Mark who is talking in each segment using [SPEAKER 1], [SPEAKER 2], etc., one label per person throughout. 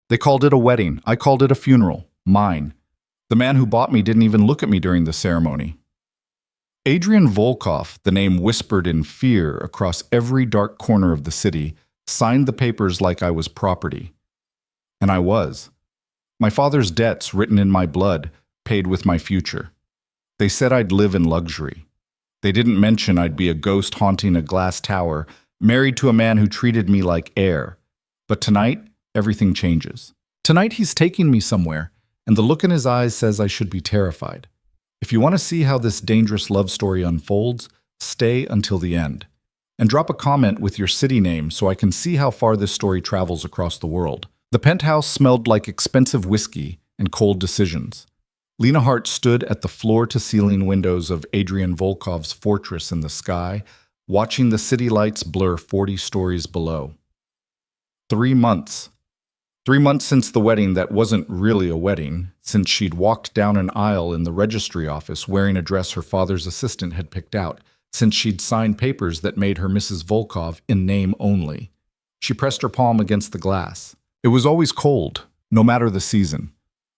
[SPEAKER 1] They called it a wedding. I called it a funeral. Mine. The man who bought me didn't even look at me during the ceremony. Adrian Volkov, the name whispered in fear across every dark corner of the city, signed the papers like I was property. And I was. My father's debts, written in my blood, paid with my future. They said I'd live in luxury. They didn't mention I'd be a ghost haunting a glass tower, married to a man who treated me like air. But tonight, everything changes. Tonight he's taking me somewhere, and the look in his eyes says I should be terrified. If you want to see how this dangerous love story unfolds, stay until the end. And drop a comment with your city name so I can see how far this story travels across the world. The penthouse smelled like expensive whiskey and cold decisions. Lena Hart stood at the floor-to-ceiling windows of Adrian Volkov's fortress in the sky, watching the city lights blur 40 stories below. 3 months. 3 months since the wedding that wasn't really a wedding, since she'd walked down an aisle in the registry office wearing a dress her father's assistant had picked out, since she'd signed papers that made her Mrs. Volkov in name only. She pressed her palm against the glass. It was always cold, no matter the season.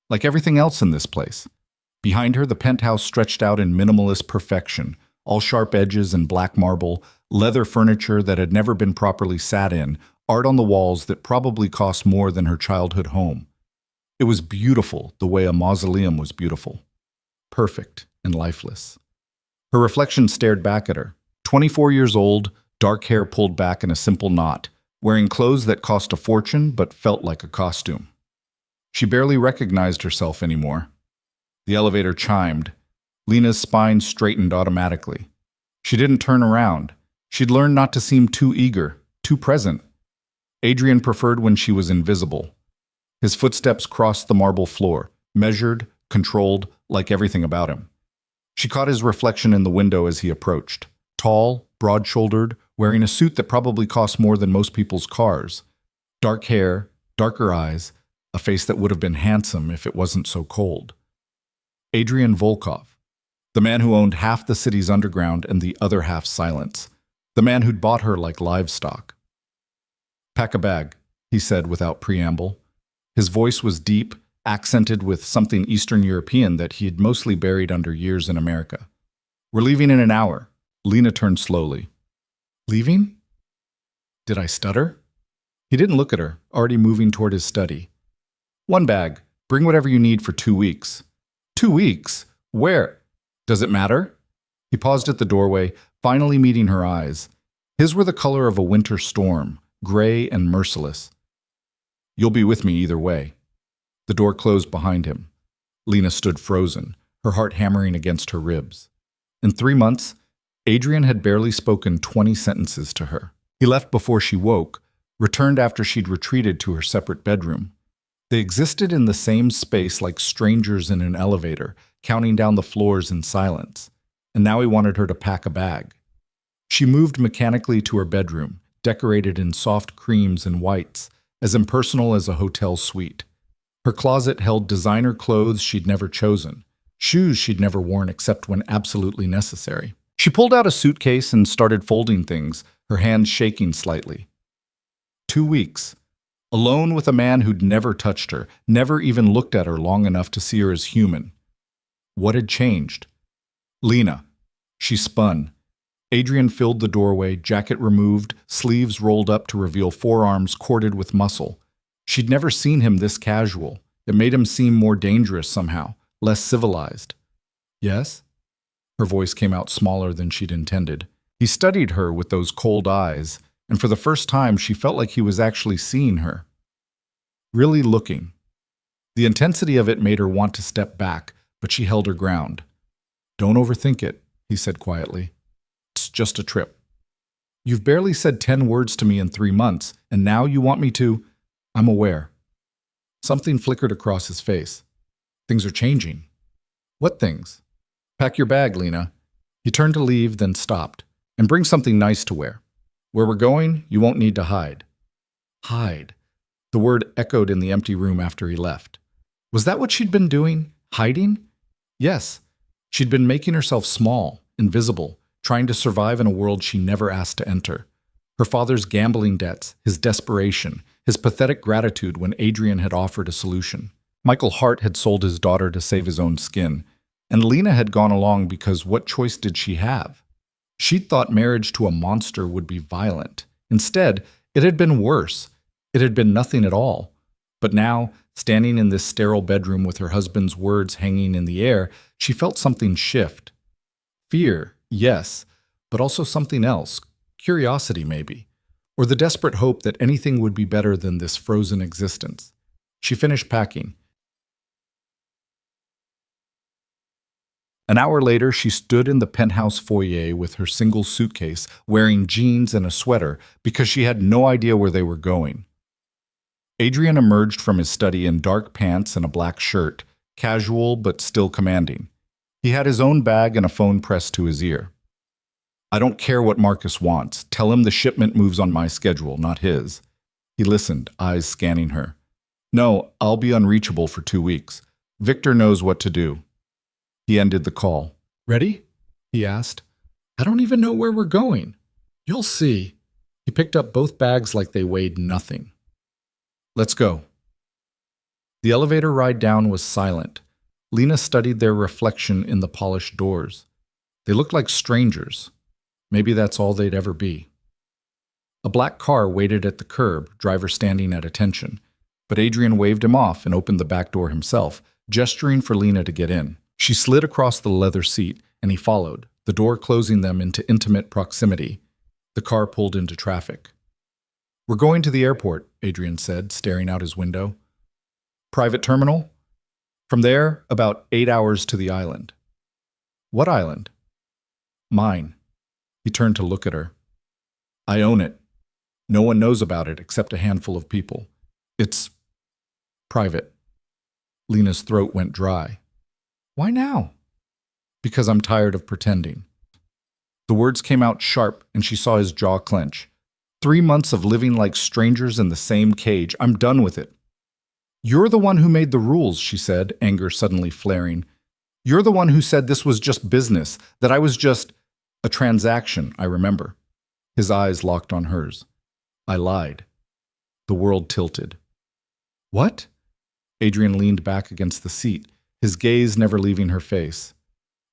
[SPEAKER 1] Like everything else in this place. Behind her, the penthouse stretched out in minimalist perfection, all sharp edges and black marble, leather furniture that had never been properly sat in, art on the walls that probably cost more than her childhood home. It was beautiful the way a mausoleum was beautiful. Perfect and lifeless. Her reflection stared back at her. 24 years old, dark hair pulled back in a simple knot, wearing clothes that cost a fortune but felt like a costume. She barely recognized herself anymore. The elevator chimed. Lena's spine straightened automatically. She didn't turn around. She'd learned not to seem too eager, too present. Adrian preferred when she was invisible. His footsteps crossed the marble floor, measured, controlled, like everything about him. She caught his reflection in the window as he approached. Tall, broad-shouldered, wearing a suit that probably cost more than most people's cars. Dark hair, darker eyes, a face that would have been handsome if it wasn't so cold. Adrian Volkov, the man who owned half the city's underground and the other half silence. The man who'd bought her like livestock. "Pack a bag," he said without preamble. His voice was deep, accented with something Eastern European that he had mostly buried under years in America. "We're leaving in an hour." Lena turned slowly. "Leaving?" Did I stutter? He didn't look at her, already moving toward his study. "1 bag. Bring whatever you need for 2 weeks." 2 weeks? Where? Does it matter? He paused at the doorway, finally meeting her eyes. His were the color of a winter storm, gray and merciless. "You'll be with me either way." The door closed behind him. Lena stood frozen, her heart hammering against her ribs. In 3 months, Adrian had barely spoken 20 sentences to her. He left before she woke, returned after she'd retreated to her separate bedroom. They existed in the same space like strangers in an elevator, counting down the floors in silence. And now he wanted her to pack a bag. She moved mechanically to her bedroom, decorated in soft creams and whites, as impersonal as a hotel suite. Her closet held designer clothes she'd never chosen, shoes she'd never worn except when absolutely necessary. She pulled out a suitcase and started folding things, her hands shaking slightly. 2 weeks. Alone with a man who'd never touched her, never even looked at her long enough to see her as human. What had changed? Lena. She spun. Adrian filled the doorway, jacket removed, sleeves rolled up to reveal forearms corded with muscle. She'd never seen him this casual. It made him seem more dangerous somehow, less civilized. "Yes?" Her voice came out smaller than she'd intended. He studied her with those cold eyes, and for the first time she felt like he was actually seeing her. Really looking. The intensity of it made her want to step back, but she held her ground. "Don't overthink it," he said quietly. "It's just a trip." "You've barely said 10 words to me in 3 months, and now you want me to—" "I'm aware." Something flickered across his face. "Things are changing." "What things?" "Pack your bag, Lena." He turned to leave, then stopped. "And bring something nice to wear. Where we're going, you won't need to hide." Hide. The word echoed in the empty room after he left. Was that what she'd been doing? Hiding? Yes. She'd been making herself small, invisible, trying to survive in a world she never asked to enter. Her father's gambling debts, his desperation, his pathetic gratitude when Adrian had offered a solution. Michael Hart had sold his daughter to save his own skin, and Lena had gone along because what choice did she have? She'd thought marriage to a monster would be violent. Instead, it had been worse. It had been nothing at all. But now, standing in this sterile bedroom with her husband's words hanging in the air, she felt something shift. Fear, yes, but also something else. Curiosity, maybe. Or the desperate hope that anything would be better than this frozen existence. She finished packing. An hour later, she stood in the penthouse foyer with her single suitcase, wearing jeans and a sweater because she had no idea where they were going. Adrian emerged from his study in dark pants and a black shirt, casual but still commanding. He had his own bag and a phone pressed to his ear. I don't care what Marcus wants. Tell him the shipment moves on my schedule, not his. He listened, eyes scanning her. No, I'll be unreachable for 2 weeks. Victor knows what to do. He ended the call. Ready? He asked. I don't even know where we're going. You'll see. He picked up both bags like they weighed nothing. Let's go. The elevator ride down was silent. Lena studied their reflection in the polished doors. They looked like strangers. Maybe that's all they'd ever be. A black car waited at the curb, driver standing at attention. But Adrian waved him off and opened the back door himself, gesturing for Lena to get in. She slid across the leather seat, and he followed, the door closing them into intimate proximity. The car pulled into traffic. We're going to the airport, Adrian said, staring out his window. Private terminal? From there, about 8 hours to the island. What island? Mine. He turned to look at her. I own it. No one knows about it except a handful of people. It's private. Lena's throat went dry. Why now? Because I'm tired of pretending. The words came out sharp, and she saw his jaw clench. 3 months of living like strangers in the same cage. I'm done with it. You're the one who made the rules, she said, anger suddenly flaring. You're the one who said this was just business, that I was just a transaction, I remember. His eyes locked on hers. I lied. The world tilted. What? Adrian leaned back against the seat, his gaze never leaving her face.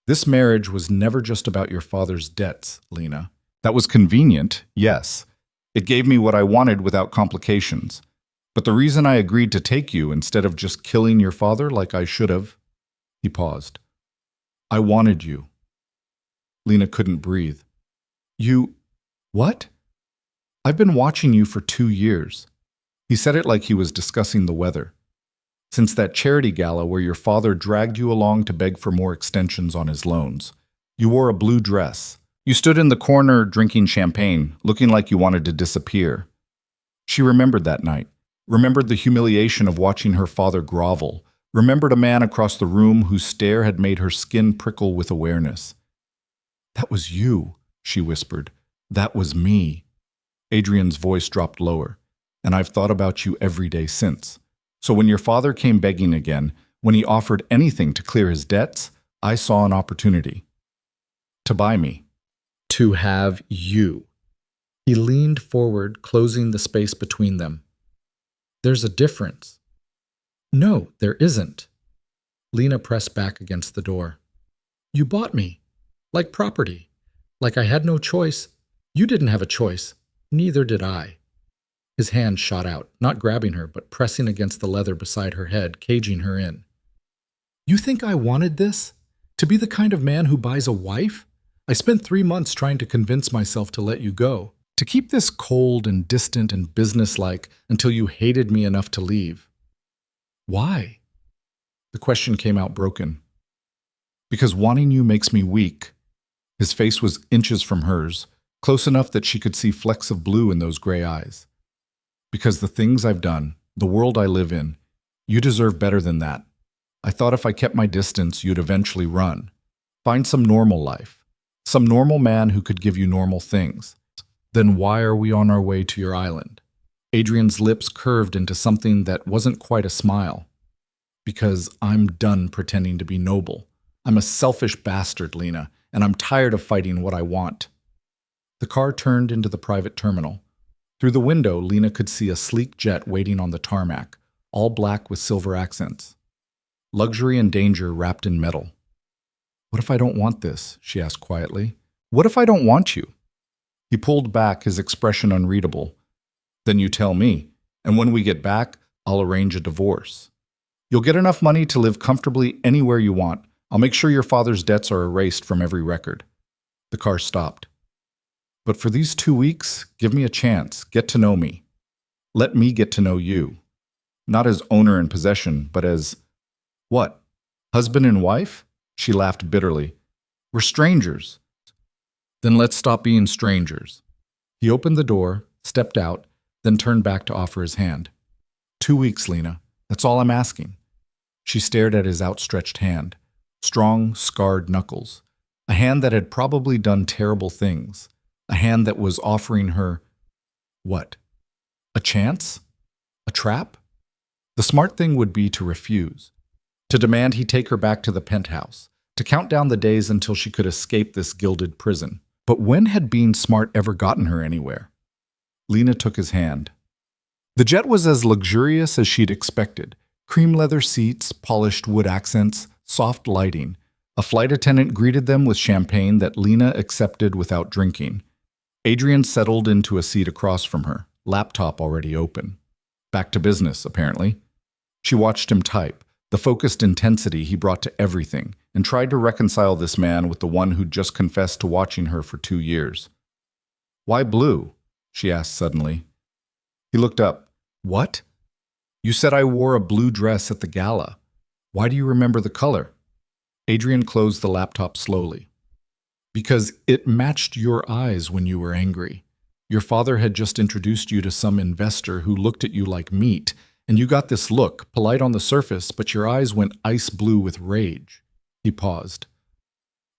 [SPEAKER 1] This marriage was never just about your father's debts, Lena. That was convenient, yes. It gave me what I wanted without complications. But the reason I agreed to take you instead of just killing your father like I should have... He paused. I wanted you. Lena couldn't breathe. You... what? I've been watching you for 2 years. He said it like he was discussing the weather. Since that charity gala where your father dragged you along to beg for more extensions on his loans. You wore a blue dress. You stood in the corner drinking champagne, looking like you wanted to disappear. She remembered that night, remembered the humiliation of watching her father grovel, remembered a man across the room whose stare had made her skin prickle with awareness. That was you, she whispered. That was me. Adrian's voice dropped lower. And I've thought about you every day since. So when your father came begging again, when he offered anything to clear his debts, I saw an opportunity. To buy me. To have you. He leaned forward, closing the space between them. There's a difference. No, there isn't. Lena pressed back against the door. You bought me. Like property. Like I had no choice. You didn't have a choice. Neither did I. His hand shot out, not grabbing her, but pressing against the leather beside her head, caging her in. You think I wanted this? To be the kind of man who buys a wife? I spent 3 months trying to convince myself to let you go, to keep this cold and distant and businesslike until you hated me enough to leave. Why? The question came out broken. Because wanting you makes me weak. His face was inches from hers, close enough that she could see flecks of blue in those gray eyes. Because the things I've done, the world I live in, you deserve better than that. I thought if I kept my distance, you'd eventually run. Find some normal life. Some normal man who could give you normal things. Then why are we on our way to your island? Adrian's lips curved into something that wasn't quite a smile. Because I'm done pretending to be noble. I'm a selfish bastard, Lena, and I'm tired of fighting what I want. The car turned into the private terminal. Through the window, Lena could see a sleek jet waiting on the tarmac, all black with silver accents. Luxury and danger wrapped in metal. "What if I don't want this?" she asked quietly. "What if I don't want you?" He pulled back, his expression unreadable. "Then you tell me, and when we get back, I'll arrange a divorce. You'll get enough money to live comfortably anywhere you want. I'll make sure your father's debts are erased from every record." The car stopped. "But for these 2 weeks, give me a chance. Get to know me. Let me get to know you. Not as owner and possession, but as... What? Husband and wife?" She laughed bitterly. "We're strangers." "Then let's stop being strangers." He opened the door, stepped out, then turned back to offer his hand. 2 weeks, Lena. That's all I'm asking." She stared at his outstretched hand. Strong, scarred knuckles. A hand that had probably done terrible things. A hand that was offering her... what? A chance? A trap? The smart thing would be to refuse. To demand he take her back to the penthouse. To count down the days until she could escape this gilded prison. But when had being smart ever gotten her anywhere? Lena took his hand. The jet was as luxurious as she'd expected. Cream leather seats, polished wood accents, soft lighting. A flight attendant greeted them with champagne that Lena accepted without drinking. Adrian settled into a seat across from her, laptop already open. Back to business, apparently. She watched him type, the focused intensity he brought to everything, and tried to reconcile this man with the one who'd just confessed to watching her for 2 years. "Why blue?" she asked suddenly. He looked up. "What? You said I wore a blue dress at the gala. Why do you remember the color?" Adrian closed the laptop slowly. "Because it matched your eyes when you were angry. Your father had just introduced you to some investor who looked at you like meat, and you got this look, polite on the surface, but your eyes went ice blue with rage." He paused.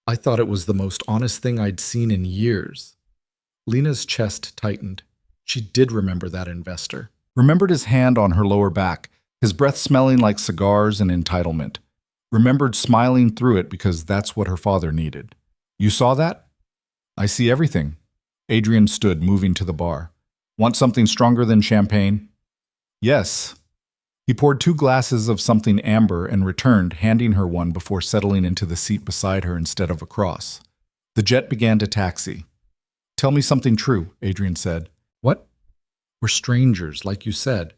[SPEAKER 1] "I thought it was the most honest thing I'd seen in years." Lena's chest tightened. She did remember that investor. Remembered his hand on her lower back, his breath smelling like cigars and entitlement. Remembered smiling through it because that's what her father needed. "You saw that?" "I see everything." Adrian stood, moving to the bar. "Want something stronger than champagne?" "Yes." He poured 2 glasses of something amber and returned, handing her one before settling into the seat beside her instead of across. The jet began to taxi. "Tell me something true," Adrian said. "What?" "We're strangers, like you said.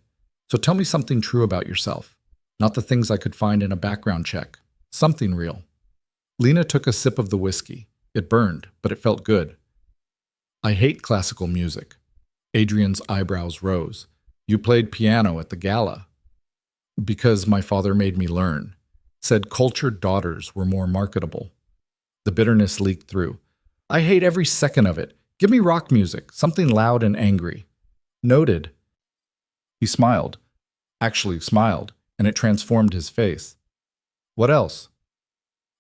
[SPEAKER 1] So tell me something true about yourself. Not the things I could find in a background check. Something real." Lena took a sip of the whiskey. It burned, but it felt good. "I hate classical music." Adrian's eyebrows rose. "You played piano at the gala." "Because my father made me learn. Said cultured daughters were more marketable." The bitterness leaked through. "I hate every second of it. Give me rock music, something loud and angry." "Noted." He smiled. Actually smiled, and it transformed his face. "What else?"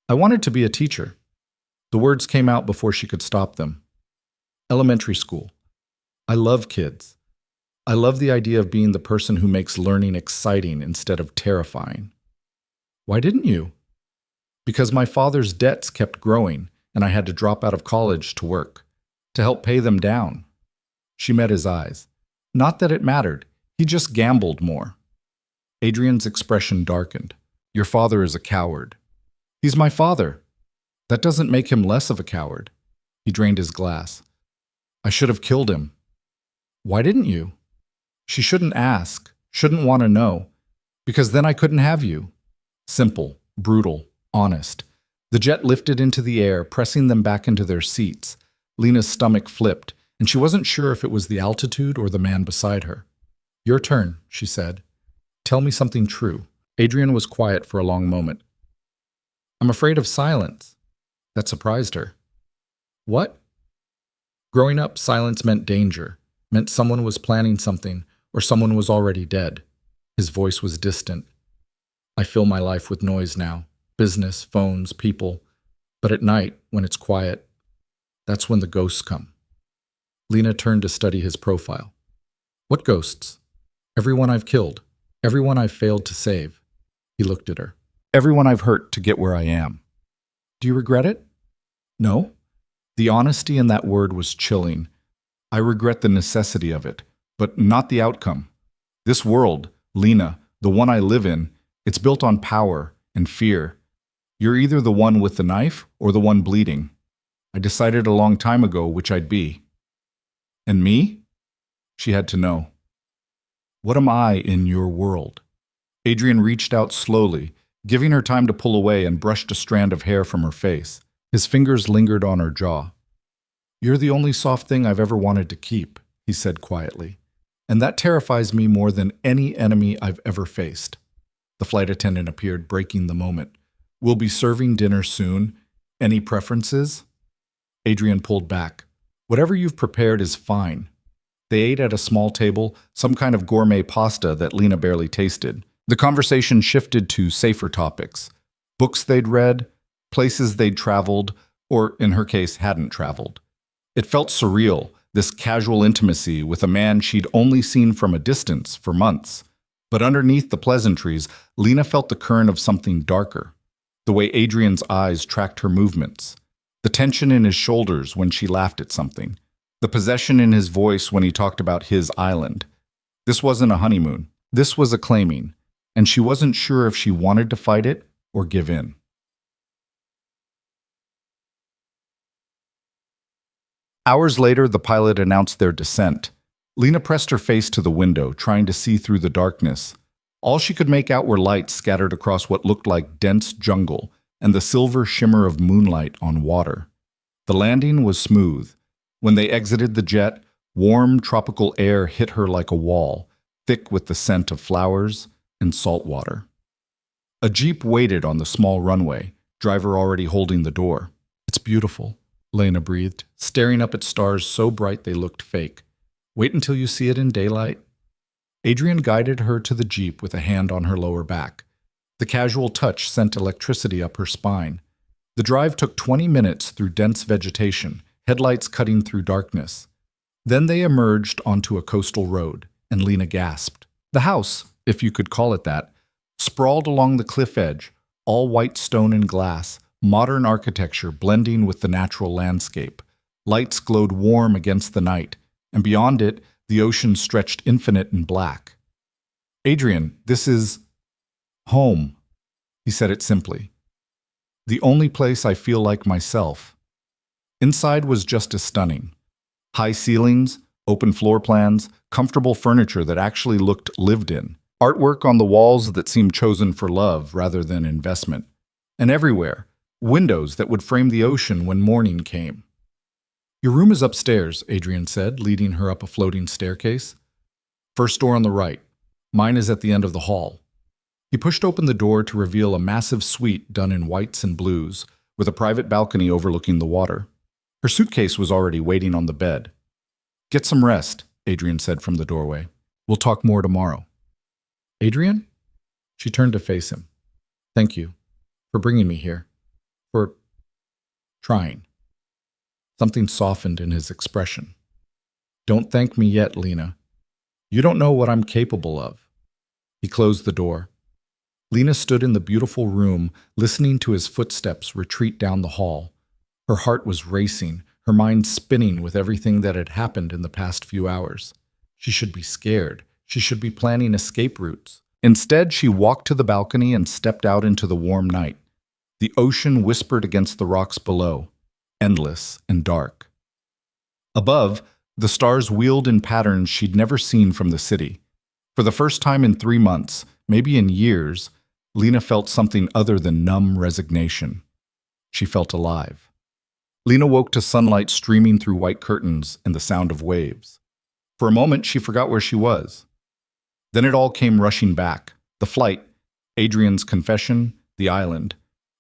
[SPEAKER 1] "I wanted to be a teacher." The words came out before she could stop them. "Elementary school. I love kids. I love the idea of being the person who makes learning exciting instead of terrifying." "Why didn't you?" "Because my father's debts kept growing, and I had to drop out of college to work, to help pay them down." She met his eyes. Not that it mattered. He just gambled more. Adrian's expression darkened. "Your father is a coward." "He's my father." "That doesn't make him less of a coward." He drained his glass. "I should have killed him." "Why didn't you?" She shouldn't ask, shouldn't want to know. "Because then I couldn't have you." Simple, brutal, honest. The jet lifted into the air, pressing them back into their seats. Lena's stomach flipped, and she wasn't sure if it was the altitude or the man beside her. "Your turn," she said. "Tell me something true." Adrian was quiet for a long moment. "I'm afraid of silence." That surprised her. "What?" Growing up, silence meant danger, meant someone was planning something, or someone was already dead. His voice was distant. "I fill my life with noise now. Business, phones, people. But at night, when it's quiet, that's when the ghosts come." Lena turned to study his profile. "What ghosts?" "Everyone I've killed. Everyone I've failed to save." He looked at her. "Everyone I've hurt to get where I am." "Do you regret it?" "No." The honesty in that word was chilling. I regret the necessity of it, but not the outcome. This world, Lena, the one I live in, it's built on power and fear. You're either the one with the knife or the one bleeding. I decided a long time ago which I'd be. And me? She had to know. What am I in your world? Adrian reached out slowly, giving her time to pull away, and brushed a strand of hair from her face. His fingers lingered on her jaw. You're the only soft thing I've ever wanted to keep, he said quietly. And that terrifies me more than any enemy I've ever faced. The flight attendant appeared, breaking the moment. We'll be serving dinner soon. Any preferences? Adrian pulled back. Whatever you've prepared is fine. They ate at a small table, some kind of gourmet pasta that Lena barely tasted. The conversation shifted to safer topics. Books they'd read, places they'd traveled, or in her case, hadn't traveled. It felt surreal, this casual intimacy with a man she'd only seen from a distance for months. But underneath the pleasantries, Lena felt the current of something darker. The way Adrian's eyes tracked her movements. The tension in his shoulders when she laughed at something. The possession in his voice when he talked about his island. This wasn't a honeymoon. This was a claiming. And she wasn't sure if she wanted to fight it or give in. Hours later, the pilot announced their descent. Lena pressed her face to the window, trying to see through the darkness. All she could make out were lights scattered across what looked like dense jungle and the silver shimmer of moonlight on water. The landing was smooth. When they exited the jet, warm tropical air hit her like a wall, thick with the scent of flowers and salt water. A jeep waited on the small runway, driver already holding the door. It's beautiful, Lena breathed, staring up at stars so bright they looked fake. Wait until you see it in daylight. Adrian guided her to the jeep with a hand on her lower back. The casual touch sent electricity up her spine. The drive took 20 minutes through dense vegetation, headlights cutting through darkness. Then they emerged onto a coastal road, and Lena gasped. The house, if you could call it that, sprawled along the cliff edge, all white stone and glass, modern architecture blending with the natural landscape. Lights glowed warm against the night, and beyond it, the ocean stretched infinite and black. Adrian, this is home, he said it simply. The only place I feel like myself. Inside was just as stunning. High ceilings, open floor plans, comfortable furniture that actually looked lived in. Artwork on the walls that seemed chosen for love rather than investment. And everywhere, windows that would frame the ocean when morning came. Your room is upstairs, Adrian said, leading her up a floating staircase. First door on the right. Mine is at the end of the hall. He pushed open the door to reveal a massive suite done in whites and blues, with a private balcony overlooking the water. Her suitcase was already waiting on the bed. Get some rest, Adrian said from the doorway. We'll talk more tomorrow. Adrian? She turned to face him. Thank you for bringing me here. For trying. Something softened in his expression. Don't thank me yet, Lena. You don't know what I'm capable of. He closed the door. Lena stood in the beautiful room, listening to his footsteps retreat down the hall. Her heart was racing, her mind spinning with everything that had happened in the past few hours. She should be scared. She should be planning escape routes. Instead, she walked to the balcony and stepped out into the warm night. The ocean whispered against the rocks below, endless and dark. Above, the stars wheeled in patterns she'd never seen from the city. For the first time in 3 months, maybe in years, Lena felt something other than numb resignation. She felt alive. Lena woke to sunlight streaming through white curtains and the sound of waves. For a moment, she forgot where she was. Then it all came rushing back. The flight, Adrian's confession, the island.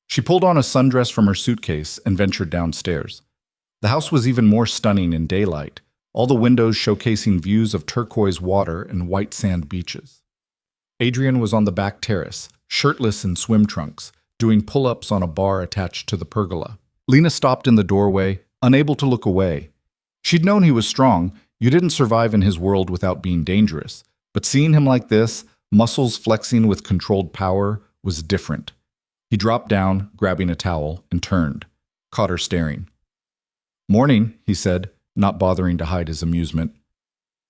[SPEAKER 1] She pulled on a sundress from her suitcase and ventured downstairs. The house was even more stunning in daylight, all the windows showcasing views of turquoise water and white sand beaches. Adrian was on the back terrace, shirtless in swim trunks, doing pull-ups on a bar attached to the pergola. Lena stopped in the doorway, unable to look away. She'd known he was strong. You didn't survive in his world without being dangerous. But seeing him like this, muscles flexing with controlled power, was different. He dropped down, grabbing a towel, and turned, caught her staring. Morning, he said, not bothering to hide his amusement.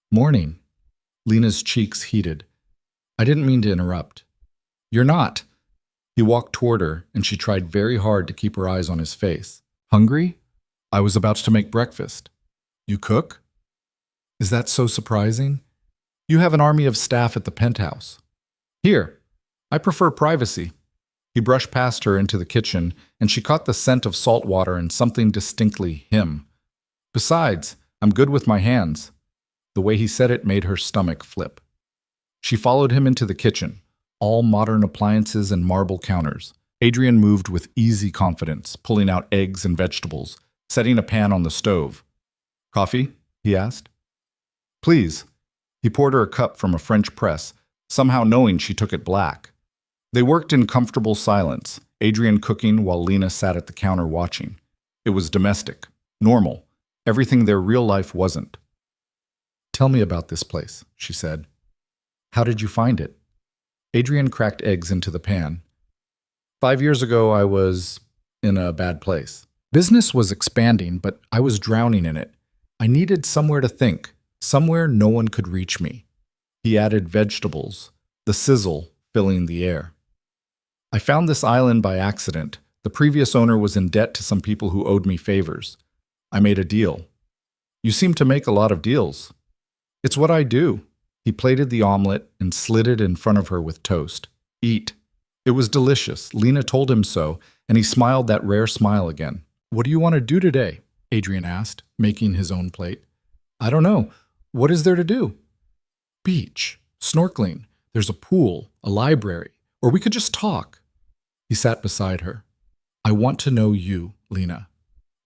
[SPEAKER 1] Morning. Lena's cheeks heated. I didn't mean to interrupt. You're not. He walked toward her, and she tried very hard to keep her eyes on his face. Hungry? I was about to make breakfast. You cook? Is that so surprising? You have an army of staff at the penthouse. Here, I prefer privacy. He brushed past her into the kitchen, and she caught the scent of salt water and something distinctly him. Besides, I'm good with my hands. The way he said it made her stomach flip. She followed him into the kitchen, all modern appliances and marble counters. Adrian moved with easy confidence, pulling out eggs and vegetables, setting a pan on the stove. Coffee? He asked. Please. He poured her a cup from a French press, somehow knowing she took it black. They worked in comfortable silence, Adrian cooking while Lena sat at the counter watching. It was domestic, normal, everything their real life wasn't. Tell me about this place, she said. How did you find it? Adrian cracked eggs into the pan. 5 years ago, I was in a bad place. Business was expanding, but I was drowning in it. I needed somewhere to think, somewhere no one could reach me. He added vegetables, the sizzle filling the air. I found this island by accident. The previous owner was in debt to some people who owed me favors. I made a deal. You seem to make a lot of deals. It's what I do. He plated the omelet and slid it in front of her with toast. Eat. It was delicious. Lena told him so, and he smiled that rare smile again. What do you want to do today? Adrian asked, making his own plate. I don't know. What is there to do? Beach, snorkeling. There's a pool, a library, or we could just talk. He sat beside her. I want to know you, Lena.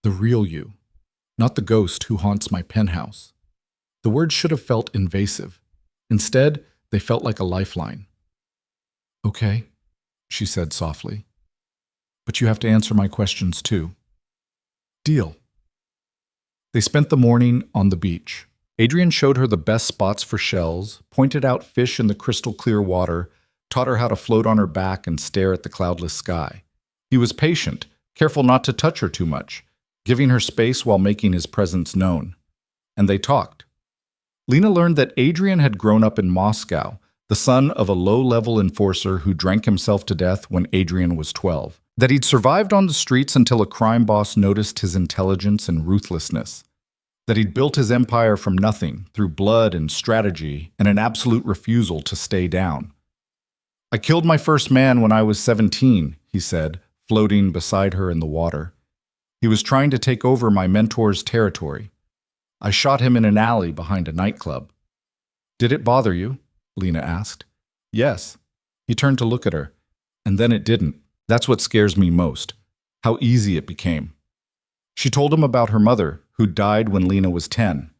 [SPEAKER 1] The real you. Not the ghost who haunts my penthouse. The words should have felt invasive. Instead, they felt like a lifeline. Okay, she said softly. But you have to answer my questions too. Deal. They spent the morning on the beach. Adrian showed her the best spots for shells, pointed out fish in the crystal clear water, taught her how to float on her back and stare at the cloudless sky. He was patient, careful not to touch her too much, giving her space while making his presence known. And they talked. Lena learned that Adrian had grown up in Moscow, the son of a low-level enforcer who drank himself to death when Adrian was 12. That he'd survived on the streets until a crime boss noticed his intelligence and ruthlessness. That he'd built his empire from nothing through blood and strategy and an absolute refusal to stay down. I killed my first man when I was 17, he said, floating beside her in the water. He was trying to take over my mentor's territory. I shot him in an alley behind a nightclub. Did it bother you? Lena asked. Yes. He turned to look at her. And then it didn't. That's what scares me most. How easy it became. She told him about her mother, who died when Lena was 10.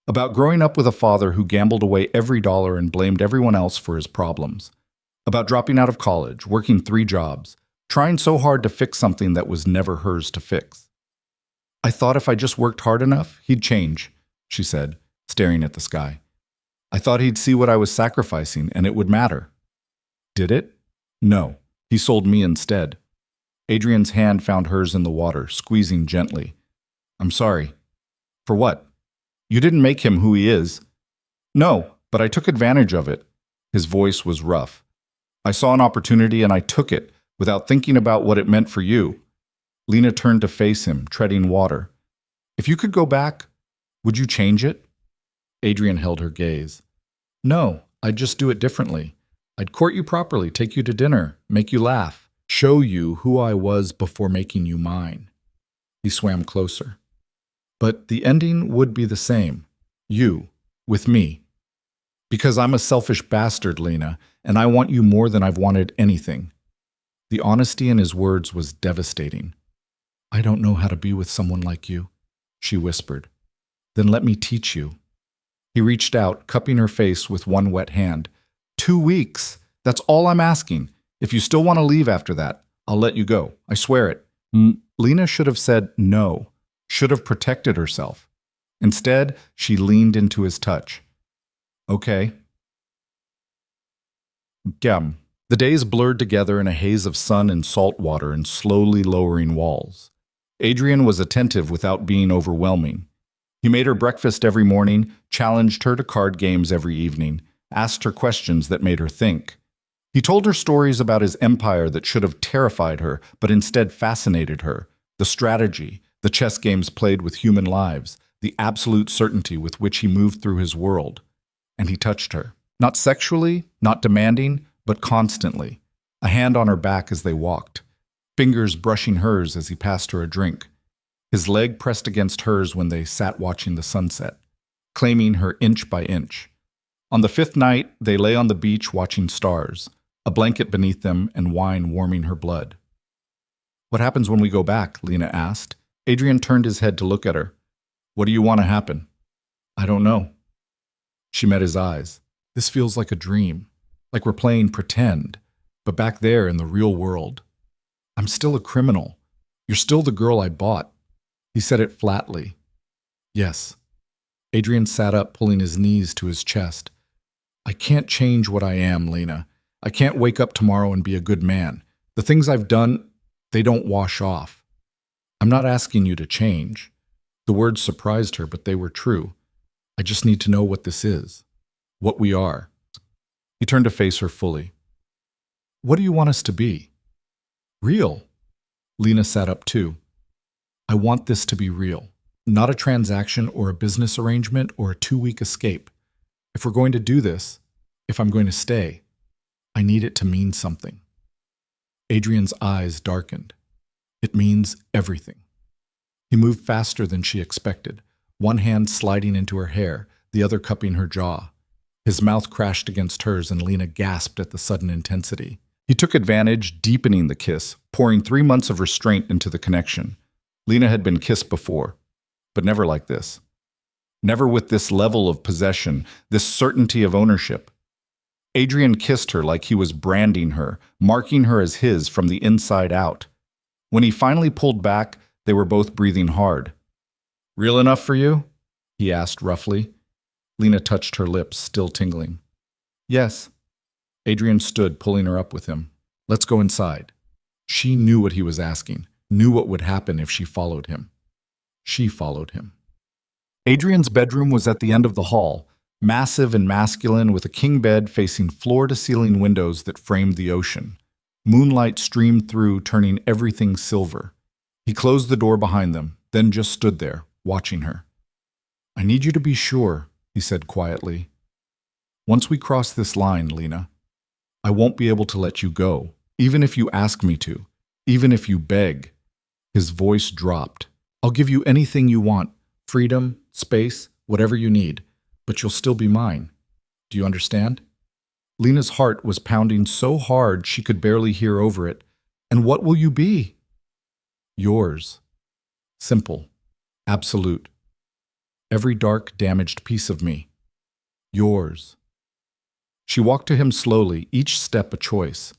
[SPEAKER 1] About growing up with a father who gambled away every dollar and blamed everyone else for his problems. About dropping out of college, working 3 jobs, trying so hard to fix something that was never hers to fix. I thought if I just worked hard enough, he'd change, she said, staring at the sky. I thought he'd see what I was sacrificing and it would matter. Did it? No. He sold me instead. Adrian's hand found hers in the water, squeezing gently. I'm sorry. For what? You didn't make him who he is. No, but I took advantage of it. His voice was rough. I saw an opportunity and I took it, without thinking about what it meant for you. Lena turned to face him, treading water. If you could go back, would you change it? Adrian held her gaze. No, I'd just do it differently. I'd court you properly, take you to dinner, make you laugh, show you who I was before making you mine. He swam closer. But the ending would be the same. You, with me. Because I'm a selfish bastard, Lena, and I want you more than I've wanted anything. The honesty in his words was devastating. I don't know how to be with someone like you, she whispered. Then let me teach you. He reached out, cupping her face with one wet hand. 2 weeks. That's all I'm asking. If you still want to leave after that, I'll let you go. I swear it. Lena should have said no, should have protected herself. Instead, she leaned into his touch. Okay. Gum. The days blurred together in a haze of sun and salt water and slowly lowering walls. Adrian was attentive without being overwhelming. He made her breakfast every morning, challenged her to card games every evening, asked her questions that made her think. He told her stories about his empire that should have terrified her, but instead fascinated her. The strategy, the chess games played with human lives, the absolute certainty with which he moved through his world. And he touched her. Not sexually, not demanding, but constantly. A hand on her back as they walked, fingers brushing hers as he passed her a drink. His leg pressed against hers when they sat watching the sunset, claiming her inch by inch. On the fifth night, they lay on the beach watching stars, a blanket beneath them and wine warming her blood. "What happens when we go back?" Lena asked. Adrian turned his head to look at her. "What do you want to happen?" "I don't know." She met his eyes. "This feels like a dream, like we're playing pretend, but back there in the real world. I'm still a criminal. You're still the girl I bought." He said it flatly. "Yes." Adrian sat up, pulling his knees to his chest. "I can't change what I am, Lena. I can't wake up tomorrow and be a good man. The things I've done, they don't wash off. I'm not asking you to change." The words surprised her, but they were true. "I just need to know what this is, what we are." He turned to face her fully. "What do you want us to be?" "Real." Lena sat up too. "I want this to be real. Not a transaction or a business arrangement or a 2-week escape. If we're going to do this, if I'm going to stay, I need it to mean something." Adrian's eyes darkened. "It means everything." He moved faster than she expected, one hand sliding into her hair, the other cupping her jaw. His mouth crashed against hers and Lena gasped at the sudden intensity. He took advantage, deepening the kiss, pouring 3 months of restraint into the connection. Lena had been kissed before, but never like this. Never with this level of possession, this certainty of ownership. Adrian kissed her like he was branding her, marking her as his from the inside out. When he finally pulled back, they were both breathing hard. "Real enough for you?" he asked roughly. Lena touched her lips, still tingling. "Yes." Adrian stood, pulling her up with him. "Let's go inside." She knew what he was asking, knew what would happen if she followed him. She followed him. Adrian's bedroom was at the end of the hall, massive and masculine, with a king bed facing floor-to-ceiling windows that framed the ocean. Moonlight streamed through, turning everything silver. He closed the door behind them, then just stood there, watching her. "I need you to be sure," he said quietly. "Once we cross this line, Lena, I won't be able to let you go, even if you ask me to, even if you beg." His voice dropped. "I'll give you anything you want, freedom, space, whatever you need, but you'll still be mine. Do you understand?" Lena's heart was pounding so hard she could barely hear over it. "And what will you be?" "Yours. Simple. Absolute. Every dark, damaged piece of me. Yours." She walked to him slowly, each step a choice.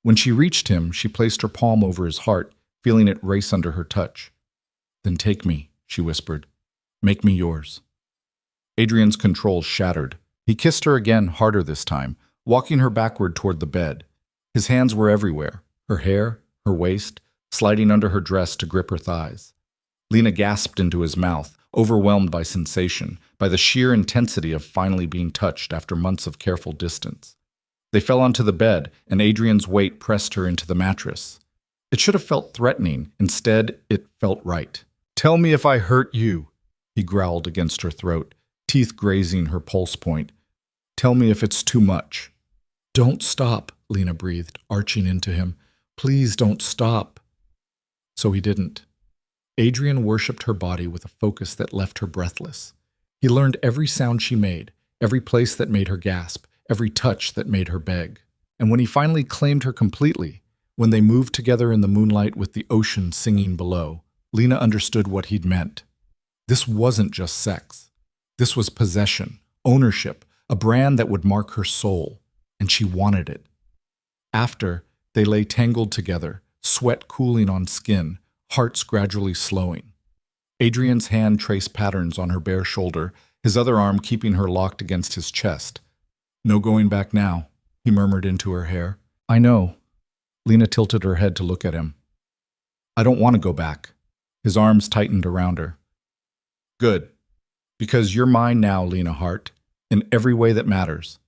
[SPEAKER 1] When she reached him, she placed her palm over his heart, feeling it race under her touch. "Then take me," she whispered. "Make me yours." Adrian's control shattered. He kissed her again, harder this time, walking her backward toward the bed. His hands were everywhere, her hair, her waist, sliding under her dress to grip her thighs. Lena gasped into his mouth, overwhelmed by sensation, by the sheer intensity of finally being touched after months of careful distance. They fell onto the bed, and Adrian's weight pressed her into the mattress. It should have felt threatening. Instead, it felt right. "Tell me if I hurt you," he growled against her throat, teeth grazing her pulse point. "Tell me if it's too much." "Don't stop," Lena breathed, arching into him. "Please don't stop." So he didn't. Adrian worshipped her body with a focus that left her breathless. He learned every sound she made, every place that made her gasp, every touch that made her beg. And when he finally claimed her completely, when they moved together in the moonlight with the ocean singing below, Lena understood what he'd meant. This wasn't just sex. This was possession, ownership, a brand that would mark her soul, and she wanted it. After, they lay tangled together, sweat cooling on skin, hearts gradually slowing. Adrian's hand traced patterns on her bare shoulder, his other arm keeping her locked against his chest. "No going back now," he murmured into her hair. "I know." Lena tilted her head to look at him. "I don't want to go back." His arms tightened around her. Good. Because you're mine now, Lena Hart, in every way that matters.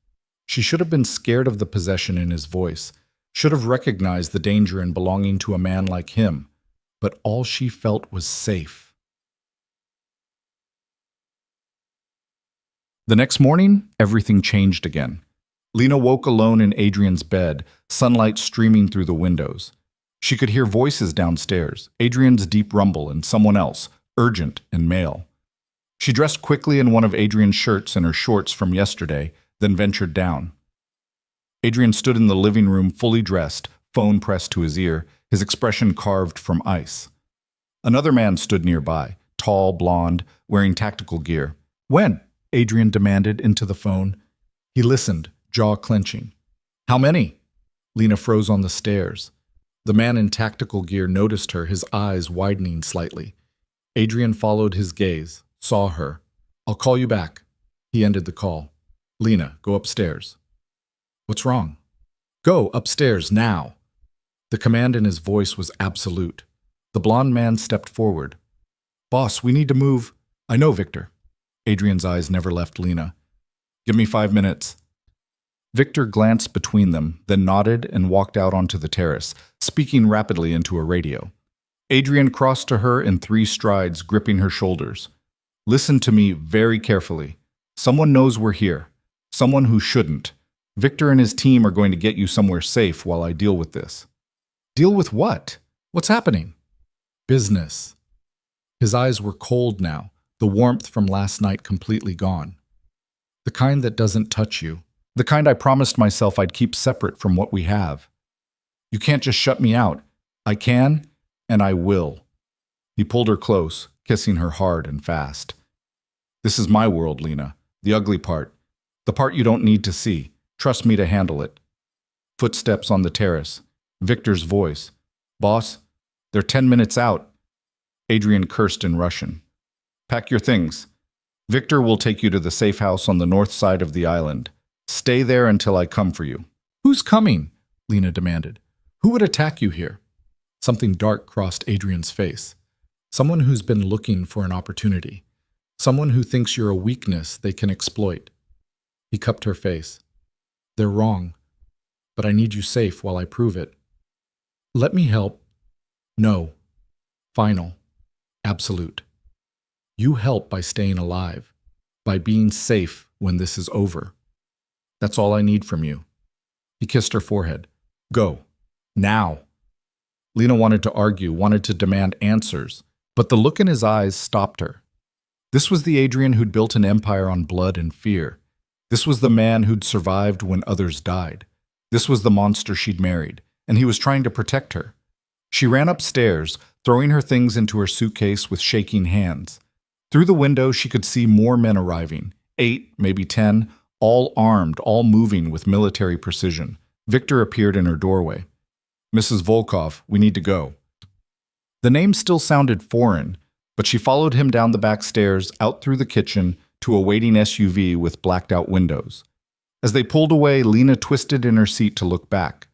[SPEAKER 1] She should have been scared of the possession in his voice, should have recognized the danger in belonging to a man like him, but all she felt was safe. The next morning, everything changed again. Lena woke alone in Adrian's bed, sunlight streaming through the windows. She could hear voices downstairs, Adrian's deep rumble and someone else, urgent and male. She dressed quickly in one of Adrian's shirts and her shorts from yesterday, then ventured down. Adrian stood in the living room fully dressed, phone pressed to his ear, his expression carved from ice. Another man stood nearby, tall, blonde, wearing tactical gear. When? Adrian demanded into the phone. He listened, jaw clenching. How many? Lena froze on the stairs. The man in tactical gear noticed her, his eyes widening slightly. Adrian followed his gaze, saw her. I'll call you back. He ended the call. Lena, go upstairs. What's wrong? Go upstairs now. The command in his voice was absolute. The blonde man stepped forward. Boss, we need to move. I know, Victor. Adrian's eyes never left Lena. Give me 5 minutes. Victor glanced between them, then nodded and walked out onto the terrace, speaking rapidly into a radio. Adrian crossed to her in 3 strides, gripping her shoulders. Listen to me very carefully. Someone knows we're here. Someone who shouldn't. Victor and his team are going to get you somewhere safe while I deal with this. Deal with what? What's happening? Business. His eyes were cold now, the warmth from last night completely gone. The kind that doesn't touch you. The kind I promised myself I'd keep separate from what we have. You can't just shut me out. I can, and I will. He pulled her close, kissing her hard and fast. This is my world, Lena. The ugly part. The part you don't need to see. Trust me to handle it. Footsteps on the terrace. Victor's voice. Boss, they're 10 minutes out. Adrian cursed in Russian. Pack your things. Victor will take you to the safe house on the north side of the island. Stay there until I come for you. Who's coming? Lena demanded. Who would attack you here? Something dark crossed Adrian's face. Someone who's been looking for an opportunity. Someone who thinks you're a weakness they can exploit. He cupped her face. They're wrong, but I need you safe while I prove it. Let me help. No. Final. Absolute. You help by staying alive, by being safe when this is over. That's all I need from you. He kissed her forehead. Go. Now. Lena wanted to argue, wanted to demand answers, but the look in his eyes stopped her. This was the Adrian who'd built an empire on blood and fear. This was the man who'd survived when others died. This was the monster she'd married, and he was trying to protect her. She ran upstairs, throwing her things into her suitcase with shaking hands. Through the window, she could see more men arriving, 8, maybe 10, all armed, all moving with military precision. Victor appeared in her doorway. Mrs. Volkov, we need to go. The name still sounded foreign, but she followed him down the back stairs, out through the kitchen, to a waiting SUV with blacked-out windows. As they pulled away, Lena twisted in her seat to look back.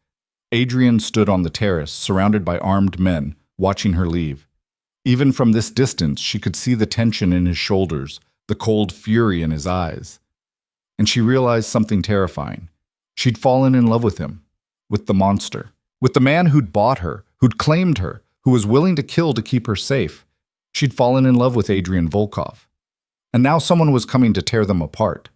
[SPEAKER 1] Adrian stood on the terrace, surrounded by armed men, watching her leave. Even from this distance, she could see the tension in his shoulders, the cold fury in his eyes. And she realized something terrifying. She'd fallen in love with him, with the monster, with the man who'd bought her, who'd claimed her, who was willing to kill to keep her safe. She'd fallen in love with Adrian Volkov. And now someone was coming to tear them apart.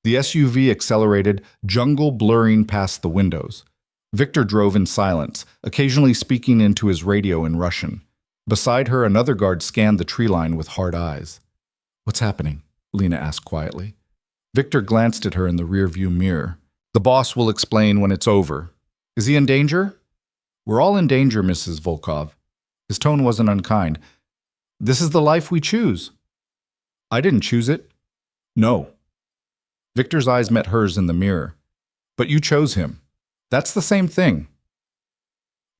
[SPEAKER 1] The SUV accelerated, jungle blurring past the windows. Victor drove in silence, occasionally speaking into his radio in Russian. Beside her, another guard scanned the tree line with hard eyes. What's happening? Lena asked quietly. Victor glanced at her in the rearview mirror. The boss will explain when it's over. Is he in danger? We're all in danger, Mrs. Volkov. His tone wasn't unkind. This is the life we choose. I didn't choose it. No. Victor's eyes met hers in the mirror. But you chose him. That's the same thing.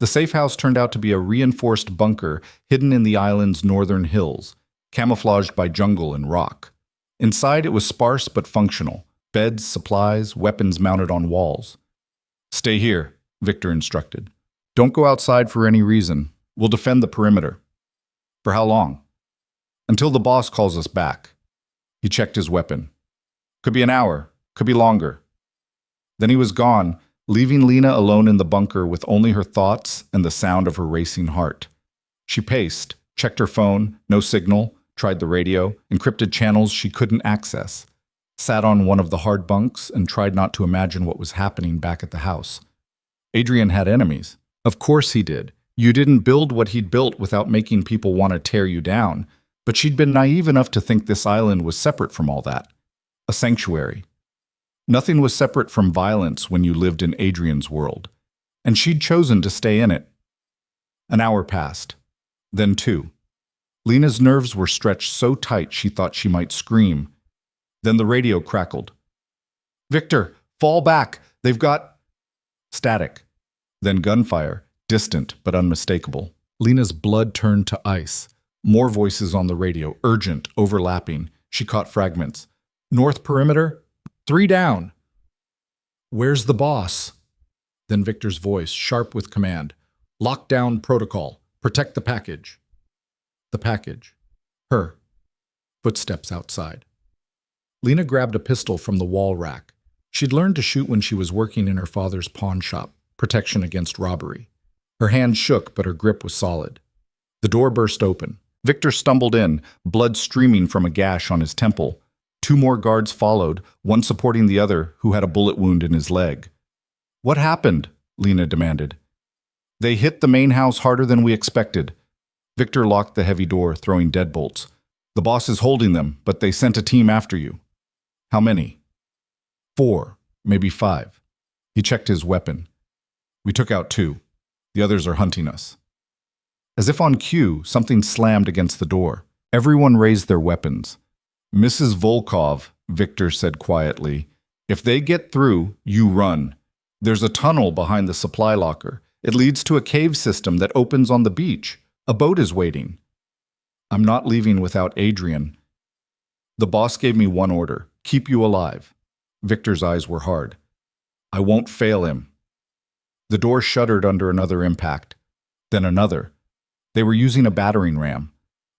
[SPEAKER 1] The safe house turned out to be a reinforced bunker hidden in the island's northern hills, camouflaged by jungle and rock. Inside it was sparse but functional. Beds, supplies, weapons mounted on walls. Stay here, Victor instructed. Don't go outside for any reason. We'll defend the perimeter. For how long? Until the boss calls us back. He checked his weapon. Could be an hour, could be longer. Then he was gone, leaving Lena alone in the bunker with only her thoughts and the sound of her racing heart. She paced, checked her phone, no signal, tried the radio, encrypted channels she couldn't access, sat on one of the hard bunks and tried not to imagine what was happening back at the house. Adrian had enemies. Of course he did. You didn't build what he'd built without making people want to tear you down, but she'd been naive enough to think this island was separate from all that. A sanctuary. Nothing was separate from violence when you lived in Adrian's world, and she'd chosen to stay in it. An hour passed. Then 2. Lena's nerves were stretched so tight she thought she might scream. Then the radio crackled. "Victor, fall back! They've got—" Static. Then gunfire, distant but unmistakable. Lena's blood turned to ice. More voices on the radio, urgent, overlapping. She caught fragments. "North perimeter? 3 down." "Where's the boss?" Then Victor's voice, sharp with command. "Lockdown protocol. Protect the package." The package. Her. Footsteps outside. Lena grabbed a pistol from the wall rack. She'd learned to shoot when she was working in her father's pawn shop, protection against robbery. Her hand shook, but her grip was solid. The door burst open. Victor stumbled in, blood streaming from a gash on his temple. 2 more guards followed, one supporting the other, who had a bullet wound in his leg. "What happened?" Lena demanded. "They hit the main house harder than we expected." Victor locked the heavy door, throwing deadbolts. "The boss is holding them, but they sent a team after you." "How many?" 4, maybe 5. He checked his weapon. "We took out 2. The others are hunting us." As if on cue, something slammed against the door. Everyone raised their weapons. "Mrs. Volkov," Victor said quietly, "if they get through, you run. There's a tunnel behind the supply locker. It leads to a cave system that opens on the beach. A boat is waiting." "I'm not leaving without Adrian." "The boss gave me one order. Keep you alive." Victor's eyes were hard. "I won't fail him." The door shuddered under another impact. Then another. They were using a battering ram.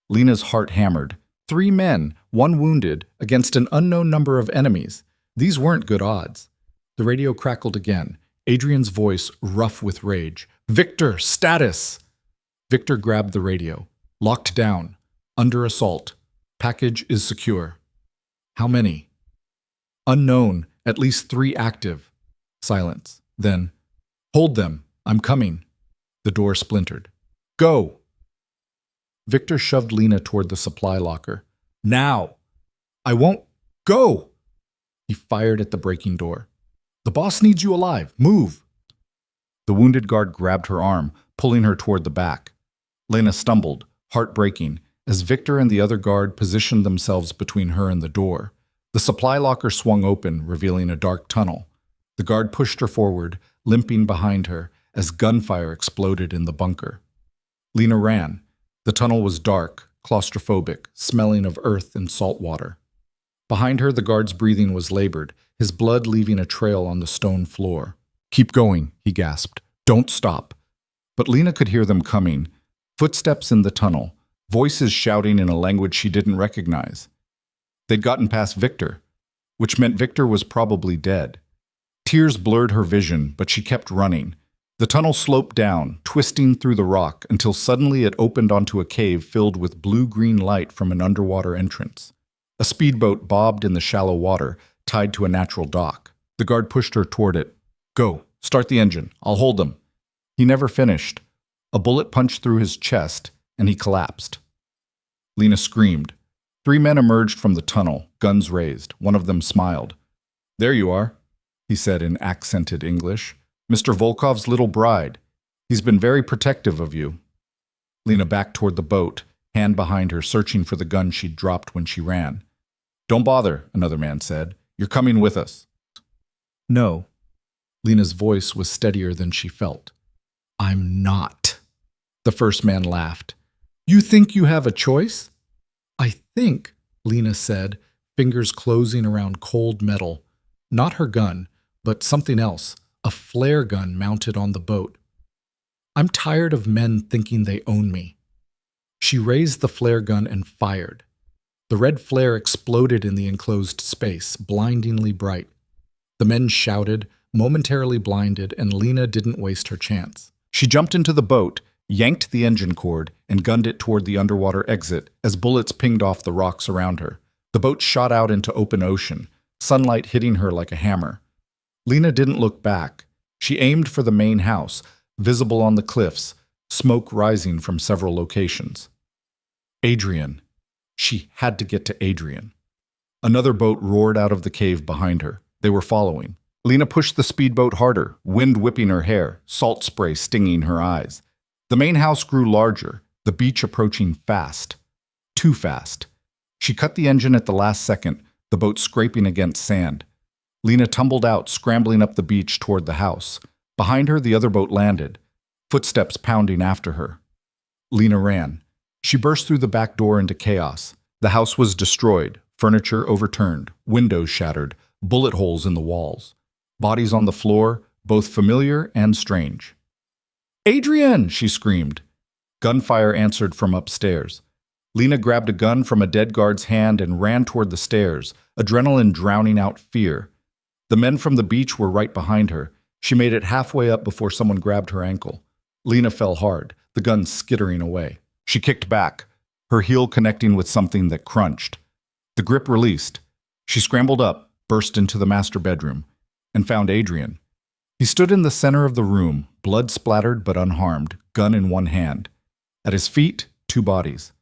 [SPEAKER 1] Lena's heart hammered. 3 men, 1 wounded, against an unknown number of enemies. These weren't good odds. The radio crackled again. Adrian's voice, rough with rage. "Victor, status!" Victor grabbed the radio. "Locked down. Under assault. Package is secure." "How many?" "Unknown. At least 3 active." Silence. Then, "Hold them. I'm coming." The door splintered. "Go!" Victor shoved Lena toward the supply locker. "Now!" "I won't. Go!" He fired at the breaking door. "The boss needs you alive. Move!" The wounded guard grabbed her arm, pulling her toward the back. Lena stumbled, heart breaking, as Victor and the other guard positioned themselves between her and the door. The supply locker swung open, revealing a dark tunnel. The guard pushed her forward, limping behind her, as gunfire exploded in the bunker. Lena ran. The tunnel was dark, claustrophobic, smelling of earth and salt water. Behind her, the guard's breathing was labored, his blood leaving a trail on the stone floor. "Keep going," he gasped. "Don't stop." But Lena could hear them coming. Footsteps in the tunnel, voices shouting in a language she didn't recognize. They'd gotten past Victor, which meant Victor was probably dead. Tears blurred her vision, but she kept running. The tunnel sloped down, twisting through the rock, until suddenly it opened onto a cave filled with blue-green light from an underwater entrance. A speedboat bobbed in the shallow water, tied to a natural dock. The guard pushed her toward it. "Go, start the engine. I'll hold them." He never finished. A bullet punched through his chest, and he collapsed. Lena screamed. 3 men emerged from the tunnel, guns raised. One of them smiled. "There you are," he said in accented English. "Mr. Volkov's little bride. He's been very protective of you." Lena backed toward the boat, hand behind her, searching for the gun she'd dropped when she ran. "Don't bother," another man said. "You're coming with us." "No." Lena's voice was steadier than she felt. "I'm not." The first man laughed. "You think you have a choice?" "I think," Lena said, fingers closing around cold metal. Not her gun, but something else, a flare gun mounted on the boat. "I'm tired of men thinking they own me." She raised the flare gun and fired. The red flare exploded in the enclosed space, blindingly bright. The men shouted, momentarily blinded, and Lena didn't waste her chance. She jumped into the boat, yanked the engine cord, and gunned it toward the underwater exit as bullets pinged off the rocks around her. The boat shot out into open ocean, sunlight hitting her like a hammer. Lena didn't look back. She aimed for the main house, visible on the cliffs, smoke rising from several locations. Adrian. She had to get to Adrian. Another boat roared out of the cave behind her. They were following. Lena pushed the speedboat harder, wind whipping her hair, salt spray stinging her eyes. The main house grew larger, the beach approaching fast. Too fast. She cut the engine at the last second, the boat scraping against sand. Lena tumbled out, scrambling up the beach toward the house. Behind her, the other boat landed, footsteps pounding after her. Lena ran. She burst through the back door into chaos. The house was destroyed, furniture overturned, windows shattered, bullet holes in the walls. Bodies on the floor, both familiar and strange. "Adrian!" she screamed. Gunfire answered from upstairs. Lena grabbed a gun from a dead guard's hand and ran toward the stairs, adrenaline drowning out fear. The men from the beach were right behind her. She made it halfway up before someone grabbed her ankle. Lena fell hard, the gun skittering away. She kicked back, her heel connecting with something that crunched. The grip released. She scrambled up, burst into the master bedroom, and found Adrian. He stood in the center of the room, blood splattered but unharmed, gun in one hand. At his feet, two bodies.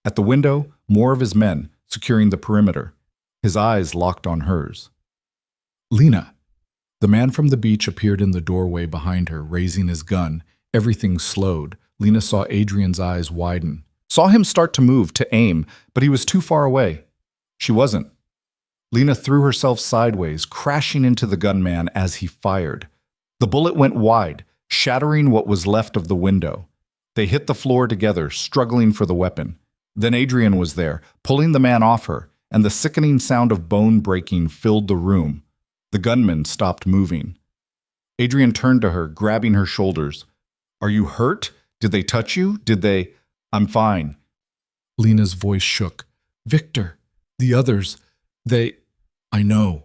[SPEAKER 1] At the window, more of his men, securing the perimeter. His eyes locked on hers. "Lena." The man from the beach appeared in the doorway behind her, raising his gun. Everything slowed. Lena saw Adrian's eyes widen. Saw him start to move, to aim, but he was too far away. She wasn't. Lena threw herself sideways, crashing into the gunman as he fired. The bullet went wide, shattering what was left of the window. They hit the floor together, struggling for the weapon. Then Adrian was there, pulling the man off her, and the sickening sound of bone breaking filled the room. The gunman stopped moving. Adrian turned to her, grabbing her shoulders. "Are you hurt? Did they touch you? Did they—" "I'm fine." Lena's voice shook. "Victor, the others, they—" "I know."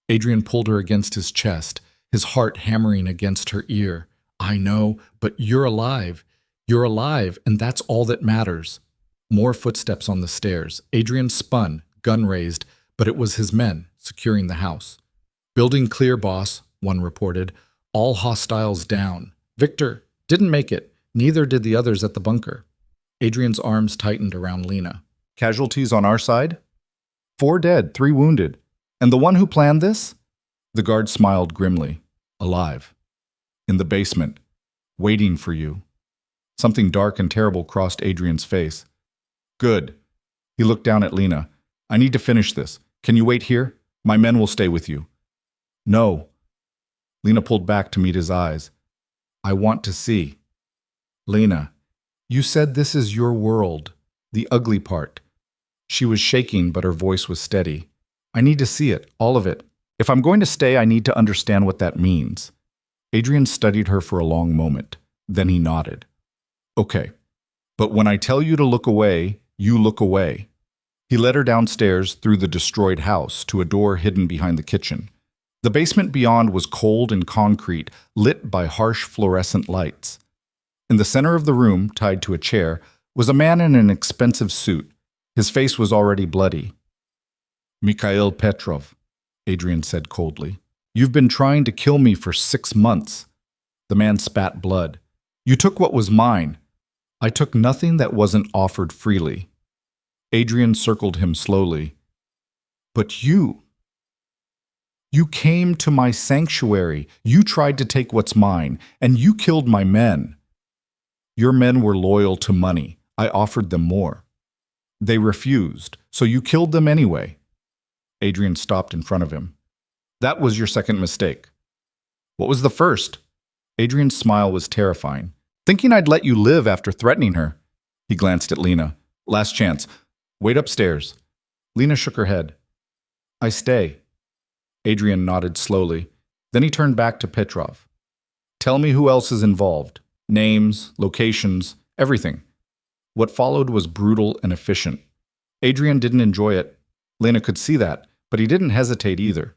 [SPEAKER 1] Adrian pulled her against his chest, his heart hammering against her ear. "I know, but you're alive. You're alive, and that's all that matters." More footsteps on the stairs. Adrian spun, gun raised, but it was his men, securing the house. "Building clear, boss," one reported. "All hostiles down. Victor didn't make it. Neither did the others at the bunker." Adrian's arms tightened around Lena. "Casualties on our side?" "4 dead, 3 wounded. And the one who planned this?" The guard smiled grimly. "Alive. In the basement. Waiting for you." Something dark and terrible crossed Adrian's face. "Good." He looked down at Lena. "I need to finish this. Can you wait here? My men will stay with you." "No." Lena pulled back to meet his eyes. "I want to see." "Lena, you said this is your world, the ugly part." She was shaking, but her voice was steady. "I need to see it, all of it. If I'm going to stay, I need to understand what that means." Adrian studied her for a long moment. Then he nodded. "Okay, but when I tell you to look away, you look away." He led her downstairs through the destroyed house to a door hidden behind the kitchen. The basement beyond was cold and concrete, lit by harsh fluorescent lights. In the center of the room, tied to a chair, was a man in an expensive suit. His face was already bloody. "Mikhail Petrov," Adrian said coldly. "You've been trying to kill me for 6 months." The man spat blood. "You took what was mine. I took nothing that wasn't offered freely." Adrian circled him slowly. "But you came to my sanctuary. You tried to take what's mine, and you killed my men. Your men were loyal to money. I offered them more. They refused, so you killed them anyway." Adrian stopped in front of him. "That was your second mistake." "What was the first?" Adrian's smile was terrifying. "Thinking I'd let you live after threatening her." He glanced at Lena. "Last chance. Wait upstairs." Lena shook her head. "I stay." Adrian nodded slowly. Then he turned back to Petrov. "Tell me who else is involved. Names, locations, everything." What followed was brutal and efficient. Adrian didn't enjoy it. Lena could see that, but he didn't hesitate either.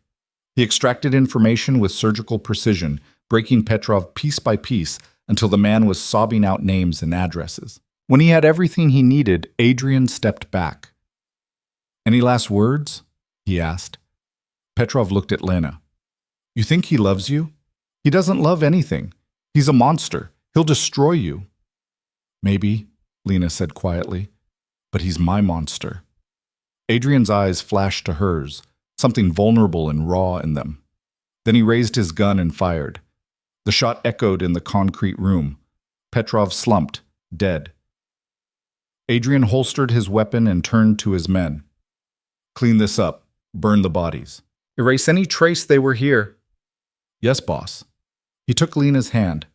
[SPEAKER 1] He extracted information with surgical precision, breaking Petrov piece by piece until the man was sobbing out names and addresses. When he had everything he needed, Adrian stepped back. "Any last words?" he asked. Petrov looked at Lena. "You think he loves you? He doesn't love anything. He's a monster. He'll destroy you." "Maybe," Lena said quietly, "but he's my monster." Adrian's eyes flashed to hers, something vulnerable and raw in them. Then he raised his gun and fired. The shot echoed in the concrete room. Petrov slumped, dead. Adrian holstered his weapon and turned to his men. "Clean this up. Burn the bodies. Erase any trace they were here." "Yes, boss." He took Lena's hand.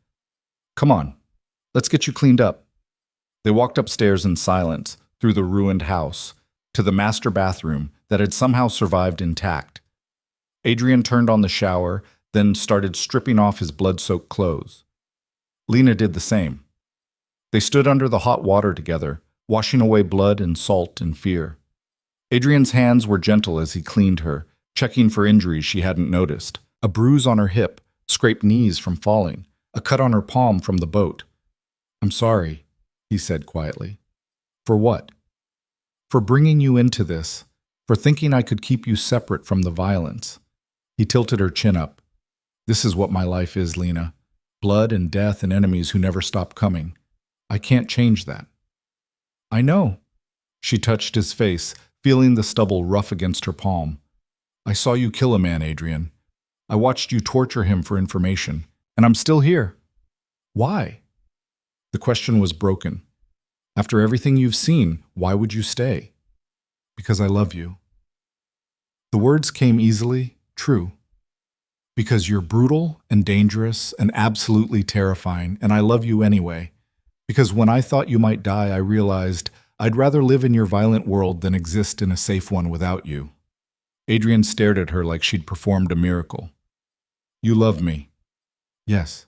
[SPEAKER 1] "Come on, let's get you cleaned up." They walked upstairs in silence, through the ruined house, to the master bathroom that had somehow survived intact. Adrian turned on the shower, then started stripping off his blood-soaked clothes. Lena did the same. They stood under the hot water together, washing away blood and salt and fear. Adrian's hands were gentle as he cleaned her, checking for injuries she hadn't noticed. A bruise on her hip, scraped knees from falling, a cut on her palm from the boat. "I'm sorry," he said quietly. "For what?" "For bringing you into this, for thinking I could keep you separate from the violence." He tilted her chin up. "This is what my life is, Lena. Blood and death and enemies who never stop coming. I can't change that." "I know." She touched his face, feeling the stubble rough against her palm. "I saw you kill a man, Adrian. I watched you torture him for information, and I'm still here." "Why?" The question was broken. "After everything you've seen, why would you stay?" "Because I love you." The words came easily, true. "Because you're brutal and dangerous and absolutely terrifying, and I love you anyway. Because when I thought you might die, I realized I'd rather live in your violent world than exist in a safe one without you." Adrian stared at her like she'd performed a miracle. "You love me." "Yes."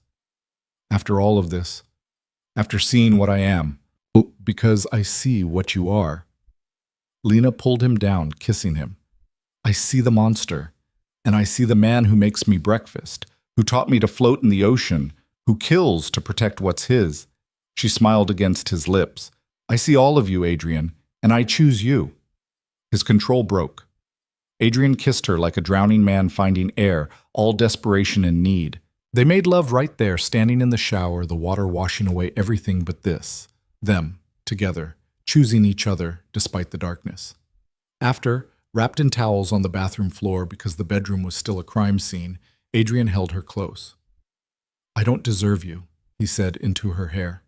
[SPEAKER 1] "After all of this, after seeing what I am." "Oh, because I see what you are." Lena pulled him down, kissing him. "I see the monster, and I see the man who makes me breakfast, who taught me to float in the ocean, who kills to protect what's his." She smiled against his lips. "I see all of you, Adrian, and I choose you." His control broke. Adrian kissed her like a drowning man finding air, all desperation and need. They made love right there, standing in the shower, the water washing away everything but this. Them, together, choosing each other despite the darkness. After, wrapped in towels on the bathroom floor because the bedroom was still a crime scene, Adrian held her close. "I don't deserve you," he said into her hair.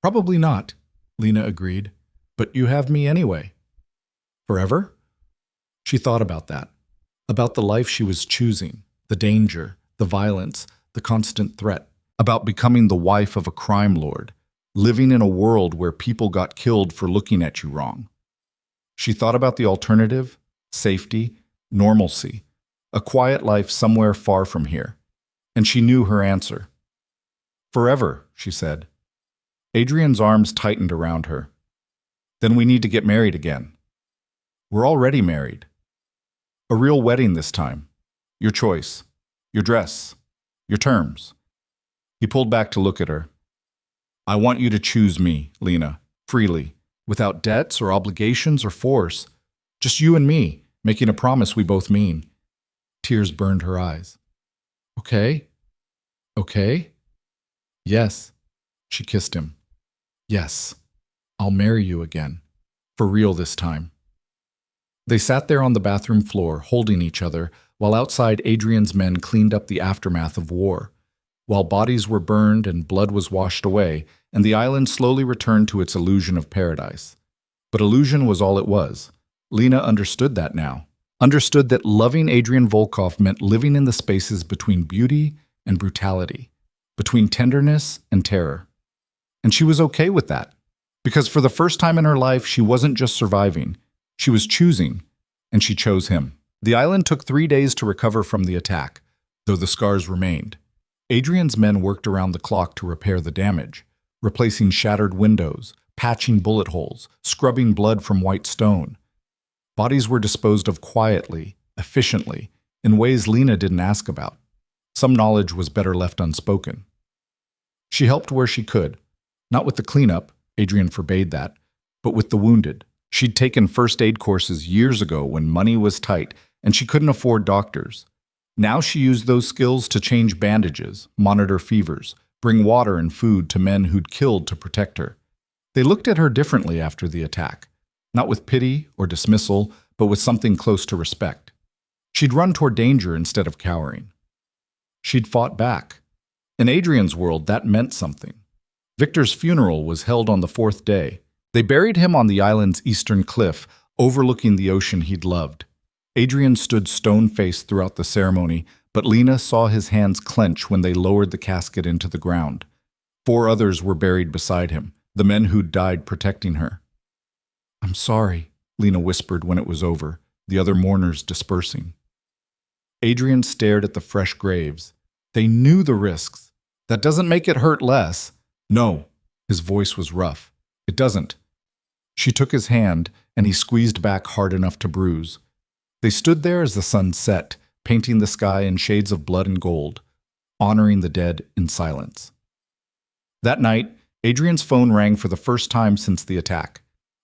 [SPEAKER 1] "Probably not," Lena agreed, "but you have me anyway." "Forever?" She thought about that, about the life she was choosing, the danger, the violence, the constant threat, about becoming the wife of a crime lord, living in a world where people got killed for looking at you wrong. She thought about the alternative, safety, normalcy, a quiet life somewhere far from here, and she knew her answer. "Forever," she said. Adrian's arms tightened around her. "Then we need to get married again." "We're already married." "A real wedding this time. Your choice. Your dress. Your terms." He pulled back to look at her. "I want you to choose me, Lena, freely, without debts or obligations or force. Just you and me, making a promise we both mean." Tears burned her eyes. "Okay. Okay?" "Yes." She kissed him. "Yes. I'll marry you again. For real this time." They sat there on the bathroom floor, holding each other, while outside Adrian's men cleaned up the aftermath of war, while bodies were burned and blood was washed away, and the island slowly returned to its illusion of paradise. But illusion was all it was. Lena understood that now. Understood that loving Adrian Volkov meant living in the spaces between beauty and brutality, between tenderness and terror. And she was okay with that, because for the first time in her life, she wasn't just surviving. She was choosing, and she chose him. The island took 3 days to recover from the attack, though the scars remained. Adrian's men worked around the clock to repair the damage, replacing shattered windows, patching bullet holes, scrubbing blood from white stone. Bodies were disposed of quietly, efficiently, in ways Lena didn't ask about. Some knowledge was better left unspoken. She helped where she could, not with the cleanup, Adrian forbade that, but with the wounded. She'd taken first aid courses years ago when money was tight and she couldn't afford doctors. Now she used those skills to change bandages, monitor fevers, bring water and food to men who'd killed to protect her. They looked at her differently after the attack, not with pity or dismissal, but with something close to respect. She'd run toward danger instead of cowering. She'd fought back. In Adrian's world, that meant something. Victor's funeral was held on the fourth day. They buried him on the island's eastern cliff, overlooking the ocean he'd loved. Adrian stood stone-faced throughout the ceremony, but Lena saw his hands clench when they lowered the casket into the ground. 4 others were buried beside him, the men who'd died protecting her. "I'm sorry," Lena whispered when it was over, the other mourners dispersing. Adrian stared at the fresh graves. They knew the risks. "That doesn't make it hurt less." "No." His voice was rough. "It doesn't." She took his hand, and he squeezed back hard enough to bruise. They stood there as the sun set, painting the sky in shades of blood and gold, honoring the dead in silence. That night, Adrian's phone rang for the first time since the attack.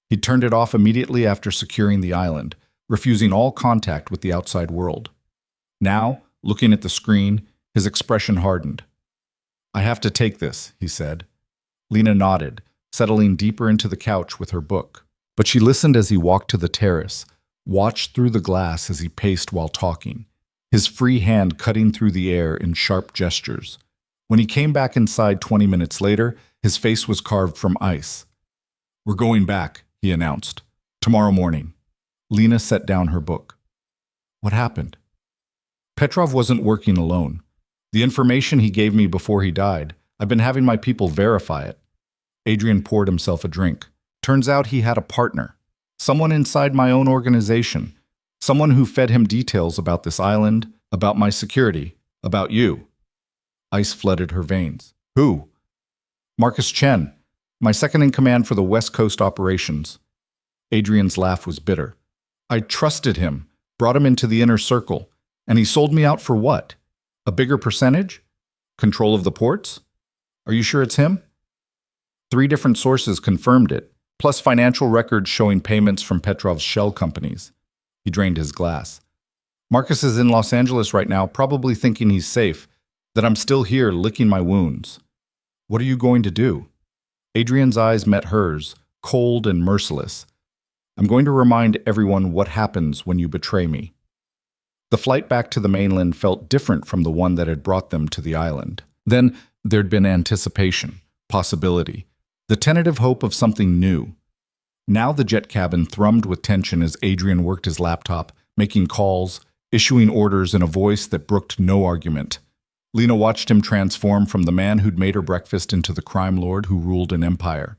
[SPEAKER 1] He turned it off immediately after securing the island, refusing all contact with the outside world. Now, looking at the screen, his expression hardened. "I have to take this," he said. Lena nodded, settling deeper into the couch with her book. But she listened as he walked to the terrace, watched through the glass as he paced while talking, his free hand cutting through the air in sharp gestures. When he came back inside 20 minutes later, his face was carved from ice. "We're going back," he announced. "Tomorrow morning." Lena set down her book. "What happened?" "Petrov wasn't working alone. The information he gave me before he died, I've been having my people verify it." Adrian poured himself a drink. "Turns out he had a partner. Someone inside my own organization. Someone who fed him details about this island, about my security, about you." Ice flooded her veins. "Who?" "Marcus Chen, my second-in-command for the West Coast operations." Adrian's laugh was bitter. "I trusted him, brought him into the inner circle, and he sold me out for what? A bigger percentage? Control of the ports? Are you sure it's him?" 3 different sources confirmed it, plus financial records showing payments from Petrov's shell companies. He drained his glass. "Marcus is in Los Angeles right now, probably thinking he's safe, that I'm still here licking my wounds. What are you going to do?" Adrian's eyes met hers, cold and merciless. "I'm going to remind everyone what happens when you betray me." The flight back to the mainland felt different from the one that had brought them to the island. Then there'd been anticipation, possibility, the tentative hope of something new. Now the jet cabin thrummed with tension as Adrian worked his laptop, making calls, issuing orders in a voice that brooked no argument. Lena watched him transform from the man who'd made her breakfast into the crime lord who ruled an empire.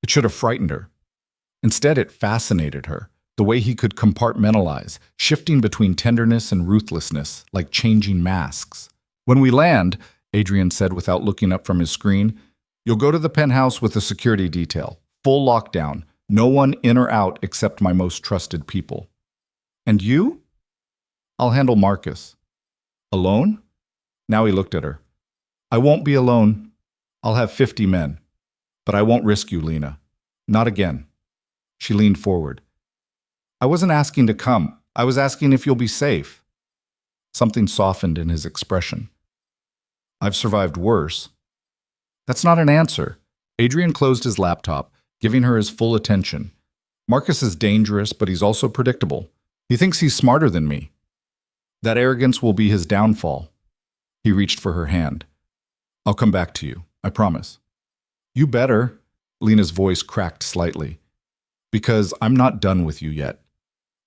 [SPEAKER 1] It should have frightened her. Instead, it fascinated her, the way he could compartmentalize, shifting between tenderness and ruthlessness, like changing masks. "When we land," Adrian said without looking up from his screen, "you'll go to the penthouse with a security detail. Full lockdown. No one in or out except my most trusted people." "And you?" "I'll handle Marcus." "Alone?" Now he looked at her. "I won't be alone. I'll have 50 men. But I won't risk you, Lena. Not again." She leaned forward. "I wasn't asking to come. I was asking if you'll be safe." Something softened in his expression. "I've survived worse." "That's not an answer." Adrian closed his laptop, giving her his full attention. "Marcus is dangerous, but he's also predictable. He thinks he's smarter than me. That arrogance will be his downfall." He reached for her hand. "I'll come back to you, I promise." "You better." Lena's voice cracked slightly. "Because I'm not done with you yet."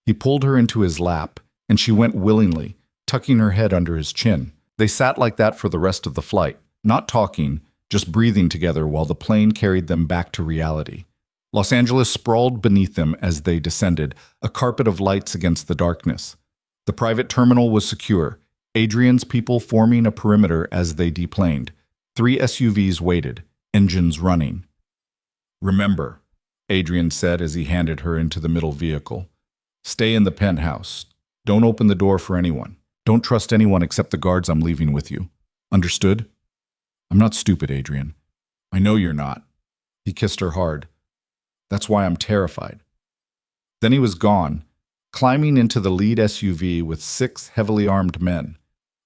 [SPEAKER 1] He pulled her into his lap, and she went willingly, tucking her head under his chin. They sat like that for the rest of the flight, not talking, just breathing together while the plane carried them back to reality. Los Angeles sprawled beneath them as they descended, a carpet of lights against the darkness. The private terminal was secure, Adrian's people forming a perimeter as they deplaned. 3 SUVs waited, engines running. "Remember," Adrian said as he handed her into the middle vehicle. Stay in the penthouse. Don't open the door for anyone. Don't trust anyone except the guards I'm leaving with you. Understood? I'm not stupid, Adrian. I know you're not. He kissed her hard. That's why I'm terrified. Then he was gone, climbing into the lead SUV with 6 heavily armed men.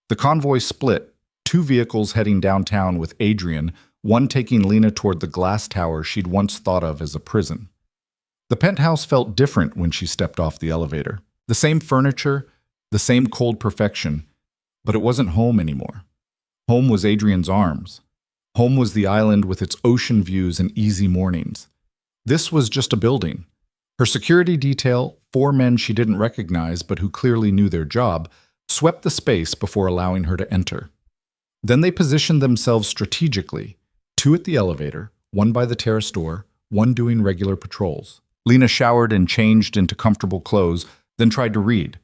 [SPEAKER 1] The convoy split, 2 vehicles heading downtown with Adrian, one taking Lena toward the glass tower she'd once thought of as a prison. The penthouse felt different when she stepped off the elevator. The same furniture, the same cold perfection, but it wasn't home anymore. Home was Adrian's arms. Home was the island with its ocean views and easy mornings. This was just a building. Her security detail, 4 men she didn't recognize but who clearly knew their job, swept the space before allowing her to enter. Then they positioned themselves strategically, 2 at the elevator, 1 by the terrace door, 1 doing regular patrols. Lena showered and changed into comfortable clothes, then tried to read,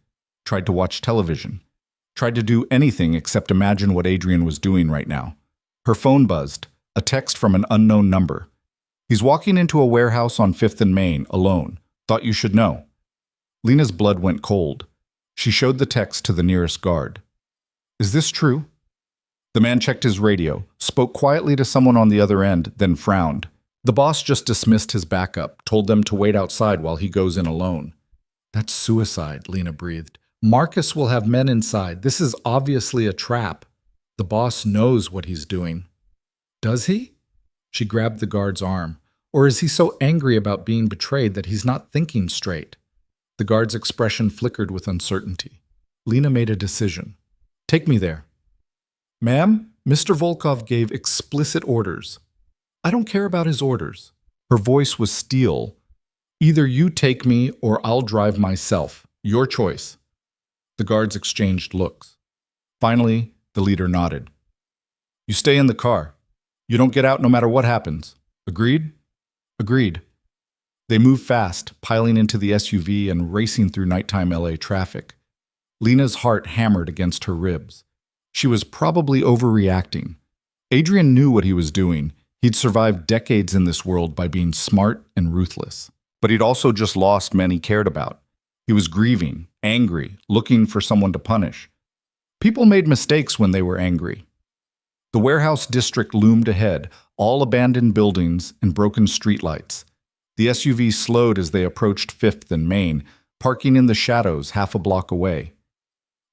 [SPEAKER 1] tried to watch television, tried to do anything except imagine what Adrian was doing right now. Her phone buzzed, a text from an unknown number. He's walking into a warehouse on 5th and Main, alone. Thought you should know. Lena's blood went cold. She showed the text to the nearest guard. Is this true? The man checked his radio, spoke quietly to someone on the other end, then frowned. The boss just dismissed his backup, told them to wait outside while he goes in alone. That's suicide, Lena breathed. Marcus will have men inside. This is obviously a trap. The boss knows what he's doing. Does he? She grabbed the guard's arm. Or is he so angry about being betrayed that he's not thinking straight? The guard's expression flickered with uncertainty. Lena made a decision. Take me there. Ma'am, Mr. Volkov gave explicit orders. I don't care about his orders. Her voice was steel. Either you take me or I'll drive myself. Your choice. The guards exchanged looks. Finally, the leader nodded. You stay in the car. You don't get out no matter what happens. Agreed? Agreed. They moved fast, piling into the SUV and racing through nighttime LA traffic. Lena's heart hammered against her ribs. She was probably overreacting. Adrian knew what he was doing. He'd survived decades in this world by being smart and ruthless. But he'd also just lost men he cared about. He was grieving, angry, looking for someone to punish. People made mistakes when they were angry. The warehouse district loomed ahead, all abandoned buildings and broken streetlights. The SUV slowed as they approached 5th and Main, parking in the shadows half a block away.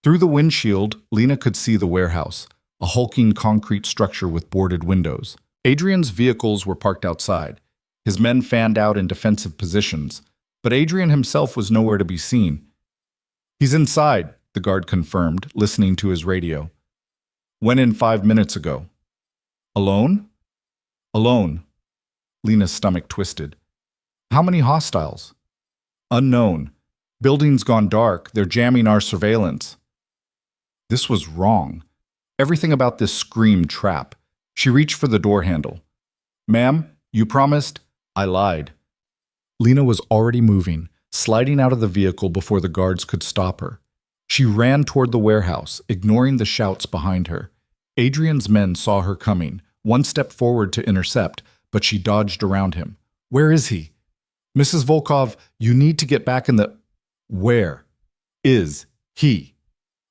[SPEAKER 1] Through the windshield, Lena could see the warehouse, a hulking concrete structure with boarded windows. Adrian's vehicles were parked outside. His men fanned out in defensive positions, but Adrian himself was nowhere to be seen. He's inside, the guard confirmed, listening to his radio. Went in 5 minutes ago. Alone? Alone. Lena's stomach twisted. How many hostiles? Unknown. Building's gone dark. They're jamming our surveillance. This was wrong. Everything about this screamed trap. She reached for the door handle. Ma'am, you promised? I lied. Lena was already moving, sliding out of the vehicle before the guards could stop her. She ran toward the warehouse, ignoring the shouts behind her. Adrian's men saw her coming, one step forward to intercept, but she dodged around him. Where is he? Mrs. Volkov, you need to get back in the... Where is he?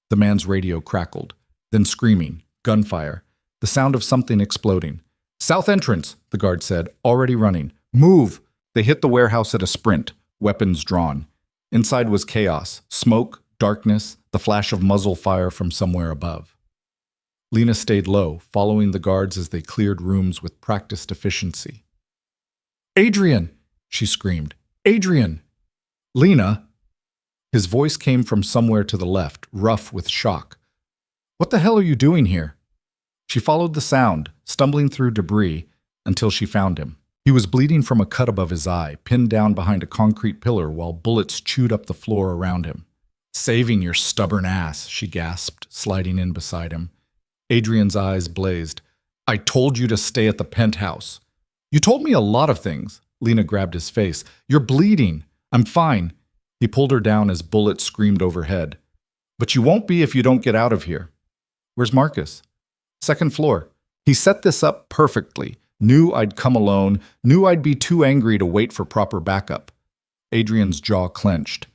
[SPEAKER 1] The man's radio crackled, then screaming, gunfire, the sound of something exploding. South entrance, the guard said, already running. Move! They hit the warehouse at a sprint, weapons drawn. Inside was chaos, smoke, darkness, the flash of muzzle fire from somewhere above. Lena stayed low, following the guards as they cleared rooms with practiced efficiency. Adrian! She screamed. Adrian! Lena! His voice came from somewhere to the left, rough with shock. What the hell are you doing here? She followed the sound, stumbling through debris, until she found him. He was bleeding from a cut above his eye, pinned down behind a concrete pillar while bullets chewed up the floor around him. Saving your stubborn ass, she gasped, sliding in beside him. Adrian's eyes blazed. I told you to stay at the penthouse. You told me a lot of things. Lena grabbed his face. You're bleeding. I'm fine. He pulled her down as bullets screamed overhead. But you won't be if you don't get out of here. Where's Marcus? Second floor. He set this up perfectly. Knew I'd come alone, knew I'd be too angry to wait for proper backup. Adrian's jaw clenched.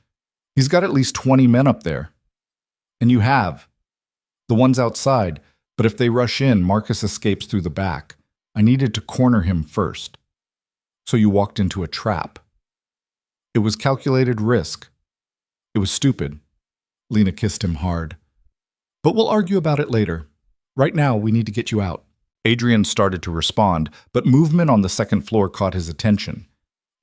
[SPEAKER 1] He's got at least 20 men up there. And you have. The ones outside, but if they rush in, Marcus escapes through the back. I needed to corner him first. So you walked into a trap. It was calculated risk. It was stupid. Lena kissed him hard. But we'll argue about it later. Right now, we need to get you out. Adrian started to respond, but movement on the second floor caught his attention.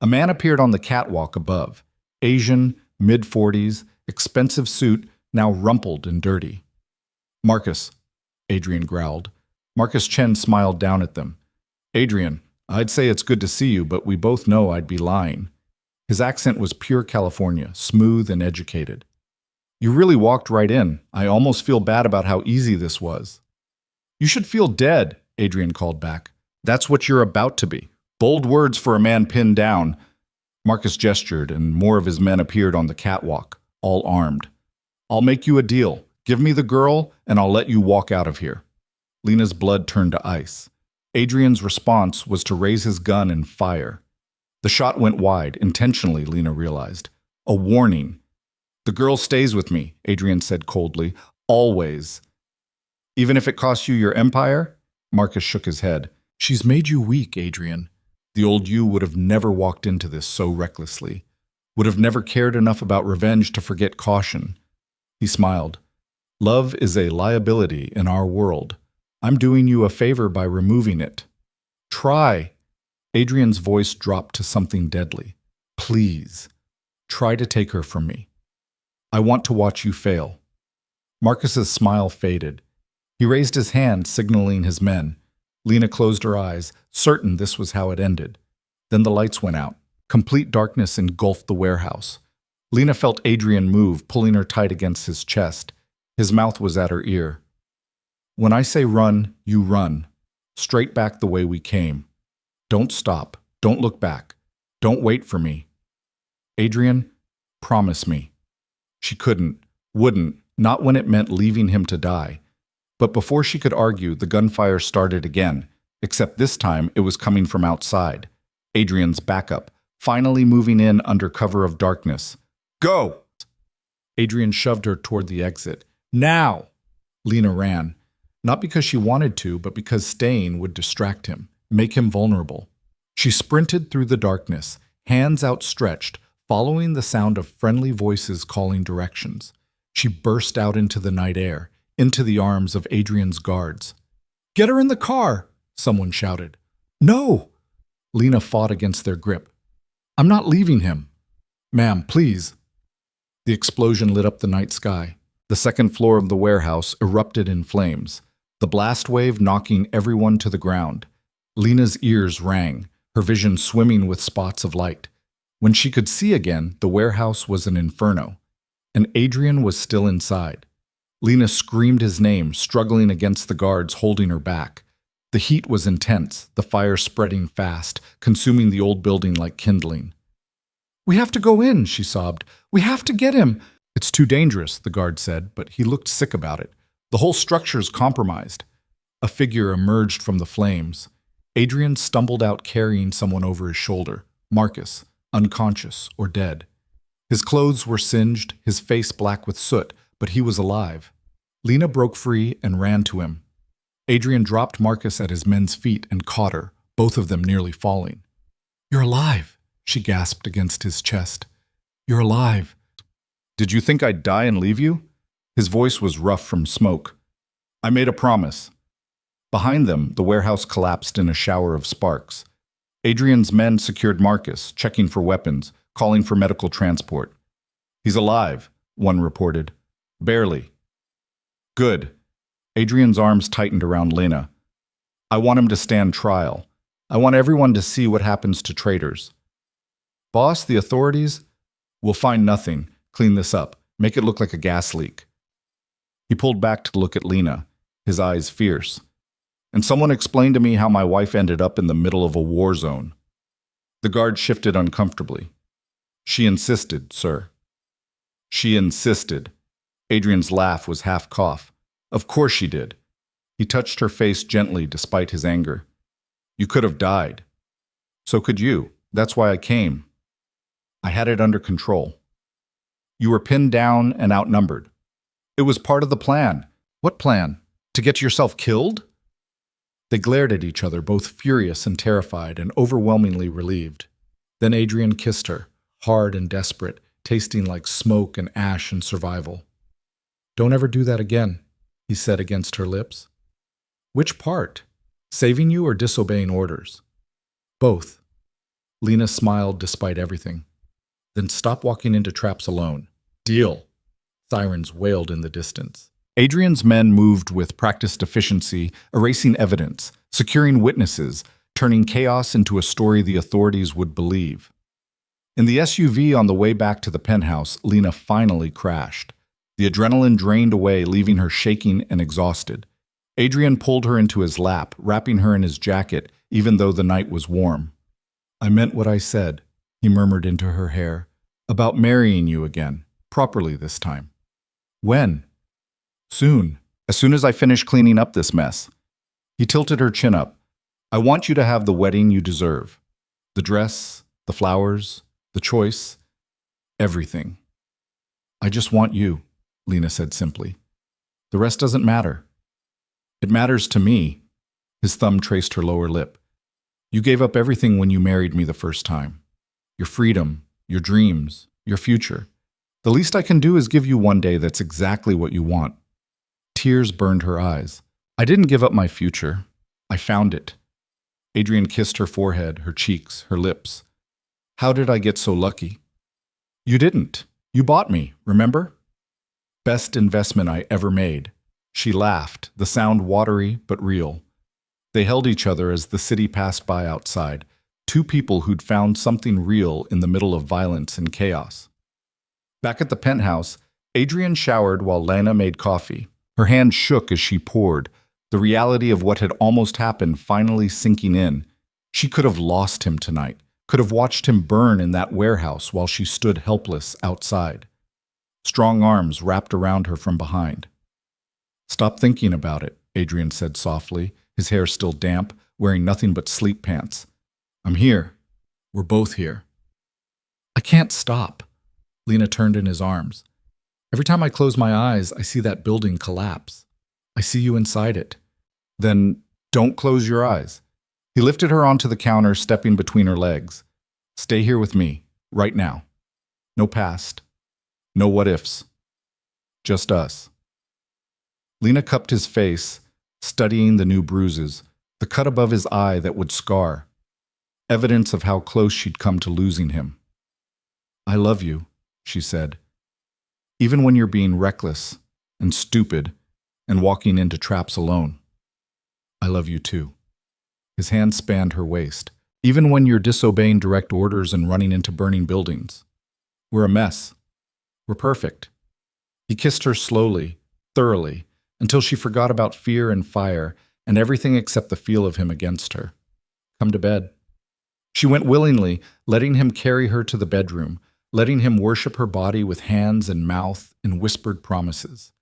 [SPEAKER 1] A man appeared on the catwalk above. Asian, mid-40s, expensive suit, now rumpled and dirty. Marcus, Adrian growled. Marcus Chen smiled down at them. Adrian, I'd say it's good to see you, but we both know I'd be lying. His accent was pure California, smooth and educated. You really walked right in. I almost feel bad about how easy this was. You should feel dead, Adrian called back. That's what you're about to be. Bold words for a man pinned down. Marcus gestured, and more of his men appeared on the catwalk, all armed. I'll make you a deal. Give me the girl, and I'll let you walk out of here. Lena's blood turned to ice. Adrian's response was to raise his gun and fire. The shot went wide, intentionally, Lena realized. A warning. The girl stays with me, Adrian said coldly. Always. Even if it costs you your empire? Marcus shook his head. She's made you weak, Adrian. The old you would have never walked into this so recklessly. Would have never cared enough about revenge to forget caution. He smiled. Love is a liability in our world. I'm doing you a favor by removing it. Try. Adrian's voice dropped to something deadly. Please. Try to take her from me. I want to watch you fail. Marcus's smile faded. He raised his hand, signaling his men. Lena closed her eyes, certain this was how it ended. Then the lights went out. Complete darkness engulfed the warehouse. Lena felt Adrian move, pulling her tight against his chest. His mouth was at her ear. When I say run, you run. Straight back the way we came. Don't stop. Don't look back. Don't wait for me. Adrian, promise me. She couldn't, wouldn't, not when it meant leaving him to die. But before she could argue, the gunfire started again, except this time it was coming from outside. Adrian's backup, finally moving in under cover of darkness. Go! Adrian shoved her toward the exit. Now! Lena ran. Not because she wanted to, but because staying would distract him, make him vulnerable. She sprinted through the darkness, hands outstretched, following the sound of friendly voices calling directions. She burst out into the night air, into the arms of Adrian's guards. Get her in the car, someone shouted. No! Lena fought against their grip. I'm not leaving him. Ma'am, please. The explosion lit up the night sky. The second floor of the warehouse erupted in flames, the blast wave knocking everyone to the ground. Lena's ears rang, her vision swimming with spots of light. When she could see again, the warehouse was an inferno, and Adrian was still inside. Lena screamed his name, struggling against the guards holding her back. The heat was intense, the fire spreading fast, consuming the old building like kindling. We have to go in, she sobbed. We have to get him. It's too dangerous, the guard said, but he looked sick about it. The whole structure's compromised. A figure emerged from the flames. Adrian stumbled out carrying someone over his shoulder, Marcus, unconscious or dead. His clothes were singed, his face black with soot, but he was alive. Lena broke free and ran to him. Adrian dropped Marcus at his men's feet and caught her, both of them nearly falling. You're alive, she gasped against his chest. You're alive. Did you think I'd die and leave you? His voice was rough from smoke. I made a promise. Behind them, the warehouse collapsed in a shower of sparks. Adrian's men secured Marcus, checking for weapons, calling for medical transport. He's alive, one reported. Barely. Good. Adrian's arms tightened around Lena. I want him to stand trial. I want everyone to see what happens to traitors. Boss, the authorities? We'll find nothing. Clean this up. Make it look like a gas leak. He pulled back to look at Lena, his eyes fierce. And someone explained to me how my wife ended up in the middle of a war zone. The guard shifted uncomfortably. She insisted, sir. She insisted. Adrian's laugh was half cough. Of course she did. He touched her face gently despite his anger. You could have died. So could you. That's why I came. I had it under control. You were pinned down and outnumbered. It was part of the plan. What plan? To get yourself killed? They glared at each other, both furious and terrified and overwhelmingly relieved. Then Adrian kissed her, hard and desperate, tasting like smoke and ash and survival. Don't ever do that again, he said against her lips. Which part? Saving you or disobeying orders? Both. Lena smiled despite everything. Then stop walking into traps alone. Deal. Sirens wailed in the distance. Adrian's men moved with practiced efficiency, erasing evidence, securing witnesses, turning chaos into a story the authorities would believe. In the SUV on the way back to the penthouse, Lena finally crashed. The adrenaline drained away, leaving her shaking and exhausted. Adrian pulled her into his lap, wrapping her in his jacket, even though the night was warm. I meant what I said, he murmured into her hair, about marrying you again, properly this time. When? Soon, as soon as I finish cleaning up this mess. He tilted her chin up. I want you to have the wedding you deserve. The dress, the flowers, the choice, everything. I just want you, Lena said simply. The rest doesn't matter. It matters to me. His thumb traced her lower lip. You gave up everything when you married me the first time. Your freedom, your dreams, your future. The least I can do is give you one day that's exactly what you want. Tears burned her eyes. I didn't give up my future. I found it. Adrian kissed her forehead, her cheeks, her lips. How did I get so lucky? You didn't. You bought me, remember? Best investment I ever made. She laughed, the sound watery but real. They held each other as the city passed by outside, two people who'd found something real in the middle of violence and chaos. Back at the penthouse, Adrian showered while Lena made coffee. Her hand shook as she poured, the reality of what had almost happened finally sinking in. She could have lost him tonight, could have watched him burn in that warehouse while she stood helpless outside. Strong arms wrapped around her from behind. Stop thinking about it, Adrian said softly, his hair still damp, wearing nothing but sleep pants. I'm here. We're both here. I can't stop. Lena turned in his arms. Every time I close my eyes, I see that building collapse. I see you inside it. Then don't close your eyes. He lifted her onto the counter, stepping between her legs. Stay here with me, right now. No past. No what-ifs. Just us. Lena cupped his face, studying the new bruises, the cut above his eye that would scar. Evidence of how close she'd come to losing him. I love you, she said. Even when you're being reckless and stupid and walking into traps alone. I love you too. His hand spanned her waist. Even when you're disobeying direct orders and running into burning buildings. We're a mess. We're perfect. He kissed her slowly, thoroughly, until she forgot about fear and fire and everything except the feel of him against her. Come to bed. She went willingly, letting him carry her to the bedroom, letting him worship her body with hands and mouth and whispered promises.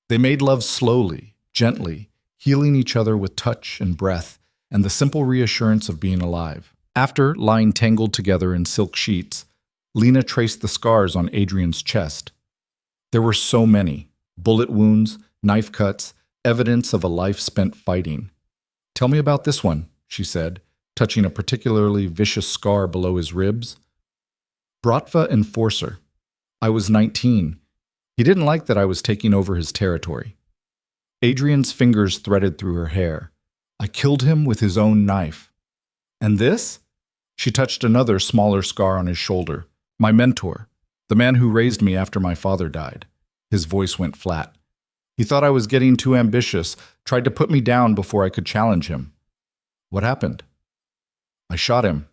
[SPEAKER 1] They made love slowly, gently, healing each other with touch and breath and the simple reassurance of being alive. After lying tangled together in silk sheets, Lena traced the scars on Adrian's chest. There were so many, bullet wounds, knife cuts, evidence of a life spent fighting. Tell me about this one, she said, touching a particularly vicious scar below his ribs. Bratva enforcer. I was 19. He didn't like that I was taking over his territory. Adrian's fingers threaded through her hair. I killed him with his own knife. And this? She touched another smaller scar on his shoulder. My mentor, the man who raised me after my father died. His voice went flat. He thought I was getting too ambitious, tried to put me down before I could challenge him. What happened? I shot him.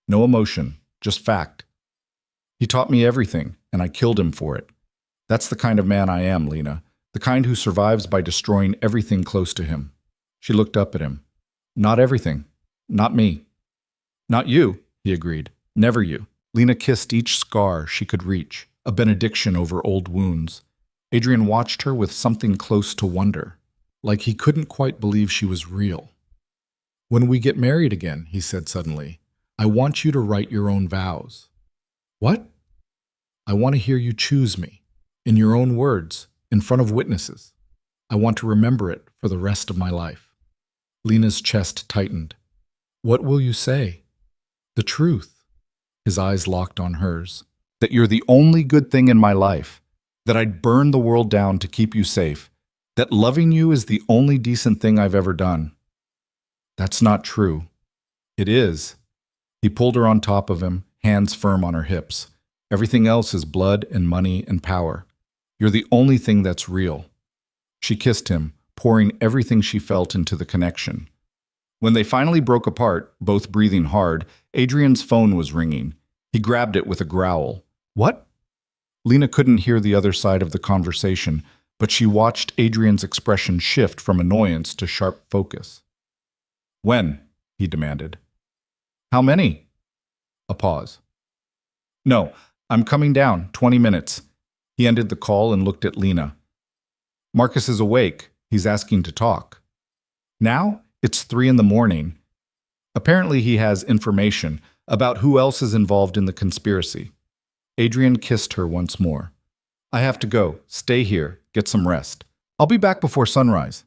[SPEAKER 1] No emotion, just fact. He taught me everything, and I killed him for it. That's the kind of man I am, Lena, the kind who survives by destroying everything close to him. She looked up at him. Not everything. Not me. Not you, he agreed. Never you. Lena kissed each scar she could reach, a benediction over old wounds. Adrian watched her with something close to wonder, like he couldn't quite believe she was real.
[SPEAKER 2] When we get married again, he said suddenly, I want you to write your own vows. What? I want to hear you choose me, in your own words, in front of witnesses. I want to remember it for the rest of my life. Lena's chest tightened. What will you say? The truth. His eyes locked on hers.
[SPEAKER 1] That you're the only good thing in my life. That I'd burn the world down to keep you safe. That loving you is the only decent thing I've ever done. That's not true. It is. He pulled her on top of him, hands firm on her hips. Everything else is blood and money and power. You're the only thing that's real. She kissed him, pouring everything she felt into the connection. When they finally broke apart, both breathing hard, Adrian's phone was ringing. He grabbed it with a growl. What? Lena couldn't hear the other side of the conversation, but she watched Adrian's expression shift from annoyance to sharp focus. When? He demanded. How many? A pause. No, I'm coming down, 20 minutes. He ended the call and looked at Lena. Marcus is awake. He's asking to talk. Now? It's 3 a.m. Apparently he has information about who else is involved in the conspiracy. Adrian kissed her once more. I have to go. Stay here. Get some rest. I'll be back before sunrise.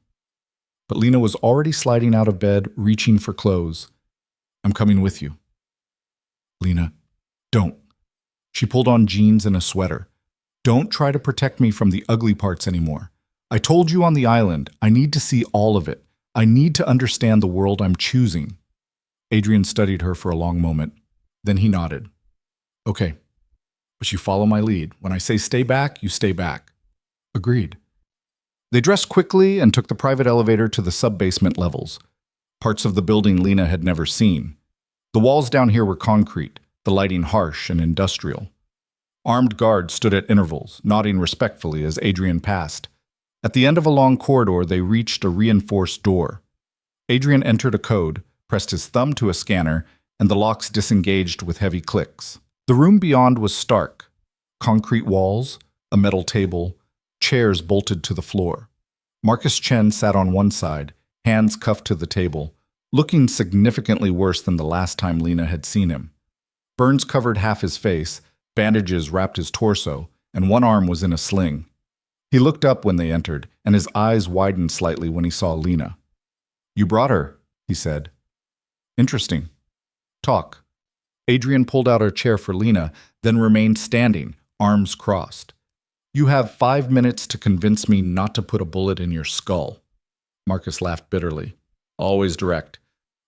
[SPEAKER 1] But Lena was already sliding out of bed, reaching for clothes. I'm coming with you. Lena, don't. She pulled on jeans and a sweater. Don't try to protect me from the ugly parts anymore. I told you on the island, I need to see all of it. I need to understand the world I'm choosing. Adrian studied her for a long moment. Then he nodded. Okay, but you follow my lead. When I say stay back, you stay back. Agreed. They dressed quickly and took the private elevator to the sub-basement levels, parts of the building Lena had never seen. The walls down here were concrete, the lighting harsh and industrial. Armed guards stood at intervals, nodding respectfully as Adrian passed. At the end of a long corridor, they reached a reinforced door. Adrian entered a code, pressed his thumb to a scanner, and the locks disengaged with heavy clicks. The room beyond was stark. Concrete walls, a metal table, chairs bolted to the floor. Marcus Chen sat on one side, hands cuffed to the table, looking significantly worse than the last time Lena had seen him. Burns covered half his face, bandages wrapped his torso, and one arm was in a sling. He looked up when they entered, and his eyes widened slightly when he saw Lena. You brought her, he said. Interesting. Talk. Adrian pulled out a chair for Lena, then remained standing, arms crossed. You have 5 minutes to convince me not to put a bullet in your skull. Marcus laughed bitterly. Always direct.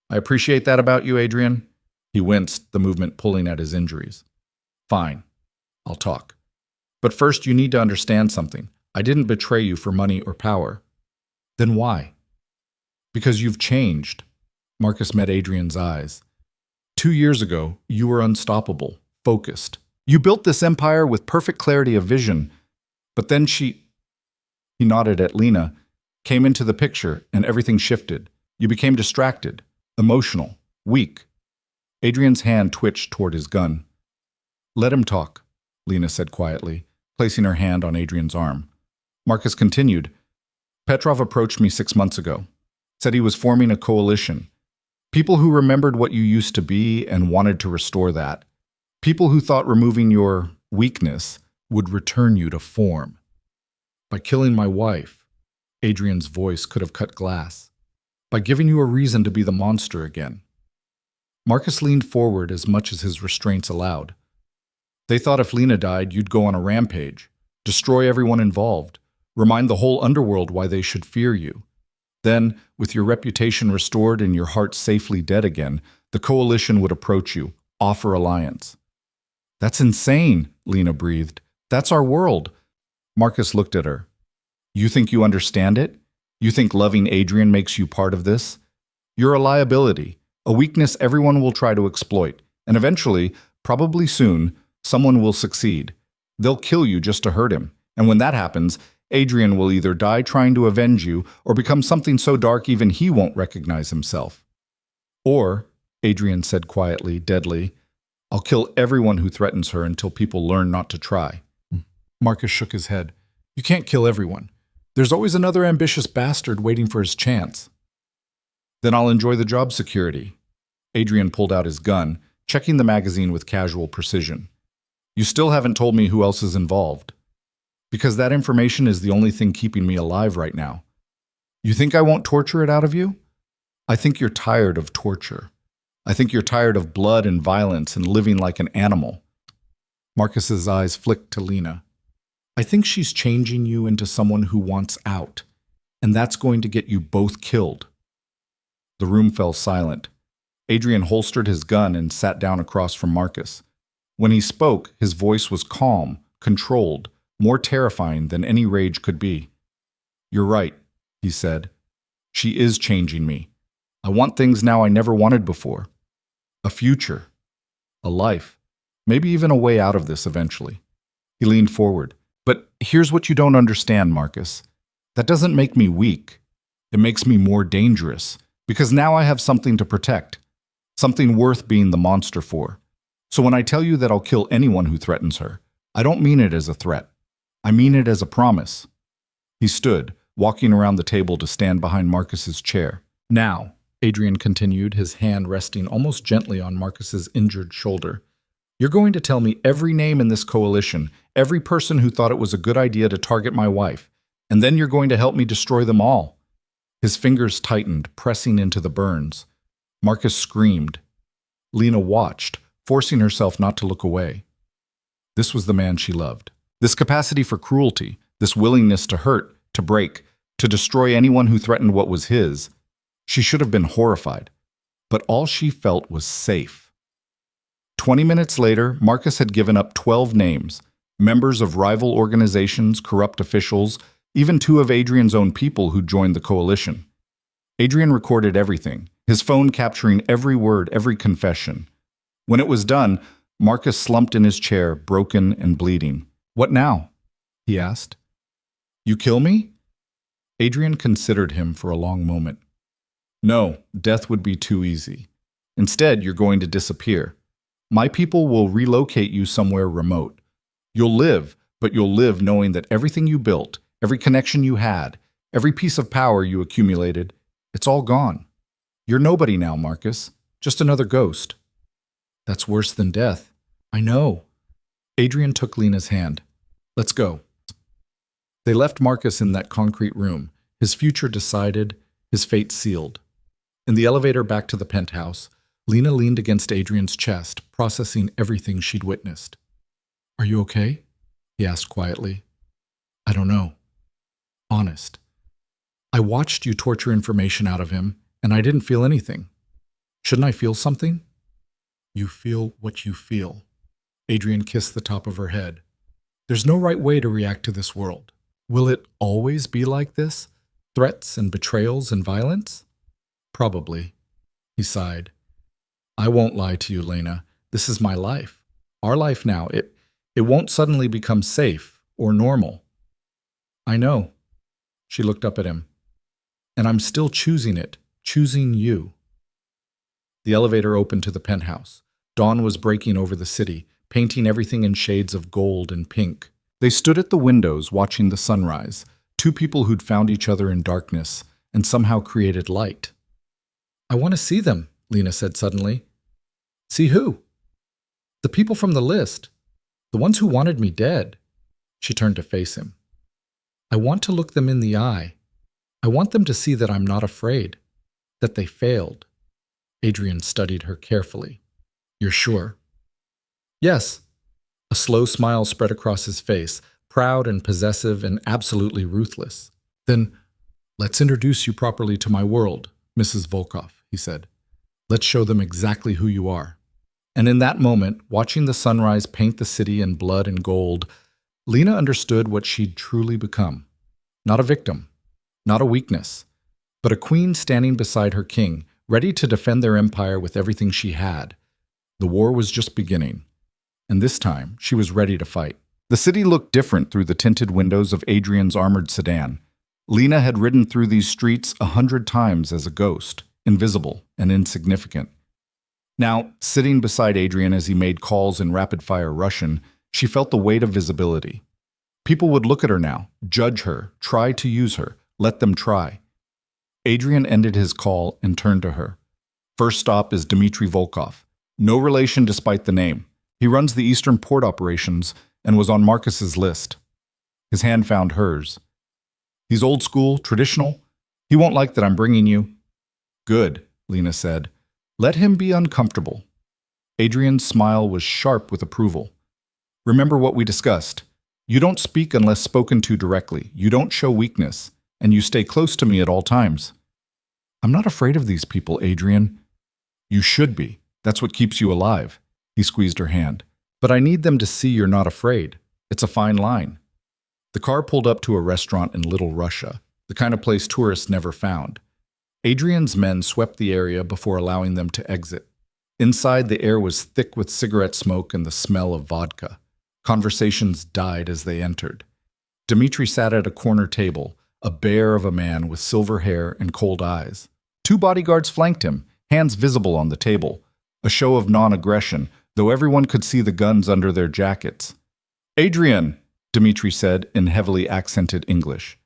[SPEAKER 1] I appreciate that about you, Adrian. He winced, the movement pulling at his injuries. Fine. I'll talk. But first you need to understand something. I didn't betray you for money or power. Then why? Because you've changed. Marcus met Adrian's eyes. 2 years ago, you were unstoppable, focused. You built this empire with perfect clarity of vision. But then he nodded at Lena, came into the picture, and everything shifted. You became distracted, emotional, weak. Adrian's hand twitched toward his gun. Let him talk, Lena said quietly, placing her hand on Adrian's arm. Marcus continued. Petrov approached me 6 months ago, said he was forming a coalition. People who remembered what you used to be and wanted to restore that. People who thought removing your weakness would return you to form. By killing my wife, Adrian's voice could have cut glass. By giving you a reason to be the monster again. Marcus leaned forward as much as his restraints allowed. They thought if Lena died, you'd go on a rampage, destroy everyone involved, remind the whole underworld why they should fear you. Then, with your reputation restored and your heart safely dead again, the coalition would approach you, offer alliance. That's insane, Lena breathed. That's our world. Marcus looked at her. You think you understand it? You think loving Adrian makes you part of this? You're a liability, a weakness everyone will try to exploit, and eventually, probably soon, someone will succeed. They'll kill you just to hurt him, and when that happens, Adrian will either die trying to avenge you or become something so dark even he won't recognize himself. Or, Adrian said quietly, deadly, I'll kill everyone who threatens her until people learn not to try. Marcus shook his head. You can't kill everyone. There's always another ambitious bastard waiting for his chance. Then I'll enjoy the job security. Adrian pulled out his gun, checking the magazine with casual precision. You still haven't told me who else is involved. Because that information is the only thing keeping me alive right now. You think I won't torture it out of you? I think you're tired of torture. I think you're tired of blood and violence and living like an animal. Marcus's eyes flicked to Lena. I think she's changing you into someone who wants out, and that's going to get you both killed. The room fell silent. Adrian holstered his gun and sat down across from Marcus. When he spoke, his voice was calm, controlled, more terrifying than any rage could be. You're right, he said. She is changing me. I want things now I never wanted before. A future. A life. Maybe even a way out of this eventually. He leaned forward. But here's what you don't understand, Marcus. That doesn't make me weak. It makes me more dangerous. Because now I have something to protect. Something worth being the monster for. So when I tell you that I'll kill anyone who threatens her, I don't mean it as a threat. I mean it as a promise. He stood, walking around the table to stand behind Marcus's chair. Now, Adrian continued, his hand resting almost gently on Marcus's injured shoulder, you're going to tell me every name in this coalition, every person who thought it was a good idea to target my wife, and then you're going to help me destroy them all. His fingers tightened, pressing into the burns. Marcus screamed. Lena watched, forcing herself not to look away. This was the man she loved. This capacity for cruelty, this willingness to hurt, to break, to destroy anyone who threatened what was his. She should have been horrified, but all she felt was safe. 20 minutes later, Marcus had given up 12 names, members of rival organizations, corrupt officials, even 2 of Adrian's own people who joined the coalition. Adrian recorded everything, his phone capturing every word, every confession. When it was done, Marcus slumped in his chair, broken and bleeding. What now? He asked. You kill me? Adrian considered him for a long moment. No, death would be too easy. Instead, you're going to disappear. My people will relocate you somewhere remote. You'll live, but you'll live knowing that everything you built, every connection you had, every piece of power you accumulated, it's all gone. You're nobody now, Marcus. Just another ghost. That's worse than death. I know. Adrian took Lena's hand. Let's go. They left Marcus in that concrete room, his future decided, his fate sealed. In the elevator back to the penthouse, Lena leaned against Adrian's chest, processing everything she'd witnessed. Are you okay? He asked quietly. I don't know. Honest. I watched you torture information out of him, and I didn't feel anything. Shouldn't I feel something? You feel what you feel. Adrian kissed the top of her head. There's no right way to react to this world. Will it always be like this? Threats and betrayals and violence? Probably. He sighed. I won't lie to you, Lena. This is my life. Our life now. It won't suddenly become safe or normal. I know. She looked up at him. And I'm still choosing it, choosing you. The elevator opened to the penthouse. Dawn was breaking over the city, painting everything in shades of gold and pink. They stood at the windows watching the sunrise, 2 people who'd found each other in darkness and somehow created light. I want to see them, Lena said suddenly. See who? The people from the list. The ones who wanted me dead. She turned to face him. I want to look them in the eye. I want them to see that I'm not afraid, that they failed. Adrian studied her carefully. You're sure? Yes. A slow smile spread across his face, proud and possessive and absolutely ruthless. Then, let's introduce you properly to my world, Mrs. Volkov, he said. Let's show them exactly who you are. And in that moment, watching the sunrise paint the city in blood and gold, Lena understood what she'd truly become. Not a victim, not a weakness, but a queen standing beside her king, ready to defend their empire with everything she had. The war was just beginning, and this time she was ready to fight. The city looked different through the tinted windows of Adrian's armored sedan. Lena had ridden through these streets 100 times as a ghost, invisible and insignificant. Now, sitting beside Adrian as he made calls in rapid-fire Russian, she felt the weight of visibility. People would look at her now, judge her, try to use her, let them try. Adrian ended his call and turned to her. First stop is Dmitry Volkov. No relation despite the name. He runs the Eastern Port operations and was on Marcus's list. His hand found hers. He's old school, traditional. He won't like that I'm bringing you. Good, Lena said. Let him be uncomfortable. Adrian's smile was sharp with approval. Remember what we discussed. You don't speak unless spoken to directly. You don't show weakness, and you stay close to me at all times. I'm not afraid of these people, Adrian. You should be. That's what keeps you alive. He squeezed her hand. But I need them to see you're not afraid. It's a fine line. The car pulled up to a restaurant in Little Russia, the kind of place tourists never found. Adrian's men swept the area before allowing them to exit. Inside, the air was thick with cigarette smoke and the smell of vodka. Conversations died as they entered. Dmitry sat at a corner table, a bear of a man with silver hair and cold eyes. Two bodyguards flanked him, hands visible on the table, a show of non-aggression, though everyone could see the guns under their jackets. Adrian, Dmitry said in heavily accented English.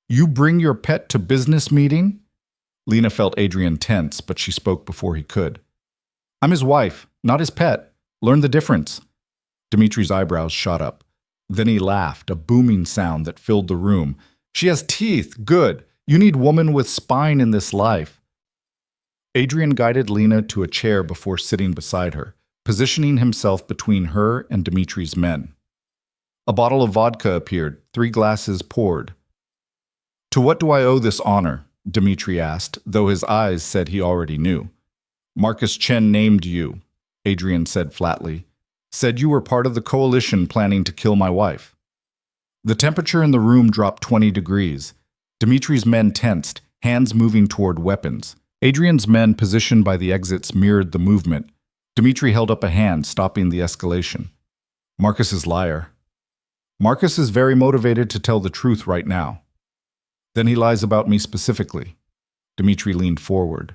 [SPEAKER 1] You bring your pet to business meeting? Lena felt Adrian tense, but she spoke before he could. I'm his wife, not his pet. Learn the difference. Dmitry's eyebrows shot up. Then he laughed, a booming sound that filled the room. She has teeth. Good. You need woman with spine in this life. Adrian guided Lena to a chair before sitting beside her, positioning himself between her and Dmitry's men. A bottle of vodka appeared, 3 glasses poured. To what do I owe this honor? Dmitry asked, though his eyes said he already knew. Marcus Chen named you, Adrian said flatly. Said you were part of the coalition planning to kill my wife. The temperature in the room dropped 20 degrees. Dmitry's men tensed, hands moving toward weapons. Adrian's men positioned by the exits mirrored the movement. Dmitry held up a hand, stopping the escalation. Marcus is liar. Marcus is very motivated to tell the truth right now. Then he lies about me specifically. Dmitry leaned forward.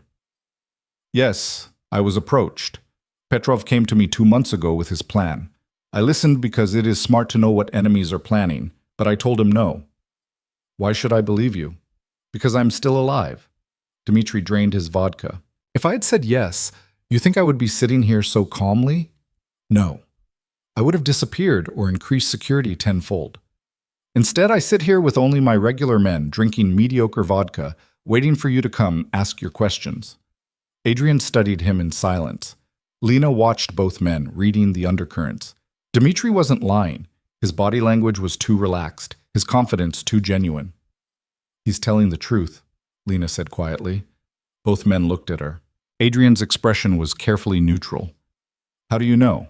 [SPEAKER 1] Yes, I was approached. Petrov came to me 2 months ago with his plan. I listened because it is smart to know what enemies are planning, but I told him no. Why should I believe you? Because I'm still alive. Dmitry drained his vodka. If I had said yes, you think I would be sitting here so calmly? No. I would have disappeared or increased security tenfold. Instead, I sit here with only my regular men, drinking mediocre vodka, waiting for you to come ask your questions. Adrian studied him in silence. Lena watched both men, reading the undercurrents. Dmitry wasn't lying. His body language was too relaxed, his confidence too genuine. He's telling the truth, Lena said quietly. Both men looked at her. Adrian's expression was carefully neutral. How do you know?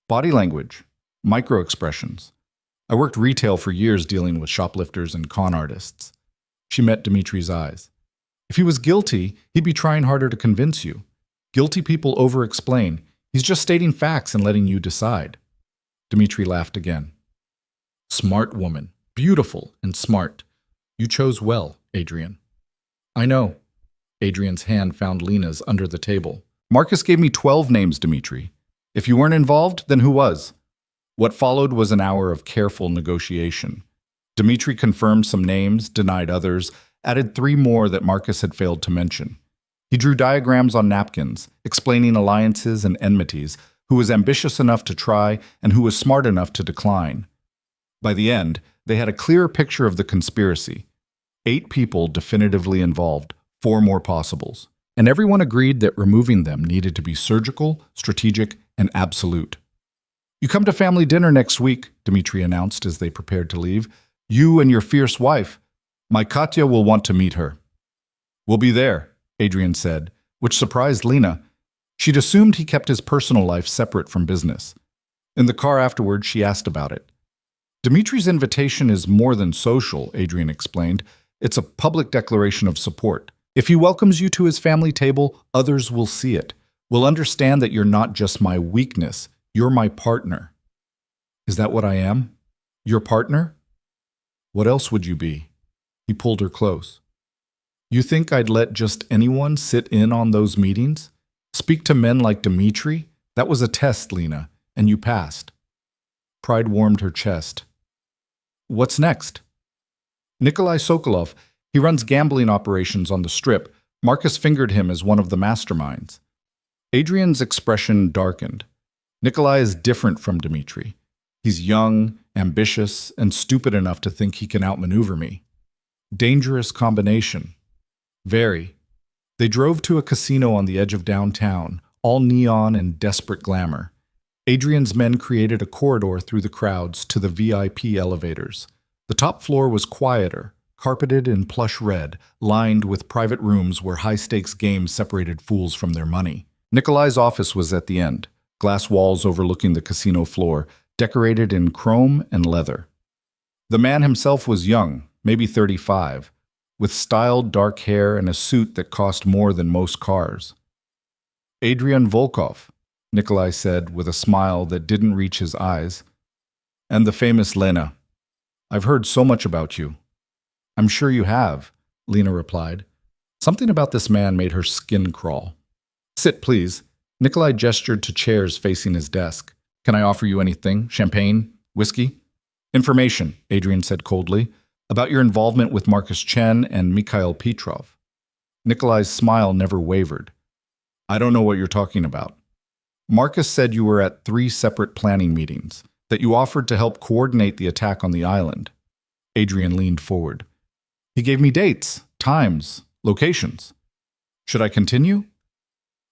[SPEAKER 1] Body language, micro-expressions. I worked retail for years dealing with shoplifters and con artists. She met Dmitry's eyes. If he was guilty, he'd be trying harder to convince you. Guilty people over-explain. He's just stating facts and letting you decide. Dmitry laughed again. Smart woman. Beautiful and smart. You chose well, Adrian. I know. Adrian's hand found Lena's under the table. Marcus gave me 12 names, Dmitry. If you weren't involved, then who was? What followed was an hour of careful negotiation. Dmitry confirmed some names, denied others, added 3 more that Marcus had failed to mention. He drew diagrams on napkins, explaining alliances and enmities, who was ambitious enough to try and who was smart enough to decline. By the end, they had a clearer picture of the conspiracy. 8 people definitively involved, 4 more possibles. And everyone agreed that removing them needed to be surgical, strategic, and absolute. You come to family dinner next week, Dmitry announced as they prepared to leave. You and your fierce wife. My Katya will want to meet her. We'll be there, Adrian said, which surprised Lena. She'd assumed he kept his personal life separate from business. In the car afterward, she asked about it. Dmitry's invitation is more than social, Adrian explained. It's a public declaration of support. If he welcomes you to his family table, others will see it. Will understand that you're not just my weakness, you're my partner. Is that what I am? Your partner? What else would you be? He pulled her close. You think I'd let just anyone sit in on those meetings? Speak to men like Dmitry? That was a test, Lena, and you passed. Pride warmed her chest. What's next? Nikolai Sokolov, He runs gambling operations on the Strip. Marcus fingered him as one of the masterminds. Adrian's expression darkened. Nikolai is different from Dmitri. He's young, ambitious, and stupid enough to think he can outmaneuver me. Dangerous combination. Very. They drove to a casino on the edge of downtown, all neon and desperate glamour. Adrian's men created a corridor through the crowds to the VIP elevators. The top floor was quieter, carpeted in plush red, lined with private rooms where high-stakes games separated fools from their money. Nikolai's office was at the end, glass walls overlooking the casino floor, decorated in chrome and leather. The man himself was young, maybe 35, with styled dark hair and a suit that cost more than most cars. Adrian Volkov, Nikolai said with a smile that didn't reach his eyes. And the famous Lena. I've heard so much about you. I'm sure you have, Lena replied. Something about this man made her skin crawl. Sit, please. Nikolai gestured to chairs facing his desk. Can I offer you anything? Champagne? Whiskey? Information, Adrian said coldly, about your involvement with Marcus Chen and Mikhail Petrov. Nikolai's smile never wavered. I don't know what you're talking about. Marcus said you were at 3 separate planning meetings, that you offered to help coordinate the attack on the island. Adrian leaned forward. He gave me dates, times, locations. Should I continue?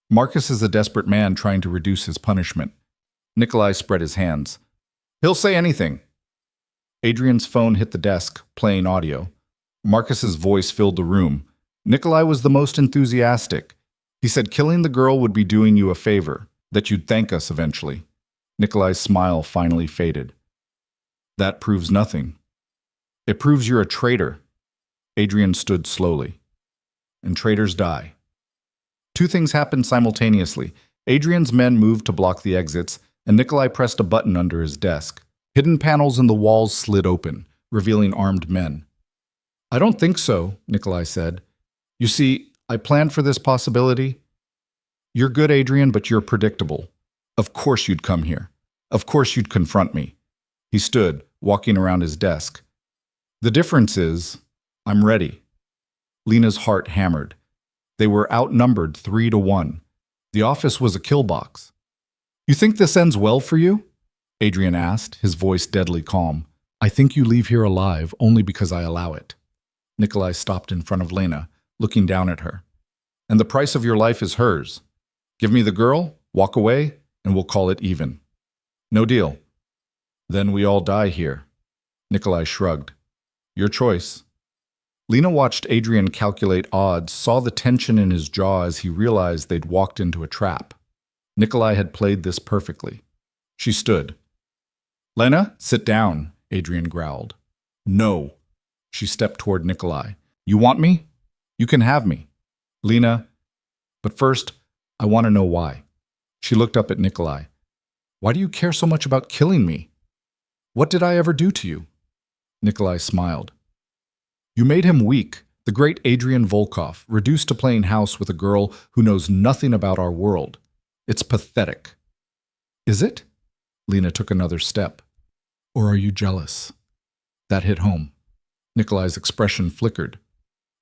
[SPEAKER 1] Marcus is a desperate man trying to reduce his punishment. Nikolai spread his hands. He'll say anything. Adrian's phone hit the desk, playing audio. Marcus's voice filled the room. Nikolai was the most enthusiastic. He said killing the girl would be doing you a favor, that you'd thank us eventually. Nikolai's smile finally faded. That proves nothing. It proves you're a traitor. Adrian stood slowly. And traitors die. 2 things happened simultaneously. Adrian's men moved to block the exits, and Nikolai pressed a button under his desk. Hidden panels in the walls slid open, revealing armed men. I don't think so, Nikolai said. You see, I planned for this possibility. You're good, Adrian, but you're predictable. Of course you'd come here. Of course you'd confront me. He stood, walking around his desk. The difference is, I'm ready. Lena's heart hammered. They were outnumbered 3-1. The office was a kill box. You think this ends well for you? Adrian asked, his voice deadly calm. I think you leave here alive only because I allow it. Nikolai stopped in front of Lena, looking down at her. And the price of your life is hers. Give me the girl, walk away, and we'll call it even. No deal. Then we all die here. Nikolai shrugged. Your choice. Lena watched Adrian calculate odds, saw the tension in his jaw as he realized they'd walked into a trap. Nikolai had played this perfectly. She stood. Lena, sit down, Adrian growled. No. She stepped toward Nikolai. You want me? You can have me. Lena, but first, I want to know why. She looked up at Nikolai. Why do you care so much about killing me? What did I ever do to you? Nikolai smiled. You made him weak, the great Adrian Volkov, reduced to playing house with a girl who knows nothing about our world. It's pathetic. Is it? Lena took another step. Or are you jealous? That hit home. Nikolai's expression flickered.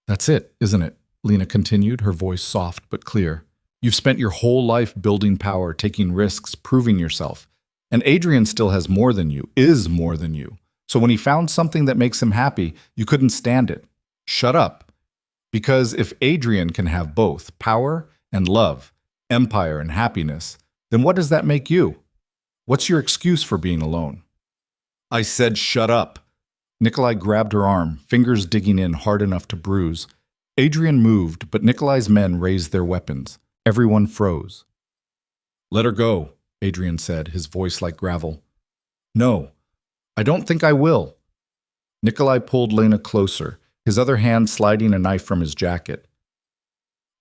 [SPEAKER 1] That's it, isn't it? Lena continued, her voice soft but clear. You've spent your whole life building power, taking risks, proving yourself. And Adrian still has more than you, is more than you. So when he found something that makes him happy, you couldn't stand it. Shut up. Because if Adrian can have both, power and love, empire and happiness, then what does that make you? What's your excuse for being alone? I said shut up. Nikolai grabbed her arm, fingers digging in hard enough to bruise. Adrian moved, but Nikolai's men raised their weapons. Everyone froze. Let her go, Adrian said, his voice like gravel. No, I don't think I will. Nikolai pulled Lena closer, his other hand sliding a knife from his jacket.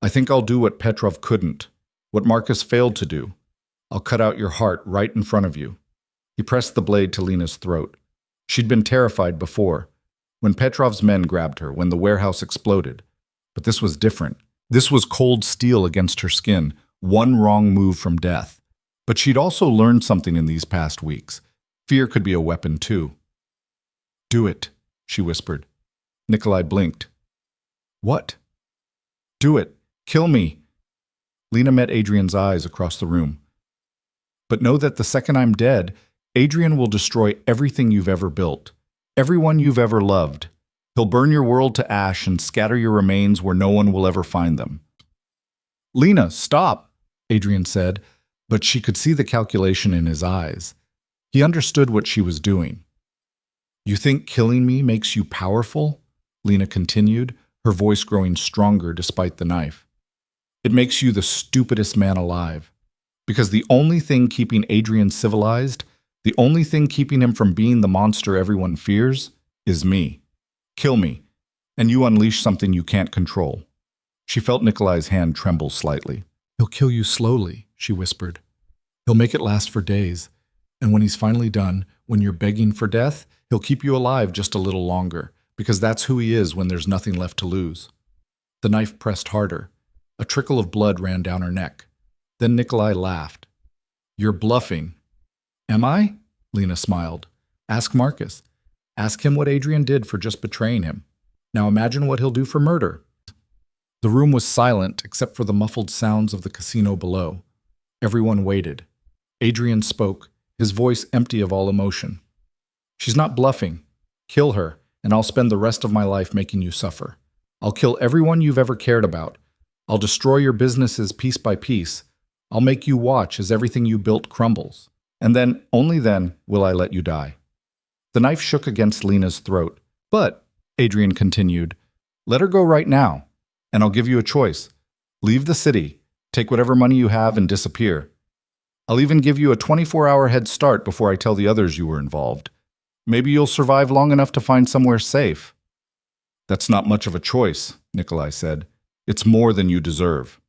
[SPEAKER 1] I think I'll do what Petrov couldn't, what Marcus failed to do. I'll cut out your heart right in front of you. He pressed the blade to Lena's throat. She'd been terrified before, when Petrov's men grabbed her, when the warehouse exploded. But this was different. This was cold steel against her skin, one wrong move from death. But she'd also learned something in these past weeks. Fear could be a weapon too. Do it, she whispered. Nikolai blinked. What? Do it. Kill me. Lena met Adrian's eyes across the room. But know that the second I'm dead, Adrian will destroy everything you've ever built, everyone you've ever loved. He'll burn your world to ash and scatter your remains where no one will ever find them. Lena, stop, Adrian said, but she could see the calculation in his eyes. He understood what she was doing. You think killing me makes you powerful? Lena continued, her voice growing stronger despite the knife. It makes you the stupidest man alive. Because the only thing keeping Adrian civilized, the only thing keeping him from being the monster everyone fears, is me. Kill me, and you unleash something you can't control. She felt Nikolai's hand tremble slightly. He'll kill you slowly, she whispered. He'll make it last for days, and when he's finally done, when you're begging for death, he'll keep you alive just a little longer, because that's who he is when there's nothing left to lose. The knife pressed harder. A trickle of blood ran down her neck. Then Nikolai laughed. You're bluffing. Am I? Lena smiled. Ask Marcus. Ask him what Adrian did for just betraying him. Now imagine what he'll do for murder. The room was silent except for the muffled sounds of the casino below. Everyone waited. Adrian spoke, his voice empty of all emotion. She's not bluffing. Kill her, and I'll spend the rest of my life making you suffer. I'll kill everyone you've ever cared about. I'll destroy your businesses piece by piece. I'll make you watch as everything you built crumbles. And then, only then, will I let you die. The knife shook against Lena's throat. But, Adrian continued, let her go right now, and I'll give you a choice. Leave the city, take whatever money you have, and disappear. I'll even give you a 24-hour head start before I tell the others you were involved. Maybe you'll survive long enough to find somewhere safe. That's not much of a choice, Nikolai said. It's more than you deserve.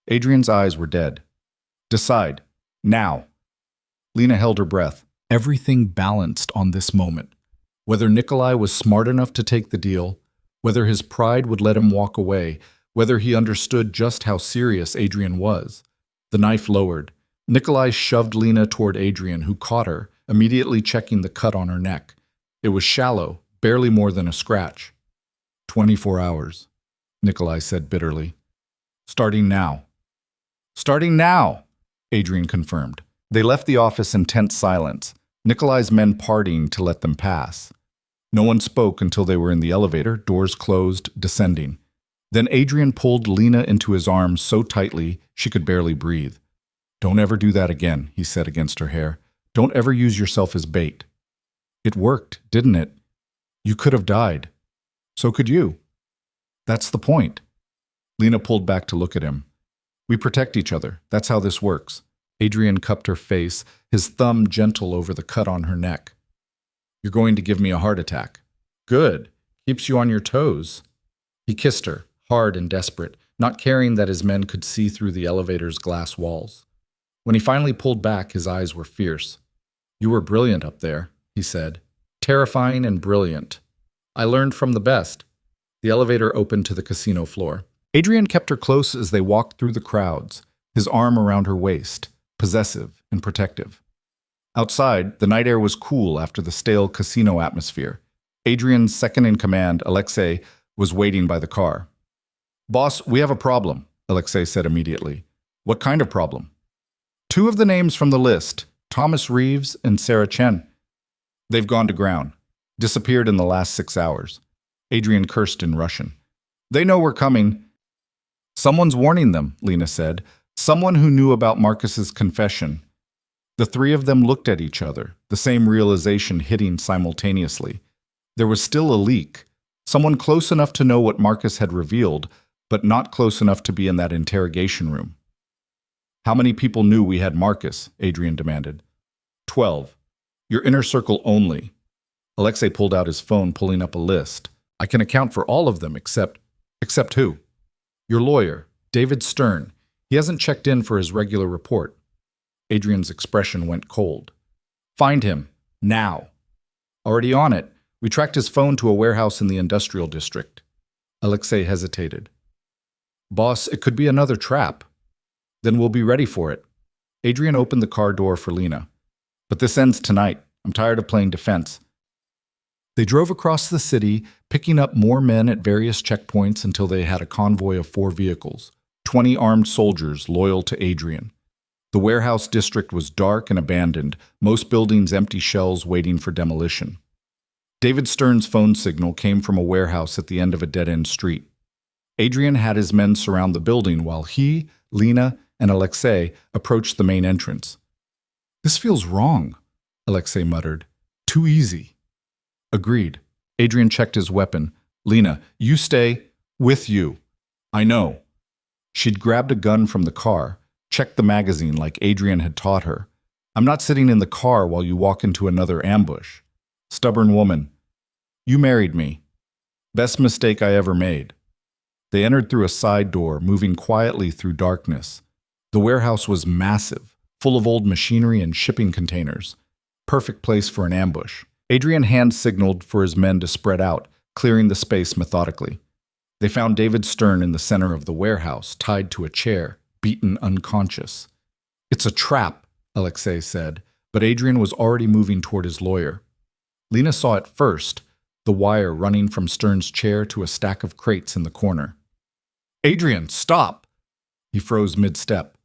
[SPEAKER 1] Adrian's eyes were dead. Decide. Now. Lena held her breath. Everything balanced on this moment. Whether Nikolai was smart enough to take the deal, whether his pride would let him walk away, whether he understood just how serious Adrian was. The knife lowered. Nikolai shoved Lena toward Adrian, who caught her, immediately checking the cut on her neck. It was shallow, barely more than a scratch. 24 hours, Nikolai said bitterly. Starting now. Starting now, Adrian confirmed. They left the office in tense silence, Nikolai's men partying to let them pass. No one spoke until they were in the elevator, doors closed, descending. Then Adrian pulled Lena into his arms so tightly she could barely breathe. Don't ever do that again, he said against her hair. Don't ever use yourself as bait. It worked, didn't it? You could have died. So could you. That's the point. Lena pulled back to look at him. We protect each other. That's how this works. Adrian cupped her face, his thumb gentle over the cut on her neck. You're going to give me a heart attack. Good. Keeps you on your toes. He kissed her, hard and desperate, not caring that his men could see through the elevator's glass walls. When he finally pulled back, his eyes were fierce. You were brilliant up there, he said. Terrifying and brilliant. I learned from the best. The elevator opened to the casino floor. Adrian kept her close as they walked through the crowds, his arm around her waist, possessive and protective. Outside, the night air was cool after the stale casino atmosphere. Adrian's second-in-command, Alexei, was waiting by the car. Boss, we have a problem, Alexei said immediately. What kind of problem? 2 of the names from the list, Thomas Reeves and Sarah Chen. They've gone to ground. Disappeared in the last 6 hours. Adrian cursed in Russian. They know we're coming. Someone's warning them, Lena said. Someone who knew about Marcus's confession. The 3 of them looked at each other, the same realization hitting simultaneously. There was still a leak. Someone close enough to know what Marcus had revealed, but not close enough to be in that interrogation room. How many people knew we had Marcus? Adrian demanded. 12. Your inner circle only. Alexei pulled out his phone, pulling up a list. I can account for all of them except who? Your lawyer, David Stern. He hasn't checked in for his regular report. Adrian's expression went cold. Find him. Now. Already on it. We tracked his phone to a warehouse in the industrial district. Alexei hesitated. Boss, it could be another trap. Then we'll be ready for it. Adrian opened the car door for Lena. But this ends tonight. I'm tired of playing defense. They drove across the city, picking up more men at various checkpoints until they had a convoy of 4 vehicles, 20 armed soldiers loyal to Adrian. The warehouse district was dark and abandoned, most buildings empty shells waiting for demolition. David Stern's phone signal came from a warehouse at the end of a dead-end street. Adrian had his men surround the building while he, Lena, and Alexei approached the main entrance. "This feels wrong," Alexei muttered. "Too easy." Agreed. Adrian checked his weapon. "Lena, you stay with you." "I know." She'd grabbed a gun from the car, checked the magazine like Adrian had taught her. "I'm not sitting in the car while you walk into another ambush." "Stubborn woman. You married me. Best mistake I ever made." They entered through a side door, moving quietly through darkness. The warehouse was massive, full of old machinery and shipping containers. Perfect place for an ambush. Adrian hand-signaled for his men to spread out, clearing the space methodically. They found David Stern in the center of the warehouse, tied to a chair, beaten unconscious. "It's a trap," Alexei said, but Adrian was already moving toward his lawyer. Lena saw it first, the wire running from Stern's chair to a stack of crates in the corner. "Adrian, stop!" He froze mid-step.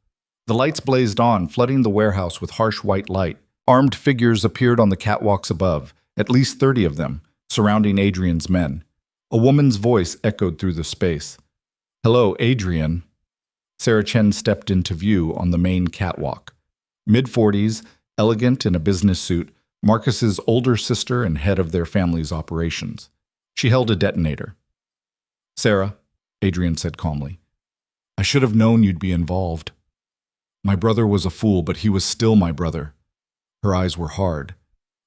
[SPEAKER 1] The lights blazed on, flooding the warehouse with harsh white light. Armed figures appeared on the catwalks above, at least 30 of them, surrounding Adrian's men. A woman's voice echoed through the space. "Hello, Adrian." Sarah Chen stepped into view on the main catwalk. Mid-40s, elegant in a business suit, Marcus's older sister and head of their family's operations. She held a detonator. "Sarah," Adrian said calmly, "I should have known you'd be involved. My brother was a fool, but he was still my brother." Her eyes were hard.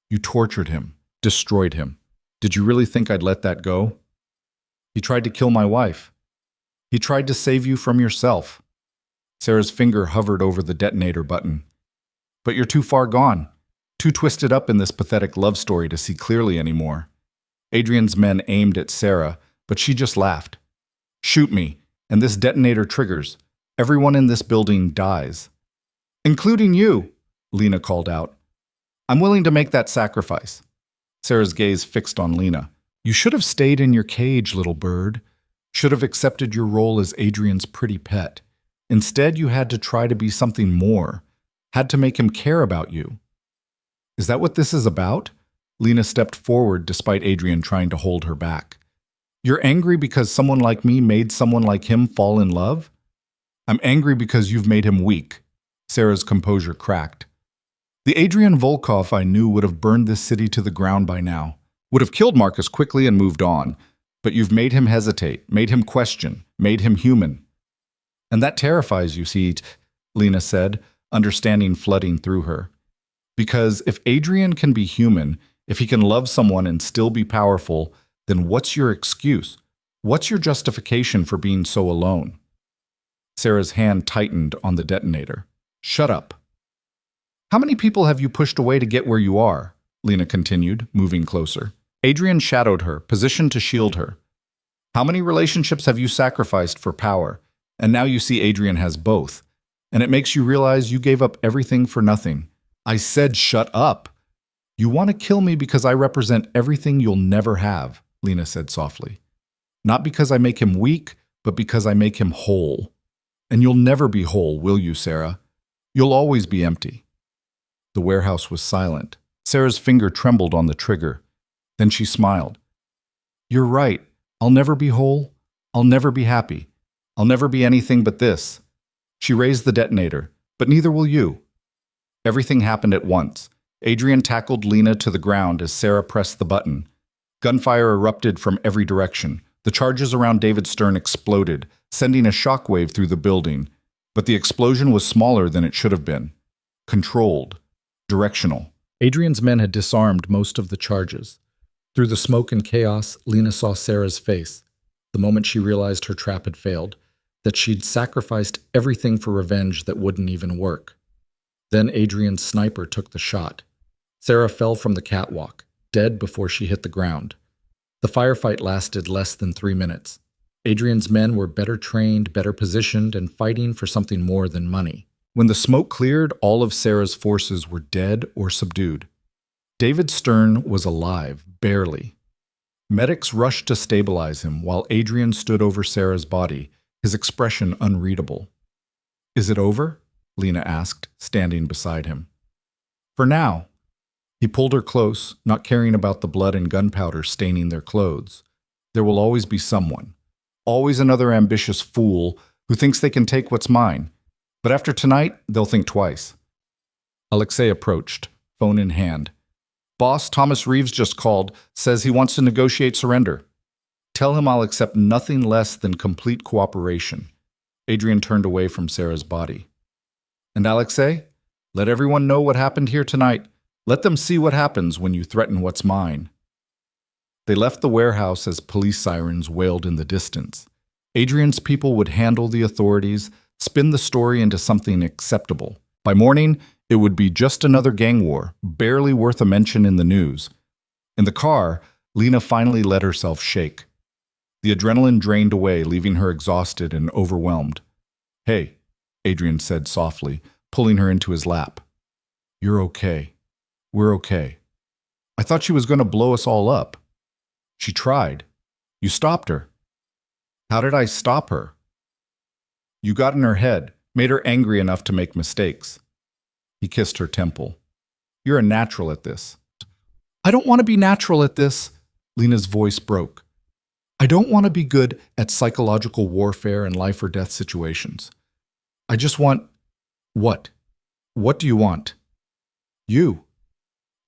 [SPEAKER 1] "You tortured him, destroyed him. Did you really think I'd let that go? He tried to kill my wife. He tried to save you from yourself." Sarah's finger hovered over the detonator button. "But you're too far gone, too twisted up in this pathetic love story to see clearly anymore." Adrian's men aimed at Sarah, but she just laughed. "Shoot me, and this detonator triggers. Everyone in this building dies." "Including you," Lena called out. "I'm willing to make that sacrifice." Sarah's gaze fixed on Lena. "You should have stayed in your cage, little bird. Should have accepted your role as Adrian's pretty pet. Instead, you had to try to be something more, had to make him care about you." "Is that what this is about?" Lena stepped forward despite Adrian trying to hold her back. "You're angry because someone like me made someone like him fall in love?" "I'm angry because you've made him weak." Sarah's composure cracked. "The Adrian Volkov I knew would have burned this city to the ground by now, would have killed Marcus quickly and moved on. But you've made him hesitate, made him question, made him human." "And that terrifies you, see," Lena said, understanding flooding through her. "Because if Adrian can be human, if he can love someone and still be powerful, then what's your excuse? What's your justification for being so alone?" Sarah's hand tightened on the detonator. "Shut up." "How many people have you pushed away to get where you are?" Lena continued, moving closer. Adrian shadowed her, positioned to shield her. "How many relationships have you sacrificed for power? And now you see Adrian has both. And it makes you realize you gave up everything for nothing." "I said shut up." "You want to kill me because I represent everything you'll never have," Lena said softly. "Not because I make him weak, but because I make him whole. And you'll never be whole, will you, Sarah? You'll always be empty." The warehouse was silent. Sarah's finger trembled on the trigger. Then she smiled. "You're right. I'll never be whole. I'll never be happy. I'll never be anything but this." She raised the detonator, "But neither will you." Everything happened at once. Adrian tackled Lena to the ground as Sarah pressed the button. Gunfire erupted from every direction. The charges around David Stern exploded, sending a shockwave through the building. But the explosion was smaller than it should have been. Controlled. Directional. Adrian's men had disarmed most of the charges. Through the smoke and chaos, Lena saw Sarah's face, the moment she realized her trap had failed, that she'd sacrificed everything for revenge that wouldn't even work. Then Adrian's sniper took the shot. Sarah fell from the catwalk, dead before she hit the ground. The firefight lasted less than 3 minutes. Adrian's men were better trained, better positioned, and fighting for something more than money. When the smoke cleared, all of Sarah's forces were dead or subdued. David Stern was alive, barely. Medics rushed to stabilize him while Adrian stood over Sarah's body, his expression unreadable. "Is it over?" Lena asked, standing beside him. "For now." He pulled her close, not caring about the blood and gunpowder staining their clothes. "There will always be someone. Always another ambitious fool who thinks they can take what's mine. But after tonight, they'll think twice." Alexei approached, phone in hand. "Boss, Thomas Reeves just called, says he wants to negotiate surrender. Tell him I'll accept nothing less than complete cooperation." Adrian turned away from Sarah's body. "And Alexei, let everyone know what happened here tonight. Let them see what happens when you threaten what's mine." They left the warehouse as police sirens wailed in the distance. Adrian's people would handle the authorities, spin the story into something acceptable. By morning, it would be just another gang war, barely worth a mention in the news. In the car, Lena finally let herself shake. The adrenaline drained away, leaving her exhausted and overwhelmed. "Hey," Adrian said softly, pulling her into his lap. "You're okay. We're okay. I thought she was going to blow us all up." "She tried. You stopped her." "How did I stop her?" "You got in her head, made her angry enough to make mistakes." He kissed her temple. "You're a natural at this." "I don't want to be natural at this." Lena's voice broke. "I don't want to be good at psychological warfare and life or death situations. I just want—" "What? What do you want?" "You.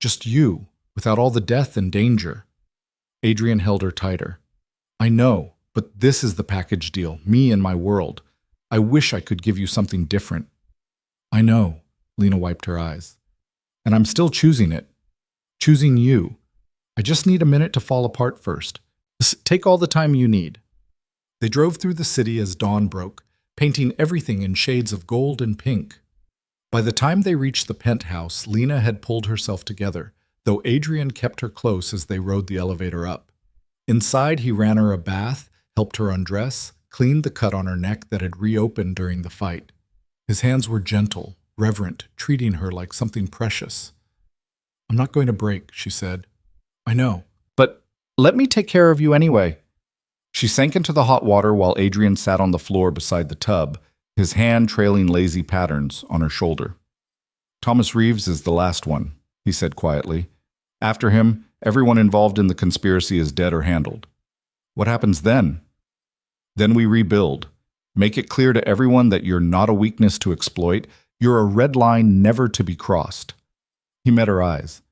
[SPEAKER 1] Just you, without all the death and danger." Adrian held her tighter. "I know, but this is the package deal, me and my world. I wish I could give you something different." "I know," Lena wiped her eyes. "And I'm still choosing it. Choosing you. I just need a minute to fall apart first. Just take all the time you need." They drove through the city as dawn broke, painting everything in shades of gold and pink. By the time they reached the penthouse, Lena had pulled herself together, though Adrian kept her close as they rode the elevator up. Inside, he ran her a bath, helped her undress, cleaned the cut on her neck that had reopened during the fight. His hands were gentle, reverent, treating her like something precious. "I'm not going to break," she said. "I know. But let me take care of you anyway." She sank into the hot water while Adrian sat on the floor beside the tub, his hand trailing lazy patterns on her shoulder. "Thomas Reeves is the last one," he said quietly. "After him, everyone involved in the conspiracy is dead or handled. What happens then? Then we rebuild. Make it clear to everyone that you're not a weakness to exploit. You're a red line never to be crossed." He met her eyes.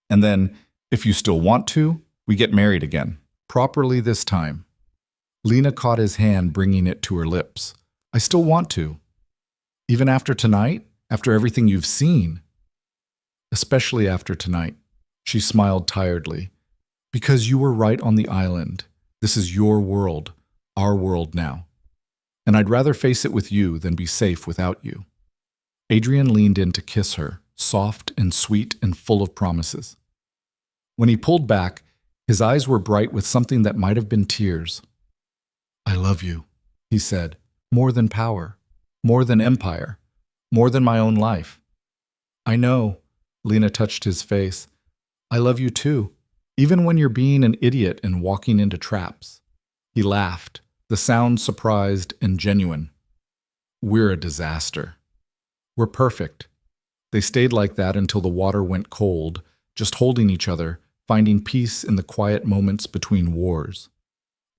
[SPEAKER 1] "And then, if you still want to, we get married again. Properly this time." Lena caught his hand, bringing it to her lips. "I still want to. Even after tonight? After everything you've seen?" "Especially after tonight." She smiled tiredly. "Because you were right on the island. This is your world, our world now. And I'd rather face it with you than be safe without you." Adrian leaned in to kiss her, soft and sweet and full of promises. When he pulled back, his eyes were bright with something that might have been tears. "I love you," he said, "more than power, more than empire, more than my own life." "I know," Lena touched his face. "I love you too, even when you're being an idiot and walking into traps." He laughed, the sound surprised and genuine. "We're a disaster. We're perfect." They stayed like that until the water went cold, just holding each other, finding peace in the quiet moments between wars.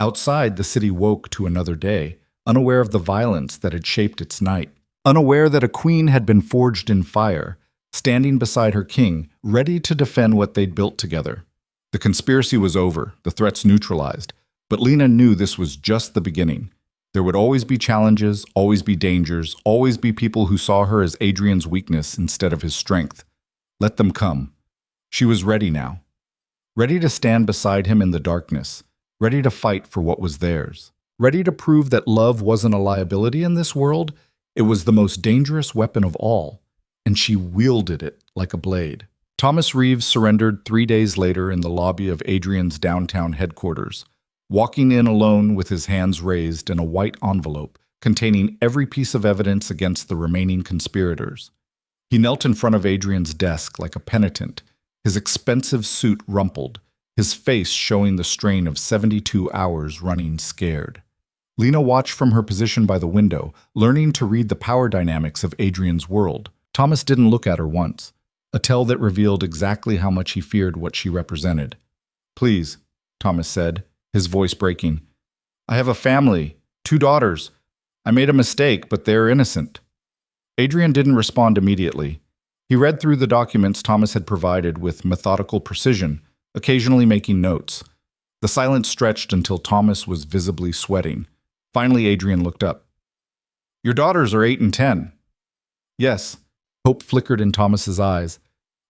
[SPEAKER 1] Outside, the city woke to another day, unaware of the violence that had shaped its night, unaware that a queen had been forged in fire, standing beside her king, ready to defend what they'd built together. The conspiracy was over, the threats neutralized, but Lena knew this was just the beginning. There would always be challenges, always be dangers, always be people who saw her as Adrian's weakness instead of his strength. Let them come. She was ready now. Ready to stand beside him in the darkness, ready to fight for what was theirs, ready to prove that love wasn't a liability in this world. It was the most dangerous weapon of all, and she wielded it like a blade. Thomas Reeves surrendered 3 days later in the lobby of Adrian's downtown headquarters, walking in alone with his hands raised and a white envelope containing every piece of evidence against the remaining conspirators. He knelt in front of Adrian's desk like a penitent, his expensive suit rumpled, his face showing the strain of 72 hours running scared. Lena watched from her position by the window, learning to read the power dynamics of Adrian's world. Thomas didn't look at her once, a tell that revealed exactly how much he feared what she represented. "Please," Thomas said, his voice breaking. "I have a family, 2 daughters. I made a mistake, but they're innocent." Adrian didn't respond immediately. He read through the documents Thomas had provided with methodical precision, occasionally making notes. The silence stretched until Thomas was visibly sweating. Finally, Adrian looked up. "Your daughters are 8 and 10. "Yes." Hope flickered in Thomas's eyes.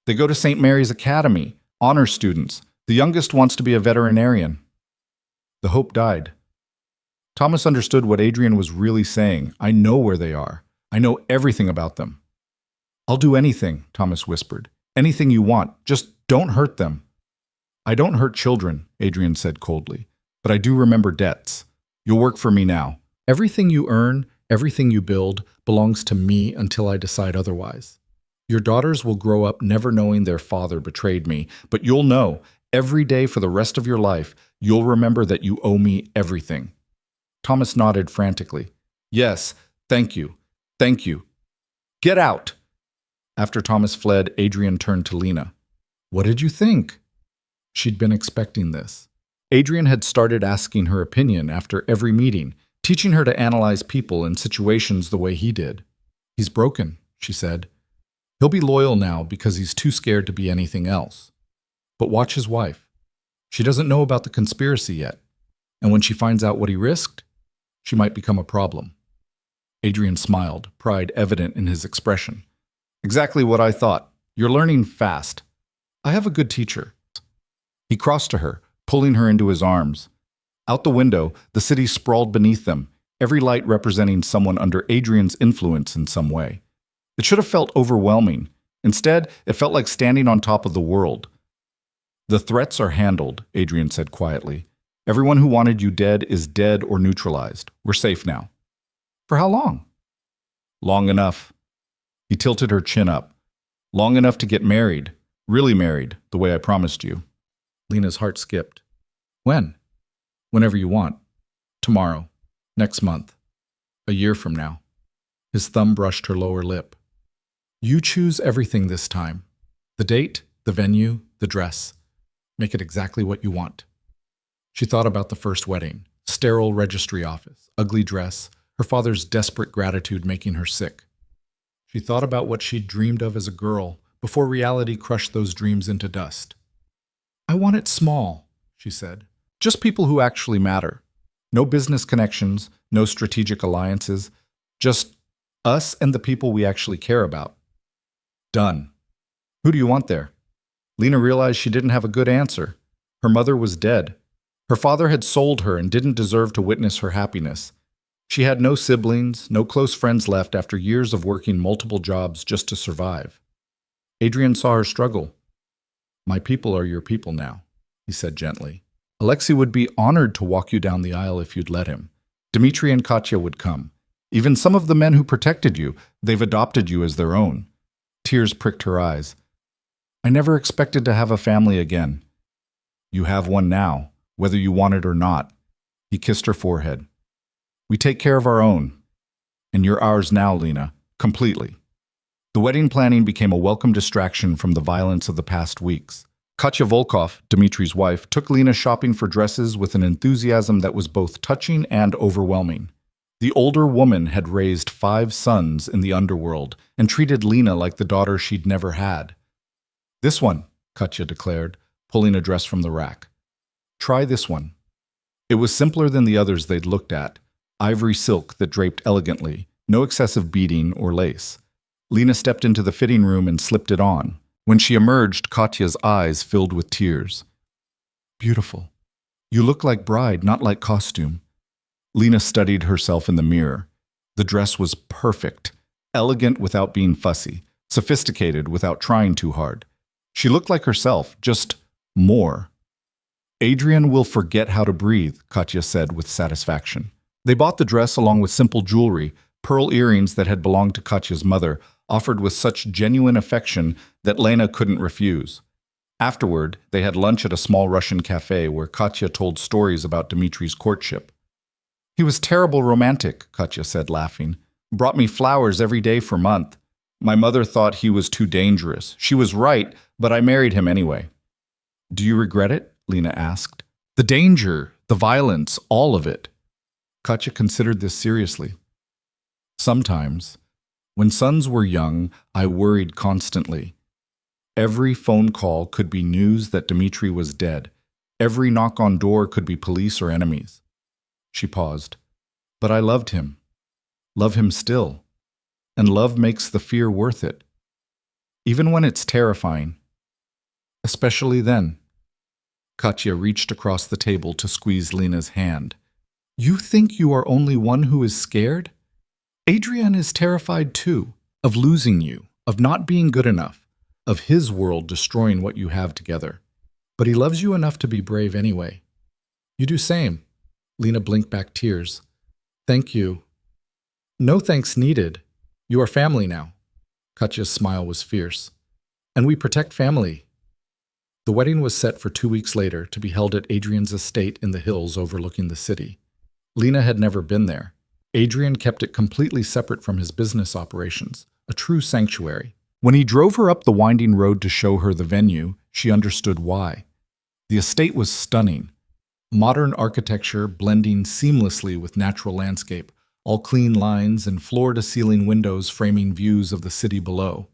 [SPEAKER 1] "They go to St. Mary's Academy, honor students. The youngest wants to be a veterinarian." The hope died. Thomas understood what Adrian was really saying. "I know where they are. I know everything about them." "I'll do anything," Thomas whispered. "Anything you want. Just don't hurt them." "I don't hurt children," Adrian said coldly. "But I do remember debts. You'll work for me now. Everything you earn, everything you build, belongs to me until I decide otherwise. Your daughters will grow up never knowing their father betrayed me, but you'll know, every day for the rest of your life, you'll remember that you owe me everything." Thomas nodded frantically. "Yes, thank you. Thank you. Get out!" After Thomas fled, Adrian turned to Lena. "What did you think?" She'd been expecting this. Adrian had started asking her opinion after every meeting, teaching her to analyze people and situations the way he did. "He's broken," she said. "He'll be loyal now because he's too scared to be anything else. But watch his wife. She doesn't know about the conspiracy yet, and when she finds out what he risked, she might become a problem." Adrian smiled, pride evident in his expression. "Exactly what I thought. You're learning fast. I have a good teacher." He crossed to her, pulling her into his arms. Out the window, the city sprawled beneath them, every light representing someone under Adrian's influence in some way. It should have felt overwhelming. Instead, it felt like standing on top of the world. "The threats are handled," Adrian said quietly. "Everyone who wanted you dead is dead or neutralized. We're safe now." "For how long?" "Long enough." He tilted her chin up. "Long enough to get married. Really married, the way I promised you." Lena's heart skipped. "When?" "Whenever you want. Tomorrow. Next month. A year from now." His thumb brushed her lower lip. "You choose everything this time. The date, the venue, the dress. Make it exactly what you want." She thought about the first wedding. Sterile registry office, ugly dress, her father's desperate gratitude making her sick. She thought about what she'd dreamed of as a girl before reality crushed those dreams into dust. "I want it small," she said. "Just people who actually matter. No business connections, no strategic alliances. Just us and the people we actually care about." "Done." "Who do you want there?" Lena realized she didn't have a good answer. Her mother was dead. Her father had sold her and didn't deserve to witness her happiness. She had no siblings, no close friends left after years of working multiple jobs just to survive. Adrian saw her struggle. "My people are your people now," he said gently. "Alexei would be honored to walk you down the aisle if you'd let him. Dmitri and Katya would come. Even some of the men who protected you, they've adopted you as their own." Tears pricked her eyes. "I never expected to have a family again." "You have one now, whether you want it or not." He kissed her forehead. "We take care of our own. And you're ours now, Lena, completely." The wedding planning became a welcome distraction from the violence of the past weeks. Katya Volkov, Dmitri's wife, took Lena shopping for dresses with an enthusiasm that was both touching and overwhelming. The older woman had raised 5 sons in the underworld and treated Lena like the daughter she'd never had. "This one," Katya declared, pulling a dress from the rack. "Try this one." It was simpler than the others they'd looked at. Ivory silk that draped elegantly, no excessive beading or lace. Lena stepped into the fitting room and slipped it on. When she emerged, Katya's eyes filled with tears. "Beautiful. You look like bride, not like costume." Lena studied herself in the mirror. The dress was perfect, elegant without being fussy, sophisticated without trying too hard. She looked like herself, just more. "Adrian will forget how to breathe," Katya said with satisfaction. They bought the dress along with simple jewelry, pearl earrings that had belonged to Katya's mother, offered with such genuine affection that Lena couldn't refuse. Afterward, they had lunch at a small Russian cafe where Katya told stories about Dmitri's courtship. He was terrible romantic, Katya said, laughing. Brought me flowers every day for a month. My mother thought he was too dangerous. She was right, but I married him anyway. Do you regret it? Lena asked. The danger, the violence, all of it. Katya considered this seriously. Sometimes, when sons were young, I worried constantly. Every phone call could be news that Dmitri was dead. Every knock on door could be police or enemies. She paused. But I loved him. Love him still. And love makes the fear worth it. Even when it's terrifying. Especially then. Katya reached across the table to squeeze Lena's hand. You think you are only one who is scared? Adrian is terrified too, of losing you, of not being good enough, of his world destroying what you have together. But he loves you enough to be brave anyway. You do same. Lena blinked back tears. Thank you. No thanks needed. You are family now. Katya's smile was fierce. And we protect family. The wedding was set for 2 weeks later to be held at Adrian's estate in the hills overlooking the city. Lena had never been there. Adrian kept it completely separate from his business operations, a true sanctuary. When he drove her up the winding road to show her the venue, she understood why. The estate was stunning. Modern architecture blending seamlessly with natural landscape, all clean lines and floor-to-ceiling windows framing views of the city below.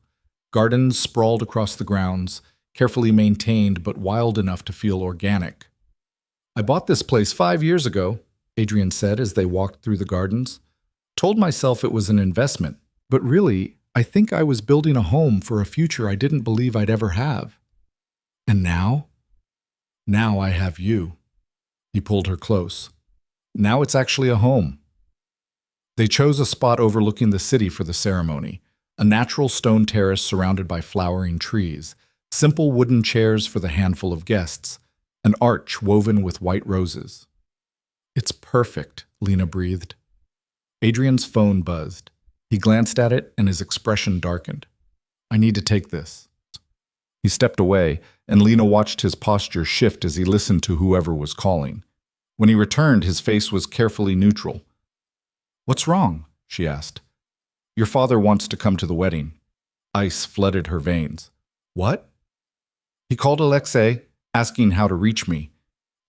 [SPEAKER 1] Gardens sprawled across the grounds, carefully maintained but wild enough to feel organic. I bought this place 5 years ago, Adrian said as they walked through the gardens. Told myself it was an investment, but really, I think I was building a home for a future I didn't believe I'd ever have. And now? Now I have you. He pulled her close. Now it's actually a home. They chose a spot overlooking the city for the ceremony, a natural stone terrace surrounded by flowering trees, simple wooden chairs for the handful of guests, an arch woven with white roses. It's perfect, Lena breathed. Adrian's phone buzzed. He glanced at it and his expression darkened. I need to take this. He stepped away, and Lena watched his posture shift as he listened to whoever was calling. When he returned, his face was carefully neutral. What's wrong? She asked. Your father wants to come to the wedding. Ice flooded her veins. What? He called Alexei, asking how to reach me.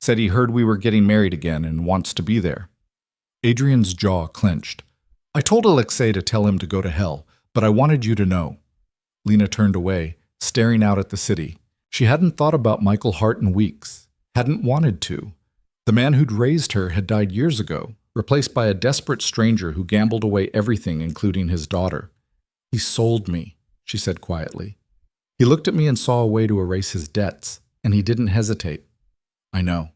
[SPEAKER 1] Said he heard we were getting married again and wants to be there. Adrian's jaw clenched. I told Alexei to tell him to go to hell, but I wanted you to know. Lena turned away, staring out at the city. She hadn't thought about Michael Hart in weeks, hadn't wanted to. The man who'd raised her had died years ago, replaced by a desperate stranger who gambled away everything, including his daughter. He sold me, she said quietly. He looked at me and saw a way to erase his debts, and he didn't hesitate. I know.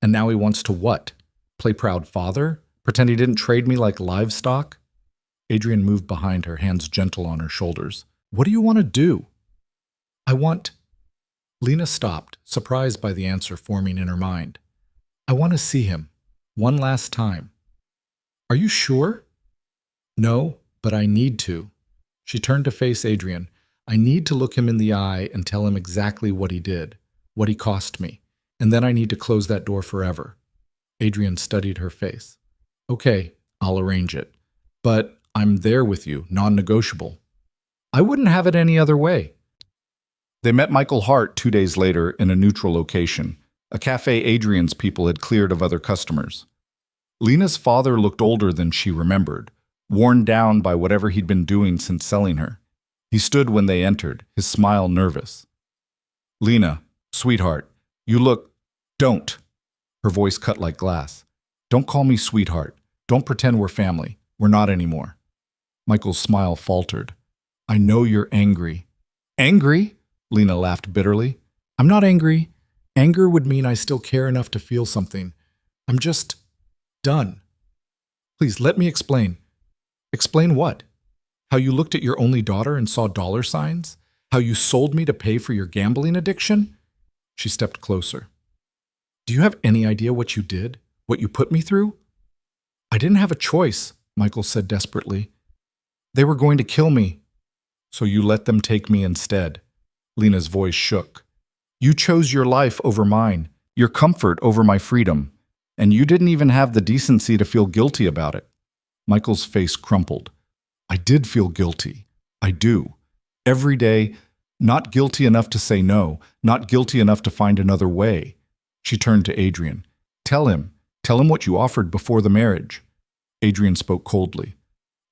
[SPEAKER 1] And now he wants to what? Play proud father? Pretend he didn't trade me like livestock? Adrian moved behind her, hands gentle on her shoulders. What do you want to do? I want... Lena stopped, surprised by the answer forming in her mind. I want to see him. One last time. Are you sure? No, but I need to. She turned to face Adrian. I need to look him in the eye and tell him exactly what he did, what he cost me, and then I need to close that door forever. Adrian studied her face. Okay, I'll arrange it. But I'm there with you, non-negotiable. I wouldn't have it any other way. They met Michael Hart 2 days later in a neutral location, a cafe Adrian's people had cleared of other customers. Lena's father looked older than she remembered, worn down by whatever he'd been doing since selling her. He stood when they entered, his smile nervous. Lena, sweetheart, you look... Don't. Her voice cut like glass. Don't call me sweetheart. Don't pretend we're family. We're not anymore. Michael's smile faltered. I know you're angry. Angry? Lena laughed bitterly. I'm not angry. Anger would mean I still care enough to feel something. I'm just... done. Please, let me explain. Explain what? How you looked at your only daughter and saw dollar signs? How you sold me to pay for your gambling addiction? She stepped closer. Do you have any idea what you did? What you put me through? I didn't have a choice, Michael said desperately. They were going to kill me. So you let them take me instead. Lena's voice shook. You chose your life over mine, your comfort over my freedom, and you didn't even have the decency to feel guilty about it. Michael's face crumpled. I did feel guilty. I do. Every day, not guilty enough to say no, not guilty enough to find another way. She turned to Adrian. Tell him what you offered before the marriage. Adrian spoke coldly.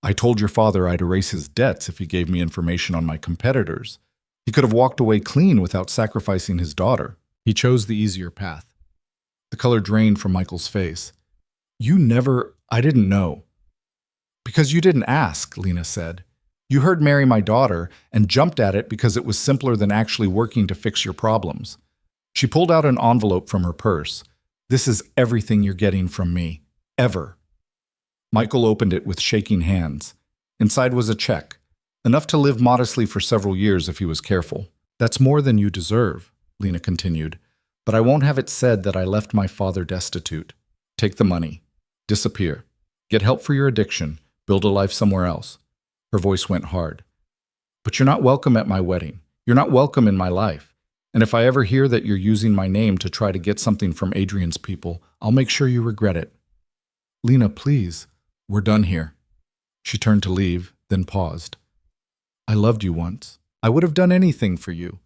[SPEAKER 1] I told your father I'd erase his debts if he gave me information on my competitors. He could have walked away clean without sacrificing his daughter.
[SPEAKER 2] He chose the easier path. The color drained from Michael's face. I didn't know. Because you didn't ask, Lena said. You heard marry my daughter and jumped at it because it was simpler than actually working to fix your problems. She pulled out an envelope from her purse. This is everything you're getting from me. Ever. Michael opened it with shaking hands. Inside was a check, enough to live modestly for several years if he was careful. That's more than you deserve, Lena continued, but I won't have it said that I left my father destitute. Take the money. Disappear. Get help for your addiction. Build a life somewhere else. Her voice went hard. But you're not welcome at my wedding. You're not welcome in my life. And if I ever hear that you're using my name to try to get something from Adrian's people, I'll make sure you regret it. Lena, please. We're done here. She turned to leave, then paused. I loved you once. I would have done anything for you.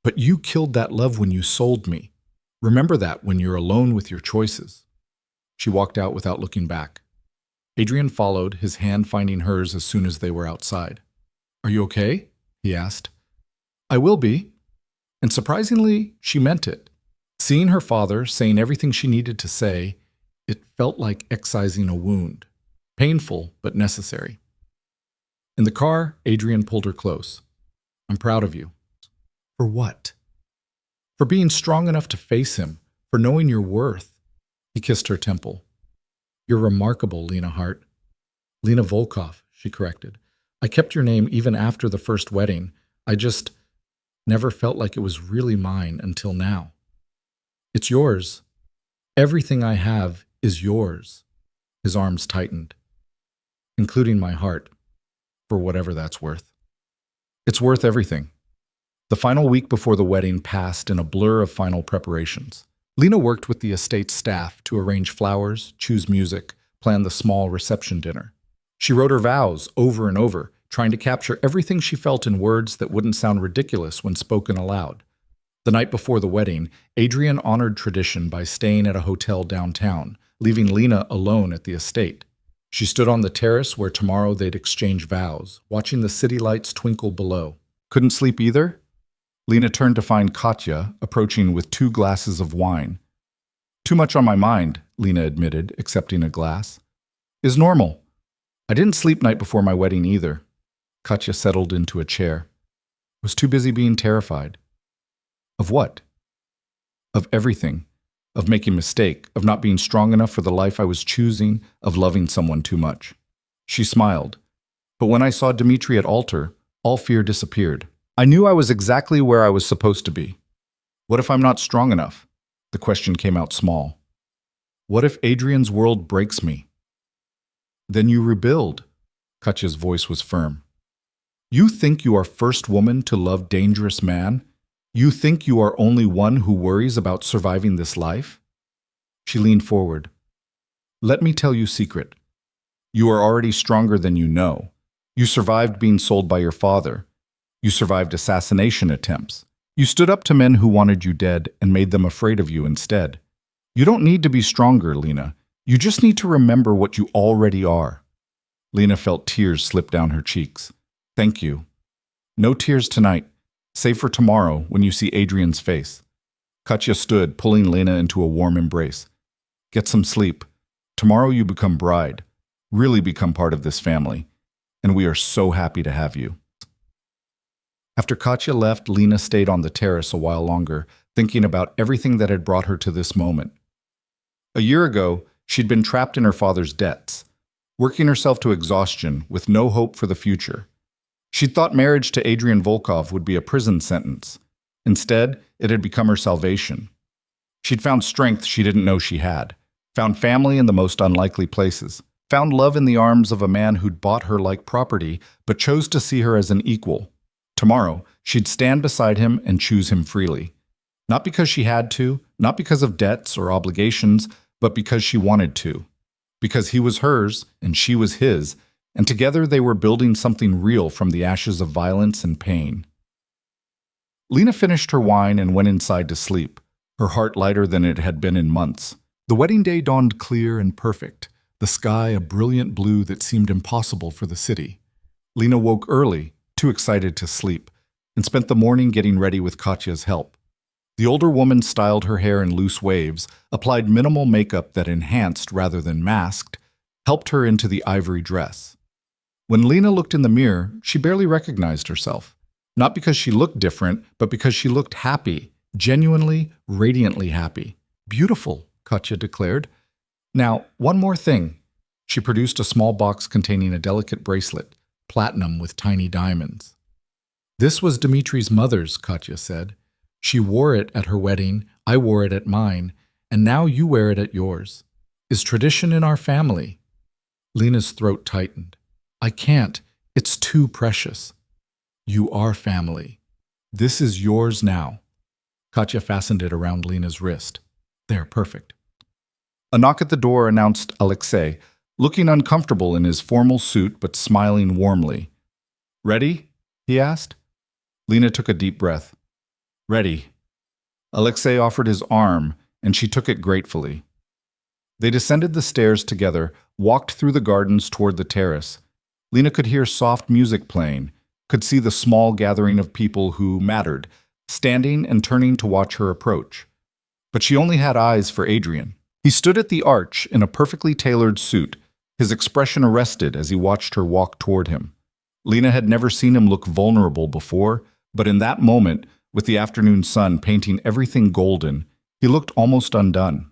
[SPEAKER 2] But you killed that love when you sold me. Remember that when you're alone with your choices. She walked out without looking back. Adrian followed, his hand finding hers as soon as they were outside. Are you okay? He asked. I will be. And surprisingly, she meant it. Seeing her father, saying everything she needed to say, it felt like excising a wound. Painful, but necessary. In the car, Adrian pulled her close. I'm proud of you. For what? For being strong enough to face him, for knowing your worth. He kissed her temple. You're remarkable, Lena Hart. Lena Volkov, she corrected. I kept your name even after the first wedding. I just never felt like it was really mine until now. It's yours. Everything I have is yours. His arms tightened, including my heart, for whatever that's worth. It's worth everything. The final week before the wedding passed in a blur of final preparations. Lena worked with the estate staff to arrange flowers, choose music, plan the small reception dinner. She wrote her vows over and over, trying to capture everything she felt in words that wouldn't sound ridiculous when spoken aloud. The night before the wedding, Adrian honored tradition by staying at a hotel downtown, leaving Lena alone at the estate. She stood on the terrace where tomorrow they'd exchange vows, watching the city lights twinkle below. Couldn't sleep either? Lena turned to find Katya approaching with 2 glasses of wine. Too much on my mind, Lena admitted, accepting a glass. Is normal. I didn't sleep night before my wedding either. Katya settled into a chair. Was too busy being terrified. Of what? Of everything. Of making a mistake, of not being strong enough for the life I was choosing, of loving someone too much. She smiled. But when I saw Dmitri at altar, all fear disappeared. I knew I was exactly where I was supposed to be. What if I'm not strong enough? The question came out small. What if Adrian's world breaks me? Then you rebuild. Katya's voice was firm. You think you are first woman to love dangerous man? You think you are only one who worries about surviving this life? She leaned forward. Let me tell you a secret. You are already stronger than you know. You survived being sold by your father. You survived assassination attempts. You stood up to men who wanted you dead and made them afraid of you instead. You don't need to be stronger, Lena. You just need to remember what you already are. Lena felt tears slip down her cheeks. Thank you. No tears tonight. Save for tomorrow when you see Adrian's face. Katya stood, pulling Lena into a warm embrace. Get some sleep. Tomorrow you become bride. Really become part of this family. And we are so happy to have you. After Katya left, Lena stayed on the terrace a while longer, thinking about everything that had brought her to this moment. A year ago, she'd been trapped in her father's debts, working herself to exhaustion with no hope for the future. She'd thought marriage to Adrian Volkov would be a prison sentence. Instead, it had become her salvation. She'd found strength she didn't know she had, found family in the most unlikely places, found love in the arms of a man who'd bought her like property but chose to see her as an equal. Tomorrow, she'd stand beside him and choose him freely.
[SPEAKER 1] Not because she had to, not because of debts or obligations, but because she wanted to. Because he was hers and she was his, and together they were building something real from the ashes of violence and pain. Lena finished her wine and went inside to sleep, her heart lighter than it had been in months. The wedding day dawned clear and perfect, the sky a brilliant blue that seemed impossible for the city. Lena woke early, too excited to sleep, and spent the morning getting ready with Katya's help. The older woman styled her hair in loose waves, applied minimal makeup that enhanced rather than masked, helped her into the ivory dress. When Lena looked in the mirror, she barely recognized herself. Not because she looked different, but because she looked happy, genuinely, radiantly happy. Beautiful, Katya declared. Now, one more thing. She produced a small box containing a delicate bracelet, platinum with tiny diamonds. This was Dmitri's mother's, Katya said. She wore it at her wedding, I wore it at mine, and now you wear it at yours. Is tradition in our family? Lena's throat tightened. I can't. It's too precious. You are family. This is yours now. Katya fastened it around Lena's wrist. There, perfect. A knock at the door announced Alexei, looking uncomfortable in his formal suit but smiling warmly. Ready? He asked. Lena took a deep breath. Ready. Alexei offered his arm, and she took it gratefully. They descended the stairs together, walked through the gardens toward the terrace. Lena could hear soft music playing, could see the small gathering of people who mattered, standing and turning to watch her approach. But she only had eyes for Adrian. He stood at the arch in a perfectly tailored suit, his expression arrested as he watched her walk toward him. Lena had never seen him look vulnerable before, but in that moment, with the afternoon sun painting everything golden, he looked almost undone.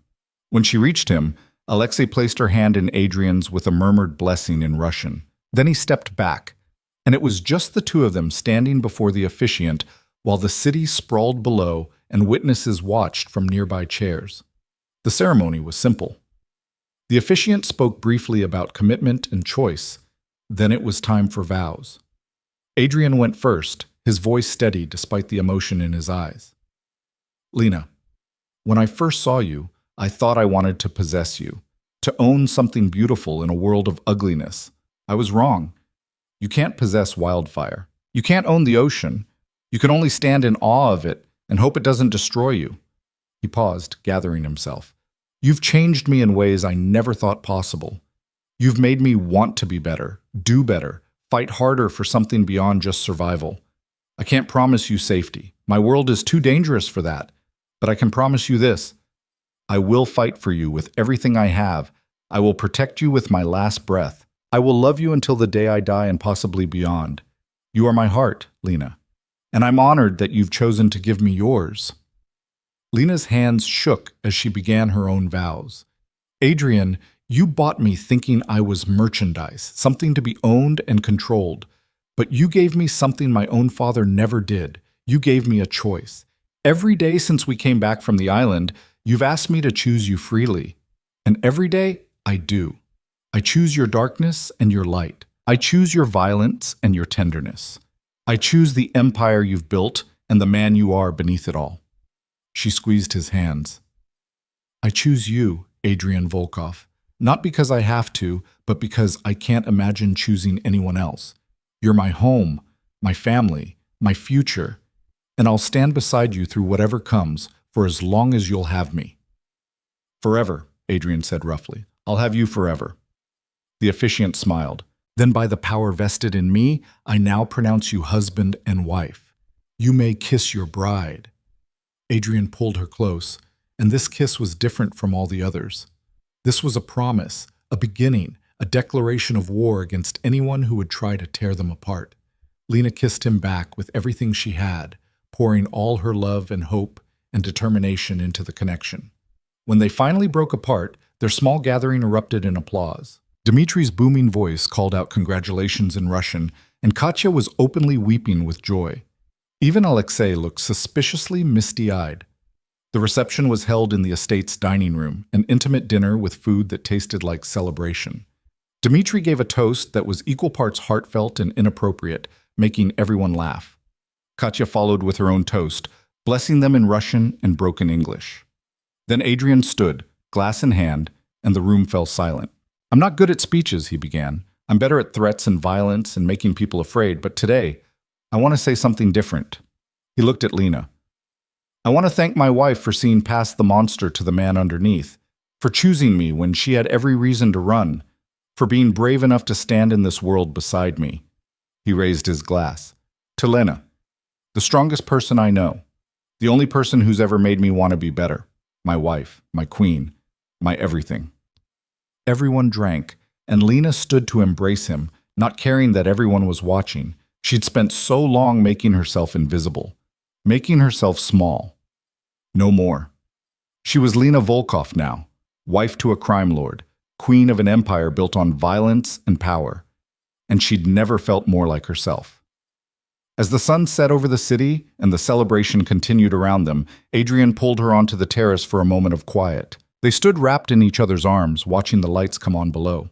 [SPEAKER 1] When she reached him, Alexei placed her hand in Adrian's with a murmured blessing in Russian. Then he stepped back, and it was just the two of them standing before the officiant while the city sprawled below and witnesses watched from nearby chairs. The ceremony was simple. The officiant spoke briefly about commitment and choice. Then it was time for vows. Adrian went first, his voice steady despite the emotion in his eyes. Lena, when I first saw you, I thought I wanted to possess you, to own something beautiful in a world of ugliness. I was wrong. You can't possess wildfire. You can't own the ocean. You can only stand in awe of it and hope it doesn't destroy you. He paused, gathering himself. You've changed me in ways I never thought possible. You've made me want to be better, do better, fight harder for something beyond just survival. I can't promise you safety. My world is too dangerous for that. But I can promise you this. I will fight for you with everything I have. I will protect you with my last breath. I will love you until the day I die and possibly beyond. You are my heart, Lena. And I'm honored that you've chosen to give me yours. Lena's hands shook as she began her own vows. Adrian, you bought me thinking I was merchandise, something to be owned and controlled. But you gave me something my own father never did. You gave me a choice. Every day since we came back from the island, you've asked me to choose you freely. And every day, I do. I choose your darkness and your light. I choose your violence and your tenderness. I choose the empire you've built and the man you are beneath it all. She squeezed his hands. I choose you, Adrian Volkov, not because I have to, but because I can't imagine choosing anyone else. You're my home, my family, my future, and I'll stand beside you through whatever comes for as long as you'll have me. Forever, Adrian said roughly. I'll have you forever. The officiant smiled. Then by the power vested in me, I now pronounce you husband and wife. You may kiss your bride. Adrian pulled her close, and this kiss was different from all the others. This was a promise, a beginning, a declaration of war against anyone who would try to tear them apart. Lena kissed him back with everything she had, pouring all her love and hope and determination into the connection. When they finally broke apart, their small gathering erupted in applause. Dmitri's booming voice called out congratulations in Russian, and Katya was openly weeping with joy. Even Alexei looked suspiciously misty-eyed. The reception was held in the estate's dining room, an intimate dinner with food that tasted like celebration. Dmitri gave a toast that was equal parts heartfelt and inappropriate, making everyone laugh. Katya followed with her own toast, blessing them in Russian and broken English. Then Adrian stood, glass in hand, and the room fell silent. "I'm not good at speeches," he began. "I'm better at threats and violence and making people afraid, but today, I want to say something different." He looked at Lena. "I want to thank my wife for seeing past the monster to the man underneath, for choosing me when she had every reason to run, for being brave enough to stand in this world beside me." He raised his glass. "To Lena, the strongest person I know, the only person who's ever made me want to be better, my wife, my queen, my everything." Everyone drank, and Lena stood to embrace him, not caring that everyone was watching. She'd spent so long making herself invisible, making herself small. No more. She was Lena Volkov now, wife to a crime lord, queen of an empire built on violence and power, and she'd never felt more like herself. As the sun set over the city and the celebration continued around them, Adrian pulled her onto the terrace for a moment of quiet. They stood wrapped in each other's arms, watching the lights come on below.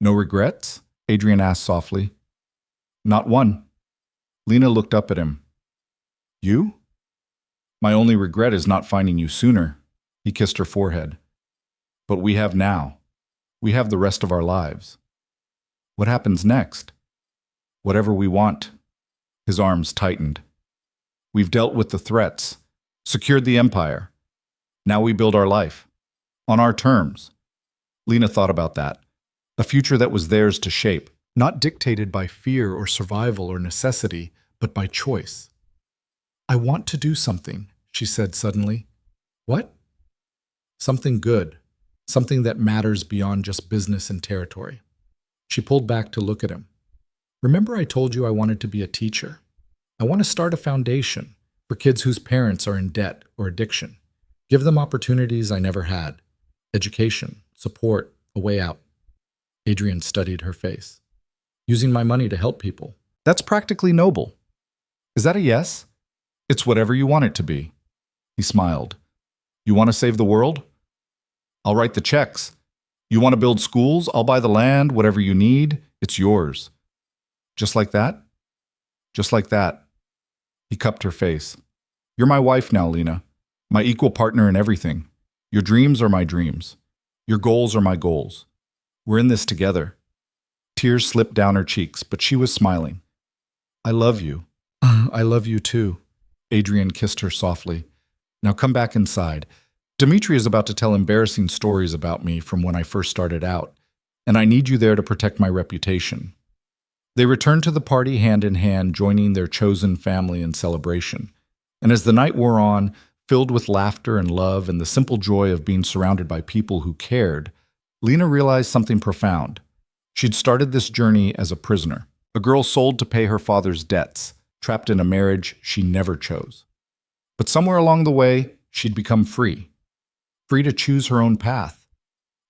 [SPEAKER 1] "No regrets?" Adrian asked softly. "Not one." Lena looked up at him. "You? My only regret is not finding you sooner." He kissed her forehead. "But we have now. We have the rest of our lives. What happens next? Whatever we want." His arms tightened. "We've dealt with the threats, secured the empire. Now we build our life. On our terms." Lena thought about that. A future that was theirs to shape, not dictated by fear or survival or necessity, but by choice. "I want to do something," she said suddenly. "What?" "Something good. Something that matters beyond just business and territory." She pulled back to look at him. "Remember I told you I wanted to be a teacher? I want to start a foundation for kids whose parents are in debt or addiction. Give them opportunities I never had. Education, support, a way out." Adrian studied her face. "Using my money to help people. That's practically noble. Is that a yes?" "It's whatever you want it to be." He smiled. "You want to save the world? I'll write the checks. You want to build schools? I'll buy the land, whatever you need. It's yours." "Just like that?" "Just like that." He cupped her face. "You're my wife now, Lena. My equal partner in everything. Your dreams are my dreams. Your goals are my goals. We're in this together." Tears slipped down her cheeks, but she was smiling. "I love you." "I love you too." Adrian kissed her softly. "Now come back inside. Dmitri is about to tell embarrassing stories about me from when I first started out, and I need you there to protect my reputation." They returned to the party hand in hand, joining their chosen family in celebration. And as the night wore on, filled with laughter and love and the simple joy of being surrounded by people who cared, Lena realized something profound. She'd started this journey as a prisoner, a girl sold to pay her father's debts, trapped in a marriage she never chose. But somewhere along the way, she'd become free. Free to choose her own path.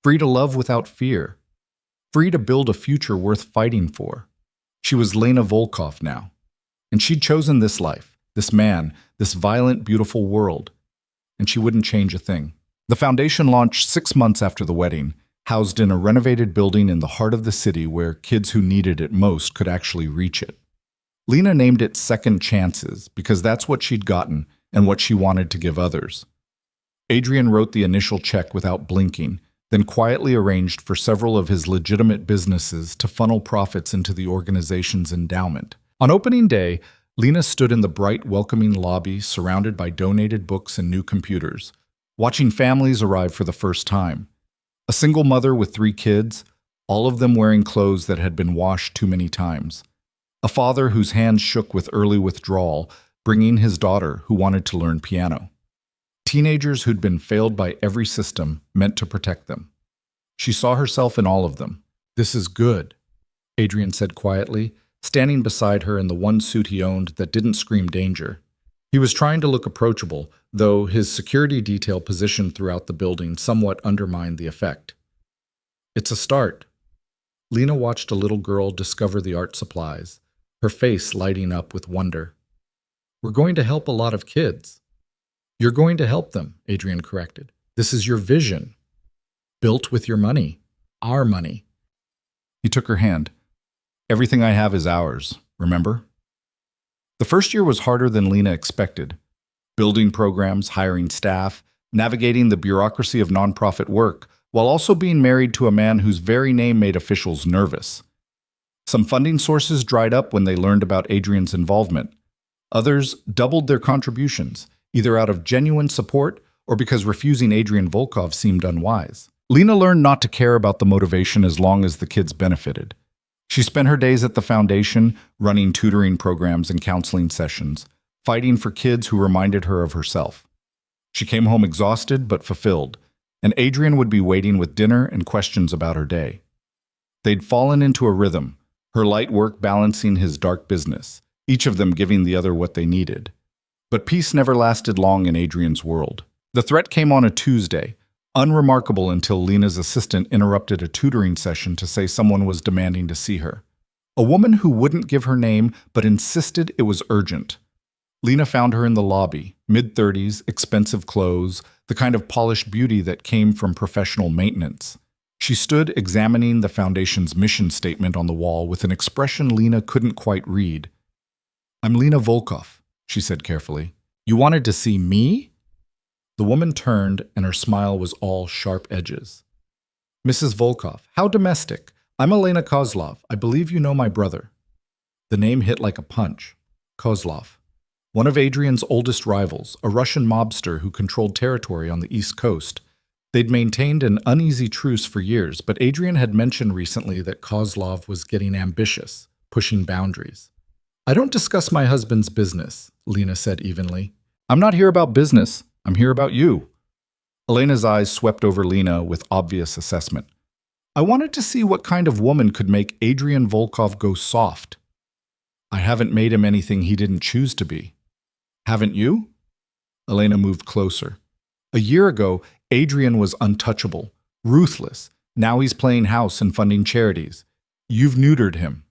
[SPEAKER 1] Free to love without fear. Free to build a future worth fighting for. She was Lena Volkov now. And she'd chosen this life, this man, this violent, beautiful world. And she wouldn't change a thing. The foundation launched 6 months after the wedding, housed in a renovated building in the heart of the city where kids who needed it most could actually reach it. Lena named it Second Chances because that's what she'd gotten and what she wanted to give others. Adrian wrote the initial check without blinking, then quietly arranged for several of his legitimate businesses to funnel profits into the organization's endowment. On opening day, Lena stood in the bright, welcoming lobby surrounded by donated books and new computers, watching families arrive for the first time. A single mother with 3 kids, all of them wearing clothes that had been washed too many times. A father whose hands shook with early withdrawal, bringing his daughter who wanted to learn piano. Teenagers who'd been failed by every system meant to protect them. She saw herself in all of them. "This is good," Adrian said quietly, standing beside her in the one suit he owned that didn't scream danger. He was trying to look approachable, though his security detail positioned throughout the building somewhat undermined the effect. "It's a start." Lena watched a little girl discover the art supplies, her face lighting up with wonder. "We're going to help a lot of kids." "You're going to help them," Adrian corrected. "This is your vision. Built with your money. Our money." He took her hand. "Everything I have is ours, remember?" The first year was harder than Lena expected. building programs, hiring staff, navigating the bureaucracy of nonprofit work, while also being married to a man whose very name made officials nervous. Some funding sources dried up when they learned about Adrian's involvement. Others doubled their contributions, either out of genuine support or because refusing Adrian Volkov seemed unwise. Lena learned not to care about the motivation as long as the kids benefited. She spent her days at the foundation, running tutoring programs and counseling sessions, fighting for kids who reminded her of herself. She came home exhausted but fulfilled, and Adrian would be waiting with dinner and questions about her day. They'd fallen into a rhythm, her light work balancing his dark business, each of them giving the other what they needed. But peace never lasted long in Adrian's world. The threat came on a Tuesday, unremarkable until Lena's assistant interrupted a tutoring session to say someone was demanding to see her. A woman who wouldn't give her name but insisted it was urgent. Lena found her in the lobby, mid-30s, expensive clothes, the kind of polished beauty that came from professional maintenance. She stood examining the foundation's mission statement on the wall with an expression Lena couldn't quite read. "I'm Lena Volkov," she said carefully. "You wanted to see me?" The woman turned, and her smile was all sharp edges. "Mrs. Volkov, how domestic. I'm Elena Kozlov. I believe you know my brother." The name hit like a punch. Kozlov. One of Adrian's oldest rivals, a Russian mobster who controlled territory on the East Coast. They'd maintained an uneasy truce for years, but Adrian had mentioned recently that Kozlov was getting ambitious, pushing boundaries. "I don't discuss my husband's business," Lena said evenly. "I'm not here about business. I'm here about you." Elena's eyes swept over Lena with obvious assessment. "I wanted to see what kind of woman could make Adrian Volkov go soft." "I haven't made him anything he didn't choose to be." "Haven't you?" Elena moved closer. "A year ago, Adrian was untouchable, ruthless. Now he's playing house and funding charities. You've neutered him."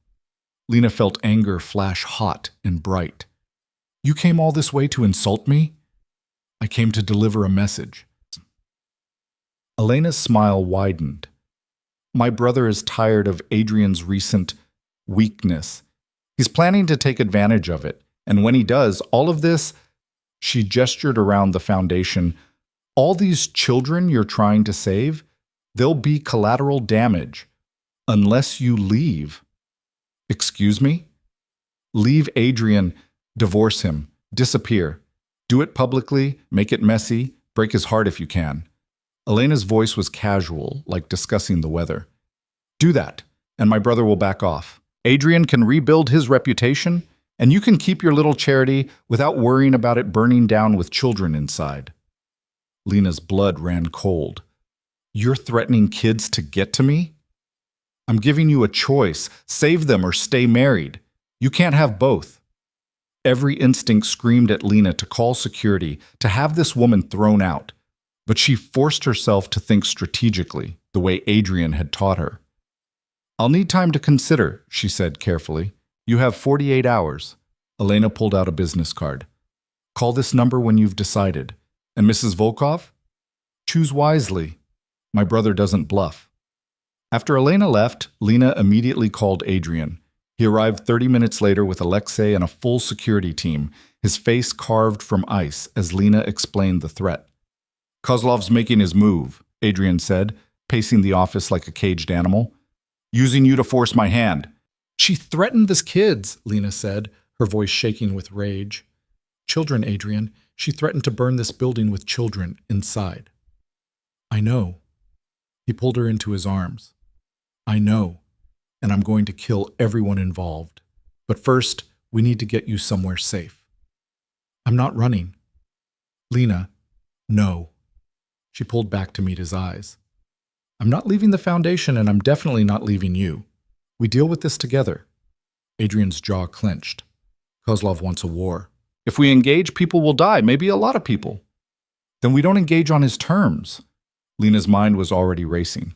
[SPEAKER 1] Lena felt anger flash hot and bright. "You came all this way to insult me?" "I came to deliver a message." Elena's smile widened. "My brother is tired of Adrian's recent weakness. He's planning to take advantage of it. And when he does, all of this," she gestured around the foundation, "all these children you're trying to save, they'll be collateral damage unless you leave." "Excuse me?" "Leave Adrian, divorce him, disappear. Do it publicly, make it messy, break his heart if you can." Elena's voice was casual, like discussing the weather. "Do that, and my brother will back off. Adrian can rebuild his reputation, and you can keep your little charity without worrying about it burning down with children inside." Lena's blood ran cold. "You're threatening kids to get to me? I'm giving you a choice. Save them or stay married. You can't have both." Every instinct screamed at Lena to call security, to have this woman thrown out. But she forced herself to think strategically, the way Adrian had taught her. "I'll need time to consider," she said carefully. "You have 48 hours. Elena pulled out a business card. "Call this number when you've decided. And Mrs. Volkov? Choose wisely. My brother doesn't bluff." After Elena left, Lena immediately called Adrian. He arrived 30 minutes later with Alexei and a full security team, his face carved from ice as Lena explained the threat. "Kozlov's making his move," Adrian said, pacing the office like a caged animal. "Using you to force my hand." "She threatened the kids," Lena said, her voice shaking with rage. "Children, Adrian. She threatened to burn this building with children inside." "I know." He pulled her into his arms. "I know, and I'm going to kill everyone involved. But first, we need to get you somewhere safe." "I'm not running." "Lena, no." She pulled back to meet his eyes. "I'm not leaving the foundation, and I'm definitely not leaving you. We deal with this together." Adrian's jaw clenched. "Kozlov wants a war. If we engage, people will die, maybe a lot of people." "Then we don't engage on his terms." Lena's mind was already racing.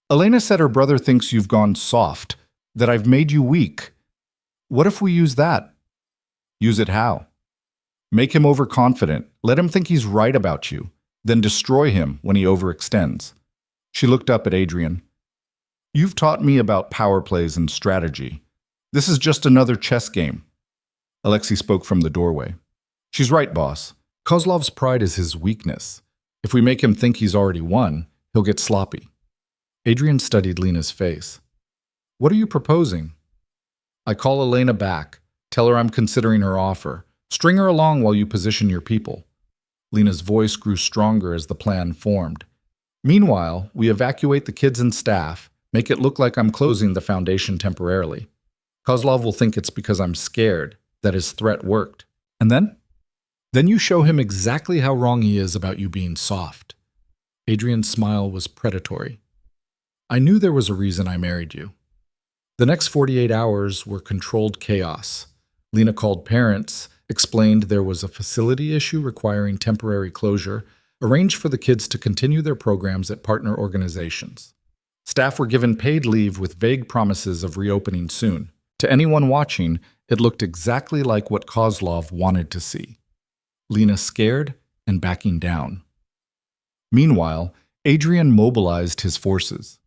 [SPEAKER 1] "Elena said her brother thinks you've gone soft, that I've made you weak. What if we use that?" "Use it how?" "Make him overconfident. Let him think he's right about you. Then destroy him when he overextends." She looked up at Adrian. "You've taught me about power plays and strategy. This is just another chess game." Alexei spoke from the doorway. "She's right, boss.
[SPEAKER 2] Kozlov's pride is his weakness. If we make him think he's already won, he'll get sloppy. Adrian studied Lena's face. What are you proposing? I call Elena back. Tell her I'm considering her offer. String her along while you position your people. Lena's voice grew stronger as the plan formed. Meanwhile, we evacuate the kids and staff, make it look like I'm closing the foundation temporarily. Kozlov will think it's because I'm scared, that his threat worked. And then? Then you show him exactly how wrong he is about you being soft. Adrian's smile was predatory. I knew there was a reason I married you. The next 48 hours were controlled chaos. Lena called parents, explained there was a facility issue requiring temporary closure, arranged for the kids to continue their programs at partner organizations. Staff were given paid leave with vague promises of reopening soon. To anyone watching, it looked exactly like what Kozlov wanted to see. Lena scared and backing down. Meanwhile, Adrian mobilized his forces.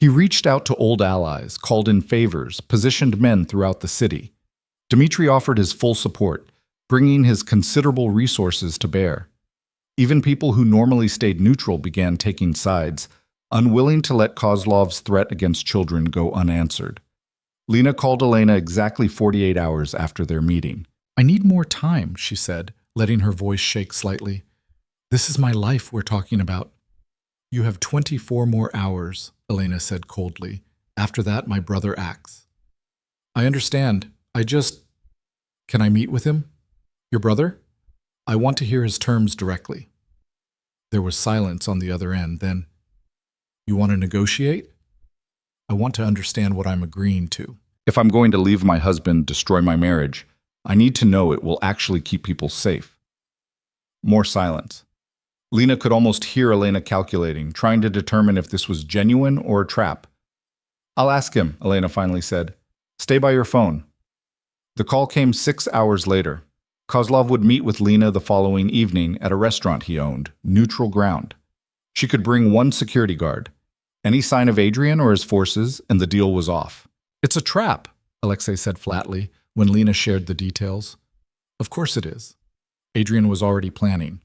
[SPEAKER 2] He reached out to old allies, called in favors, positioned men throughout the city. Dmitry offered his full support, bringing his considerable resources to bear. Even people who normally stayed neutral began taking sides, unwilling to let Kozlov's threat against children go unanswered. Lena called Elena exactly 48 hours after their meeting. I need more time, she said, letting her voice shake slightly. This is my life we're talking about. You have 24 more hours, Elena said coldly. After that, my brother acts. I understand. Can I meet with him? Your brother? I want to hear his terms directly. There was silence on the other end. Then, you want to negotiate? I want to understand what I'm agreeing to.
[SPEAKER 1] If I'm going to leave my husband, destroy my marriage, I need to know it will actually keep people safe. More silence. Lena could almost hear Elena calculating, trying to determine if this was genuine or a trap. I'll ask him, Elena finally said. Stay by your phone. The call came 6 hours later. Kozlov would meet with Lena the following evening at a restaurant he owned, Neutral Ground. She could bring one security guard. Any sign of Adrian or his forces, and the deal was off. It's a trap, Alexei said flatly when Lena shared the details. Of course it is. Adrian was already planning.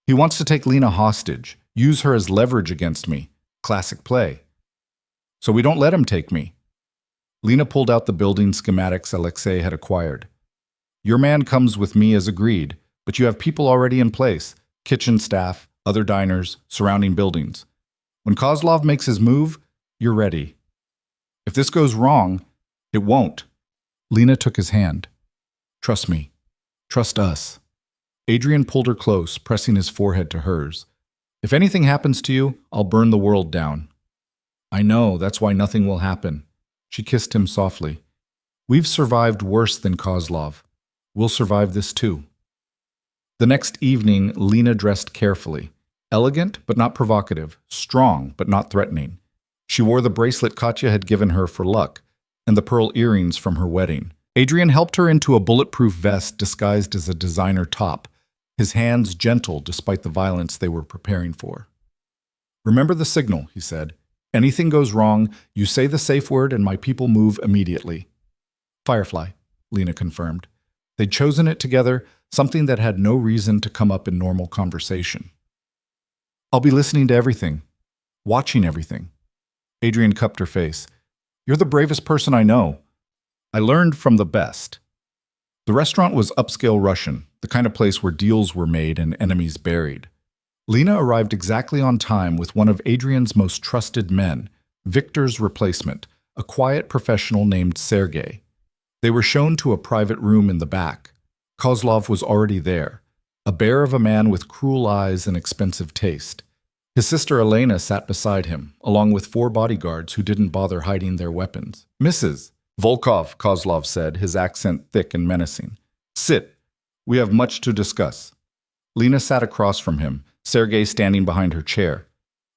[SPEAKER 1] He wants to take Lena hostage, use her as leverage against me. Classic play. So we don't let him take me. Lena pulled out the building schematics Alexei had acquired. Your man comes with me as agreed, but you have people already in place, kitchen staff, other diners, surrounding buildings. When Kozlov makes his move, you're ready. If this goes wrong, it won't. Lena took his hand. Trust me. Trust us. Adrian pulled her close, pressing his forehead to hers. If anything happens to you, I'll burn the world down. I know, that's why nothing will happen. She kissed him softly. We've survived worse than Kozlov. We'll survive this too. The next evening, Lena dressed carefully. Elegant, but not provocative. Strong, but not threatening. She wore the bracelet Katya had given her for luck, and the pearl earrings from her wedding. Adrian helped her into a bulletproof vest disguised as a designer top, his hands gentle despite the violence they were preparing for. Remember the signal, he said. Anything goes wrong, you say the safe word and my people move immediately. Firefly, Lena confirmed. They'd chosen it together, something that had no reason to come up in normal conversation. I'll be listening to everything, watching everything. Adrian cupped her face. You're the bravest person I know. I learned from the best. The restaurant was upscale Russian, the kind of place where deals were made and enemies buried. Lena arrived exactly on time with one of Adrian's most trusted men, Victor's replacement, a quiet professional named Sergei. They were shown to a private room in the back. Kozlov was already there, a bear of a man with cruel eyes and expensive taste. His sister Elena sat beside him, along with 4 bodyguards who didn't bother hiding their weapons. Mrs. Volkov, Kozlov said, his accent thick and menacing. Sit. We have much to discuss. Lena sat across from him, Sergei standing behind her chair.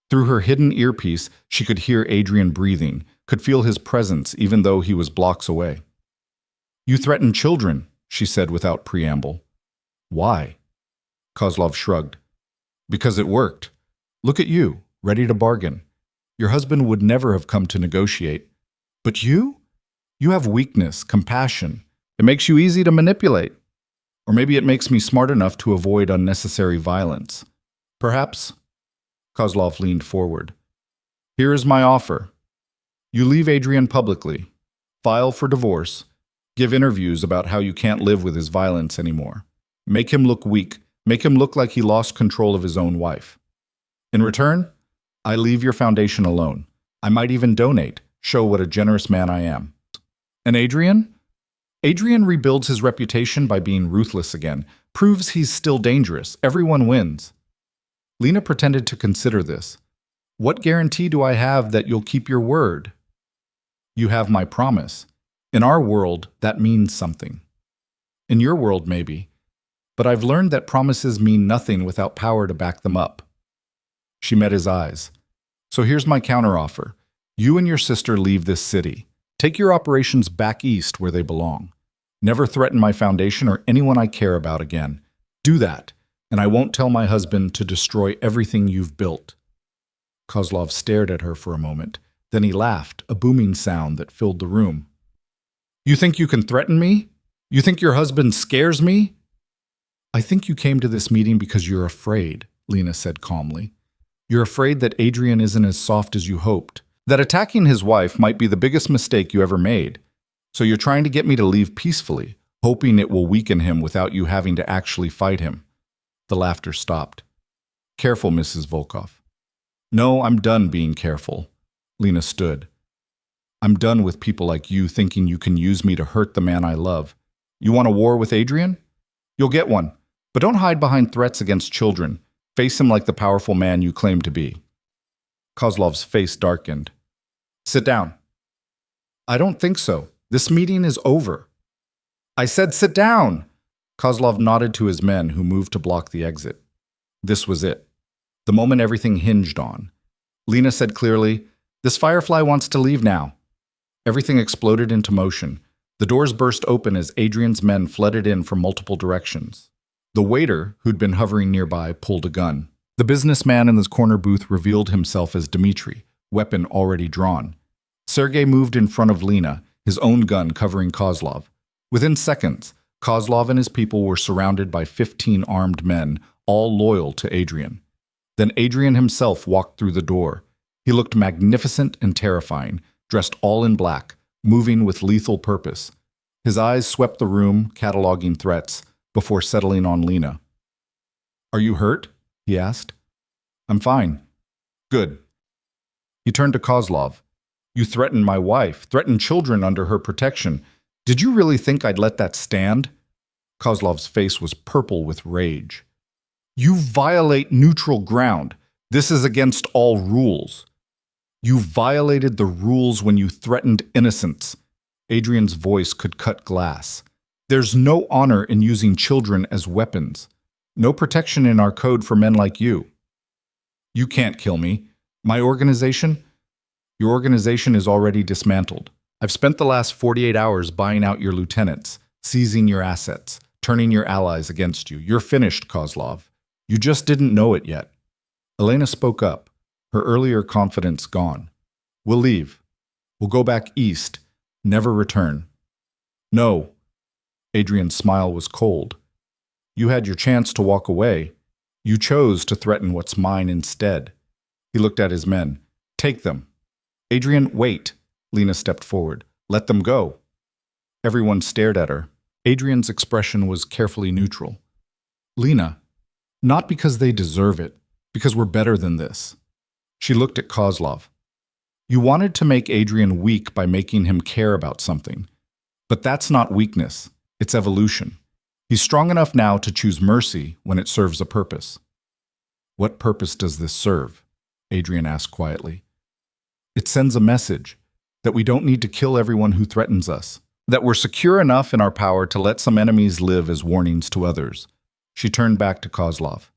[SPEAKER 1] Through her hidden earpiece, she could hear Adrian breathing, could feel his presence even though he was blocks away. You threaten children, she said without preamble. Why? Kozlov shrugged. Because it worked. Look at you, ready to bargain. Your husband would never have come to negotiate. But you? You have weakness, compassion. It makes you easy to manipulate. Or maybe it makes me smart enough to avoid unnecessary violence. Perhaps. Kozlov leaned forward. Here is my offer. You leave Adrian publicly, file for divorce, give interviews about how you can't live with his violence anymore. Make him look weak, make him look like he lost control of his own wife. In return, I leave your foundation alone. I might even donate, show what a generous man I am. And Adrian? Adrian rebuilds his reputation by being ruthless again, proves he's still dangerous. Everyone wins. Lena pretended to consider this. What guarantee do I have that you'll keep your word? You have my promise. In our world, that means something. In your world, maybe. But I've learned that promises mean nothing without power to back them up. She met his eyes. So here's my counteroffer. You and your sister leave this city. Take your operations back east where they belong. Never threaten my foundation or anyone I care about again. Do that, and I won't tell my husband to destroy everything you've built. Kozlov stared at her for a moment. Then he laughed, a booming sound that filled the room. You think you can threaten me? You think your husband scares me? I think you came to this meeting because you're afraid, Lena said calmly. You're afraid that Adrian isn't as soft as you hoped, that attacking his wife might be the biggest mistake you ever made. So you're trying to get me to leave peacefully, hoping it will weaken him without you having to actually fight him. The laughter stopped. Careful, Mrs. Volkov. No, I'm done being careful. Lena stood. I'm done with people like you thinking you can use me to hurt the man I love. You want a war with Adrian? You'll get one, but don't hide behind threats against children. Face him like the powerful man you claim to be. Kozlov's face darkened. Sit down. I don't think so. This meeting is over. I said sit down. Kozlov nodded to his men who moved to block the exit. This was it. The moment everything hinged on. Lena said clearly, This firefly wants to leave now. Everything exploded into motion. The doors burst open as Adrian's men flooded in from multiple directions. The waiter, who'd been hovering nearby, pulled a gun. The businessman in the corner booth revealed himself as Dmitri, weapon already drawn. Sergei moved in front of Lena, his own gun covering Kozlov. Within seconds, Kozlov and his people were surrounded by 15 armed men, all loyal to Adrian. Then Adrian himself walked through the door. He looked magnificent and terrifying, dressed all in black, moving with lethal purpose. His eyes swept the room, cataloging threats, before settling on Lena. Are you hurt? He asked. I'm fine. Good. He turned to Kozlov. You threatened my wife, threatened children under her protection. Did you really think I'd let that stand? Kozlov's face was purple with rage. You violate neutral ground. This is against all rules. You violated the rules when you threatened innocents. Adrian's voice could cut glass. There's no honor in using children as weapons. No protection in our code for men like you. You can't kill me. My organization? Your organization is already dismantled. I've spent the last 48 hours buying out your lieutenants, seizing your assets, turning your allies against you. You're finished, Kozlov. You just didn't know it yet. Elena spoke up, her earlier confidence gone. We'll leave. We'll go back east, never return. No. Adrian's smile was cold. You had your chance to walk away. You chose to threaten what's mine instead. He looked at his men. Take them. Adrian, wait. Lena stepped forward. Let them go. Everyone stared at her. Adrian's expression was carefully neutral. Lena, not because they deserve it, because we're better than this. She looked at Kozlov. You wanted to make Adrian weak by making him care about something. But that's not weakness. It's evolution. He's strong enough now to choose mercy when it serves a purpose. What purpose does this serve? Adrian asked quietly. It sends a message that we don't need to kill everyone who threatens us, that we're secure enough in our power to let some enemies live as warnings to others. She turned back to Kozlov.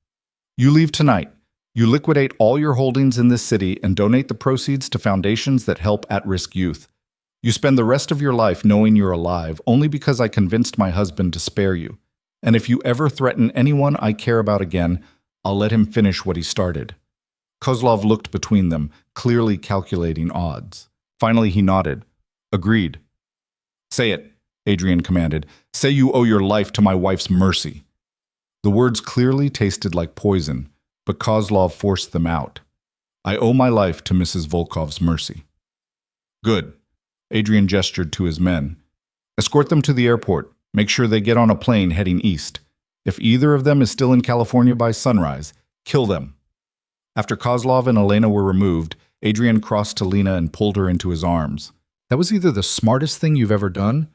[SPEAKER 1] You leave tonight. You liquidate all your holdings in this city and donate the proceeds to foundations that help at-risk youth. You spend the rest of your life knowing you're alive only because I convinced my husband to spare you. And if you ever threaten anyone I care about again, I'll let him finish what he started. Kozlov looked between them, clearly calculating odds. Finally, he nodded. Agreed. Say it. Adrian commanded. Say you owe your life to my wife's mercy. The words clearly tasted like poison, but Kozlov forced them out. I owe my life to Mrs. Volkov's mercy. Good. Adrian gestured to his men. Escort them to the airport. Make sure they get on a plane heading east. If either of them is still in California by sunrise, kill them. After Kozlov and Elena were removed, Adrian crossed to Lena and pulled her into his arms. That was either the smartest thing you've ever done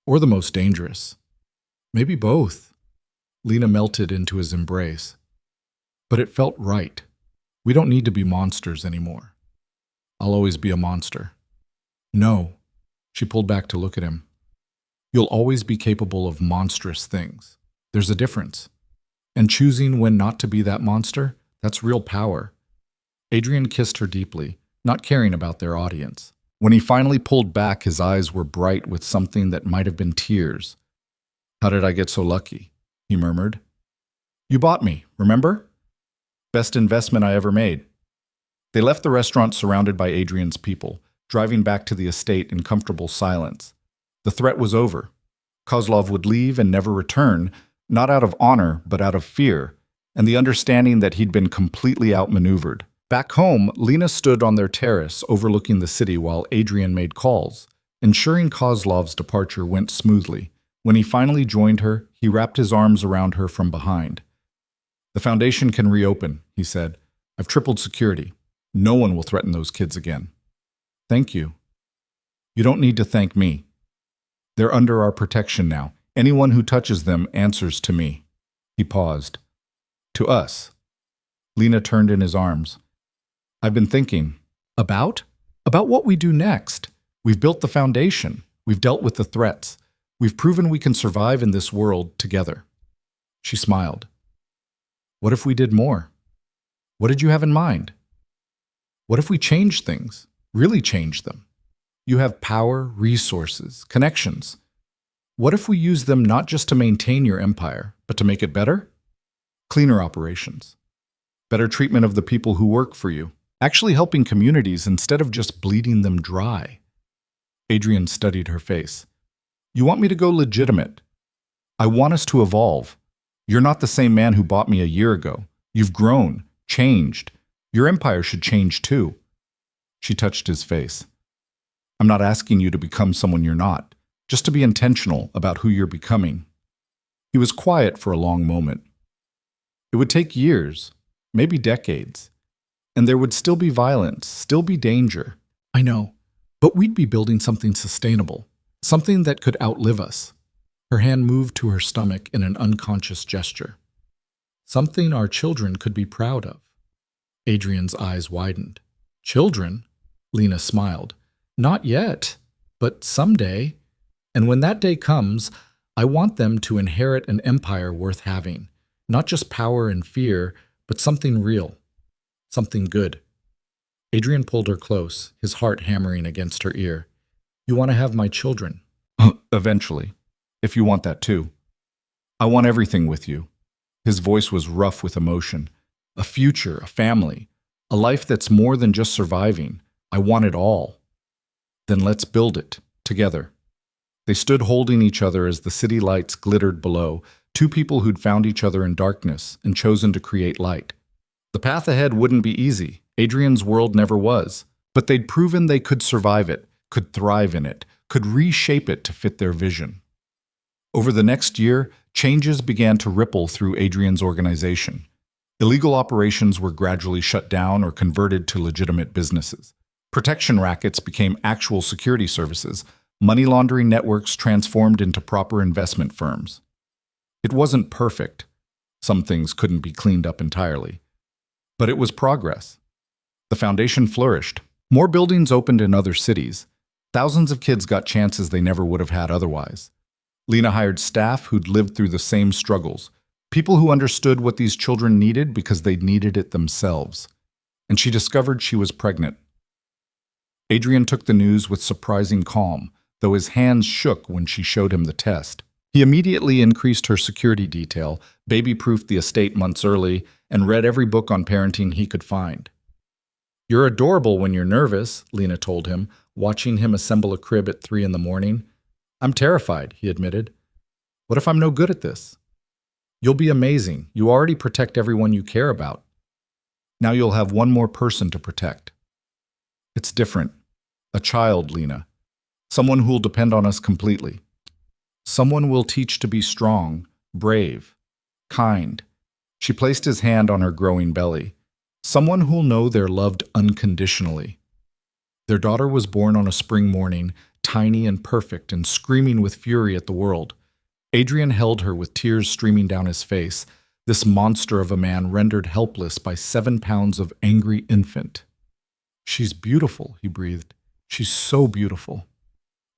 [SPEAKER 1] or the most dangerous. Maybe both. Lena melted into his embrace. But it felt right. We don't need to be monsters anymore. I'll always be a monster. No. She pulled back to look at him. You'll always be capable of monstrous things. There's a difference. And choosing when not to be that monster, that's real power. Adrian kissed her deeply, not caring about their audience. When he finally pulled back, his eyes were bright with something that might have been tears. How did I get so lucky? He murmured. You bought me, remember? Best investment I ever made. They left the restaurant surrounded by Adrian's people, driving back to the estate in comfortable silence. The threat was over. Kozlov would leave and never return, not out of honor, but out of fear, and the understanding that he'd been completely outmaneuvered. Back home, Lena stood on their terrace overlooking the city while Adrian made calls, ensuring Kozlov's departure went smoothly. When he finally joined her, he wrapped his arms around her from behind. The foundation can reopen, he said. I've tripled security. No one will threaten those kids again. Thank you. You don't need to thank me. They're under our protection now. Anyone who touches them answers to me. He paused. To us. Lena turned in his arms. I've been thinking. About? About what we do next. We've built the foundation. We've dealt with the threats. We've proven we can survive in this world together. She smiled. What if we did more? What did you have in mind? What if we changed things? Really changed them? You have power, resources, connections. What if we use them not just to maintain your empire, but to make it better? Cleaner operations. Better treatment of the people who work for you. Actually helping communities instead of just bleeding them dry. Adrian studied her face. You want me to go legitimate. I want us to evolve. You're not the same man who bought me a year ago. You've grown, changed. Your empire should change too. She touched his face. I'm not asking you to become someone you're not, just to be intentional about who you're becoming. He was quiet for a long moment. It would take years, maybe decades, and there would still be violence, still be danger. I know, but we'd be building something sustainable, something that could outlive us. Her hand moved to her stomach in an unconscious gesture. Something our children could be proud of. Adrian's eyes widened. Children? Lena smiled. Not yet, but someday. And when that day comes, I want them to inherit an empire worth having. Not just power and fear, but something real. Something good. Adrian pulled her close, his heart hammering against her ear. You want to have my children? Eventually. If you want that too. I want everything with you. His voice was rough with emotion. A future, a family, a life that's more than just surviving. I want it all. Then let's build it, together. They stood holding each other as the city lights glittered below, two people who'd found each other in darkness and chosen to create light. The path ahead wouldn't be easy. Adrian's world never was. But they'd proven they could survive it, could thrive in it, could reshape it to fit their vision. Over the next year, changes began to ripple through Adrian's organization. Illegal operations were gradually shut down or converted to legitimate businesses. Protection rackets became actual security services. Money laundering networks transformed into proper investment firms. It wasn't perfect. Some things couldn't be cleaned up entirely. But it was progress. The foundation flourished. More buildings opened in other cities. Thousands of kids got chances they never would have had otherwise. Lena hired staff who'd lived through the same struggles, people who understood what these children needed because they'd needed it themselves. And she discovered she was pregnant. Adrian took the news with surprising calm, though his hands shook when she showed him the test. He immediately increased her security detail, baby-proofed the estate months early, and read every book on parenting he could find. You're adorable when you're nervous, Lena told him, watching him assemble a crib at 3 in the morning.
[SPEAKER 2] I'm terrified, he admitted. What if I'm no good at this? You'll be amazing. You already protect everyone you care about. Now you'll have one more person to protect. It's different. A child, Lena. Someone who'll depend on us completely. Someone we'll teach to be strong, brave, kind. She placed his hand on her growing belly. Someone who'll know they're loved unconditionally. Their daughter was born on a spring morning, tiny and perfect and screaming with fury at the world. Adrian held her with tears streaming down his face, this monster of a man rendered helpless by 7 pounds of angry infant. She's beautiful, he breathed. She's so beautiful.